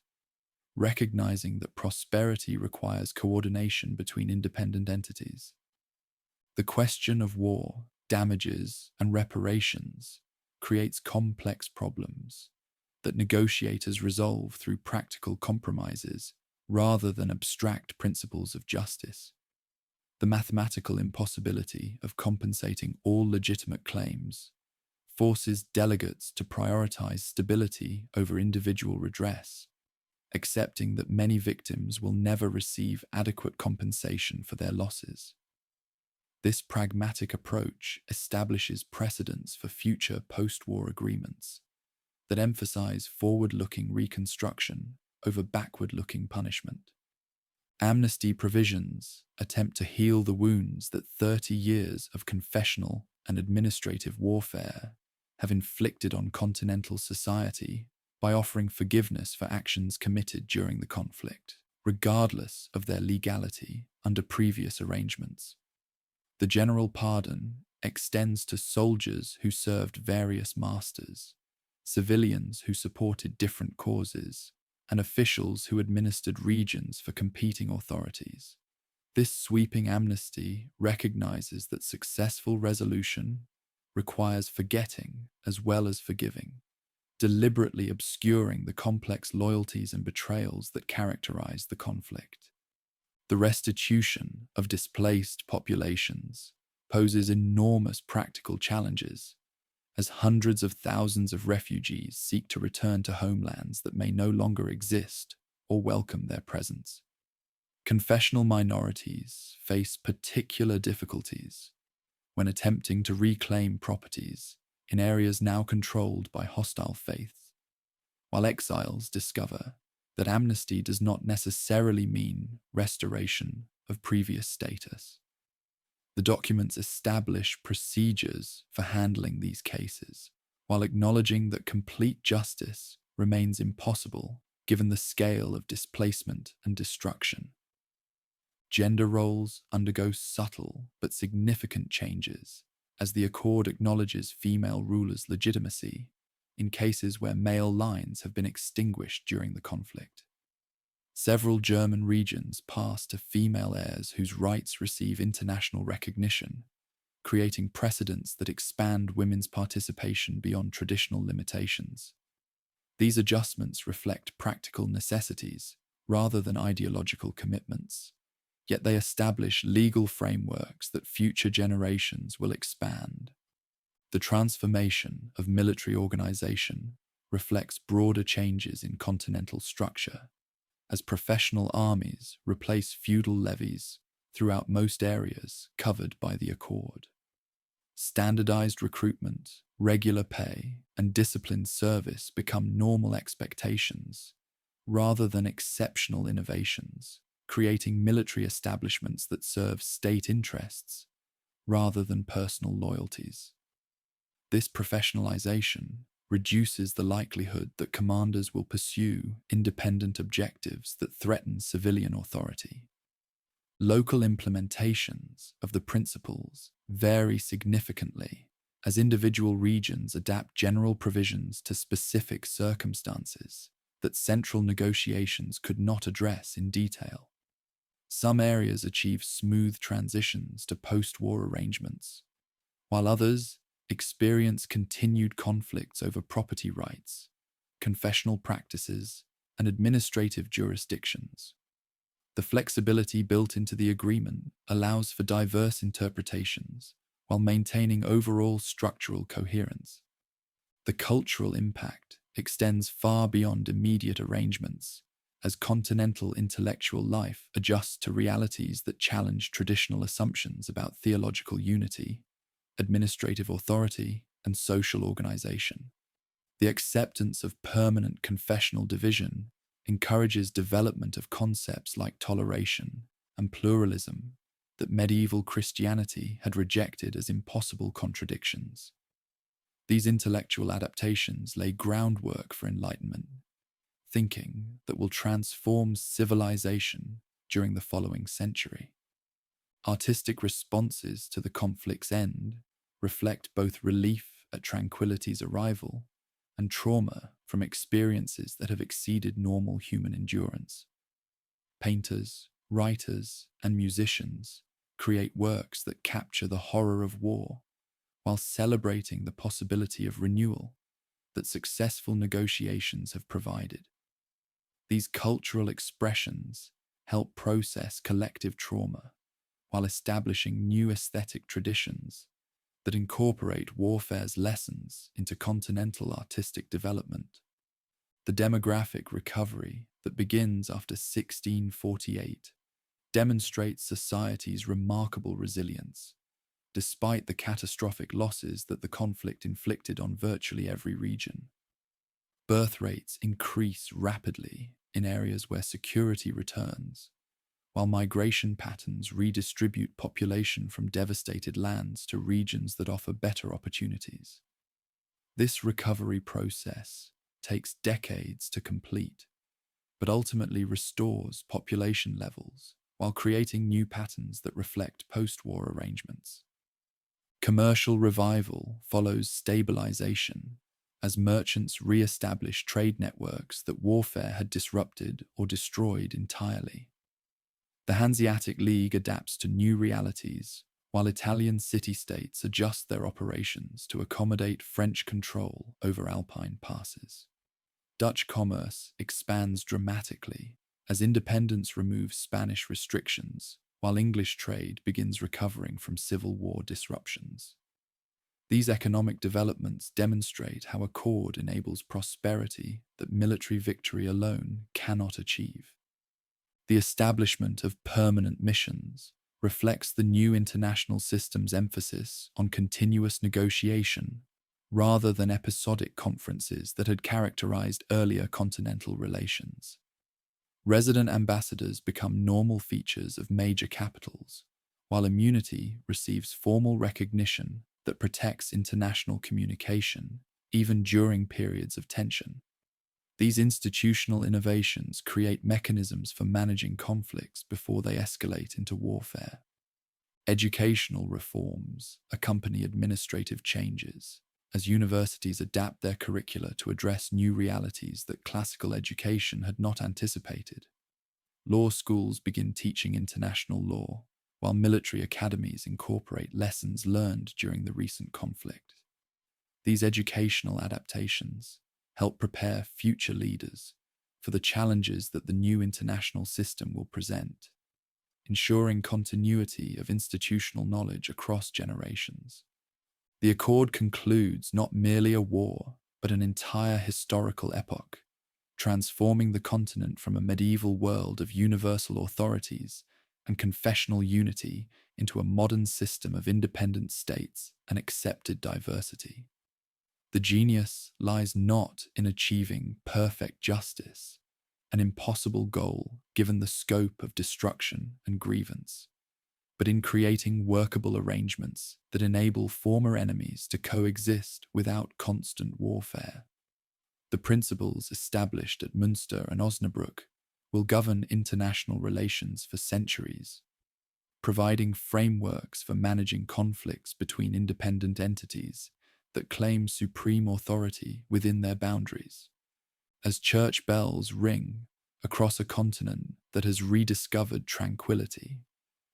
recognizing that prosperity requires coordination between independent entities. The question of war, damages, and reparations creates complex problems that negotiators resolve through practical compromises rather than abstract principles of justice. The mathematical impossibility of compensating all legitimate claims forces delegates to prioritize stability over individual redress, accepting that many victims will never receive adequate compensation for their losses. This pragmatic approach establishes precedents for future post-war agreements that emphasize forward-looking reconstruction over backward-looking punishment. Amnesty provisions attempt to heal the wounds that 30 years of confessional and administrative warfare have inflicted on continental society by offering forgiveness for actions committed during the conflict, regardless of their legality under previous arrangements. The general pardon extends to soldiers who served various masters, civilians who supported different causes, and officials who administered regions for competing authorities. This sweeping amnesty recognizes that successful resolution requires forgetting as well as forgiving, deliberately obscuring the complex loyalties and betrayals that characterize the conflict. The restitution of displaced populations poses enormous practical challenges, as hundreds of thousands of refugees seek to return to homelands that may no longer exist or welcome their presence. Confessional minorities face particular difficulties when attempting to reclaim properties in areas now controlled by hostile faiths, while exiles discover that amnesty does not necessarily mean restoration of previous status. The documents establish procedures for handling these cases, while acknowledging that complete justice remains impossible given the scale of displacement and destruction. Gender roles undergo subtle but significant changes as the accord acknowledges female rulers' legitimacy in cases where male lines have been extinguished during the conflict. Several German regions pass to female heirs whose rights receive international recognition, creating precedents that expand women's participation beyond traditional limitations. These adjustments reflect practical necessities rather than ideological commitments, yet they establish legal frameworks that future generations will expand. The transformation of military organization reflects broader changes in continental structure, as professional armies replace feudal levies throughout most areas covered by the accord. Standardized recruitment, regular pay, and disciplined service become normal expectations rather than exceptional innovations, creating military establishments that serve state interests rather than personal loyalties. This professionalization reduces the likelihood that commanders will pursue independent objectives that threaten civilian authority. Local implementations of the principles vary significantly as individual regions adapt general provisions to specific circumstances that central negotiations could not address in detail. Some areas achieve smooth transitions to post-war arrangements, while others experience continued conflicts over property rights, confessional practices, and administrative jurisdictions. The flexibility built into the agreement allows for diverse interpretations while maintaining overall structural coherence. The cultural impact extends far beyond immediate arrangements, as continental intellectual life adjusts to realities that challenge traditional assumptions about theological unity, administrative authority, and social organization. The acceptance of permanent confessional division encourages development of concepts like toleration and pluralism that medieval Christianity had rejected as impossible contradictions. These intellectual adaptations lay groundwork for Enlightenment thinking that will transform civilization during the following century. Artistic responses to the conflict's end reflect both relief at tranquility's arrival and trauma from experiences that have exceeded normal human endurance. Painters, writers, and musicians create works that capture the horror of war while celebrating the possibility of renewal that successful negotiations have provided. These cultural expressions help process collective trauma while establishing new aesthetic traditions that incorporate warfare's lessons into continental artistic development. The demographic recovery that begins after 1648 demonstrates society's remarkable resilience, despite the catastrophic losses that the conflict inflicted on virtually every region. Birth rates increase rapidly in areas where security returns, while migration patterns redistribute population from devastated lands to regions that offer better opportunities. This recovery process takes decades to complete, but ultimately restores population levels while creating new patterns that reflect post-war arrangements. Commercial revival follows stabilization as merchants re-establish trade networks that warfare had disrupted or destroyed entirely. The Hanseatic League adapts to new realities, while Italian city-states adjust their operations to accommodate French control over Alpine passes. Dutch commerce expands dramatically as independence removes Spanish restrictions, while English trade begins recovering from Civil War disruptions. These economic developments demonstrate how accord enables prosperity that military victory alone cannot achieve. The establishment of permanent missions reflects the new international system's emphasis on continuous negotiation rather than episodic conferences that had characterized earlier continental relations. Resident ambassadors become normal features of major capitals, while immunity receives formal recognition that protects international communication, even during periods of tension. These institutional innovations create mechanisms for managing conflicts before they escalate into warfare. Educational reforms accompany administrative changes, as universities adapt their curricula to address new realities that classical education had not anticipated. Law schools begin teaching international law, while military academies incorporate lessons learned during the recent conflict. These educational adaptations help prepare future leaders for the challenges that the new international system will present, ensuring continuity of institutional knowledge across generations. The Accord concludes not merely a war, but an entire historical epoch, transforming the continent from a medieval world of universal authorities and confessional unity into a modern system of independent states and accepted diversity. The genius lies not in achieving perfect justice, an impossible goal given the scope of destruction and grievance, but in creating workable arrangements that enable former enemies to coexist without constant warfare. The principles established at Münster and Osnabrück will govern international relations for centuries, providing frameworks for managing conflicts between independent entities that claim supreme authority within their boundaries. As church bells ring across a continent that has rediscovered tranquility,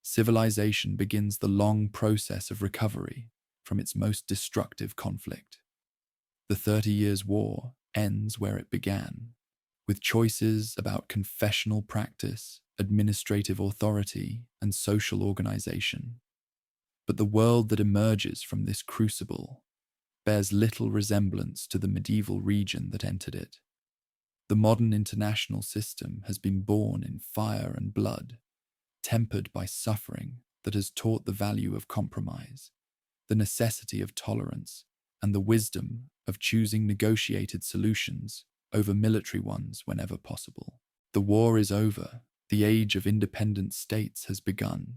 civilization begins the long process of recovery from its most destructive conflict. The 30 Years' War ends where it began, with choices about confessional practice, administrative authority, and social organization. But the world that emerges from this crucible bears little resemblance to the medieval region that entered it. The modern international system has been born in fire and blood, tempered by suffering that has taught the value of compromise, the necessity of tolerance, and the wisdom of choosing negotiated solutions over military ones whenever possible. The war is over. The age of independent states has begun,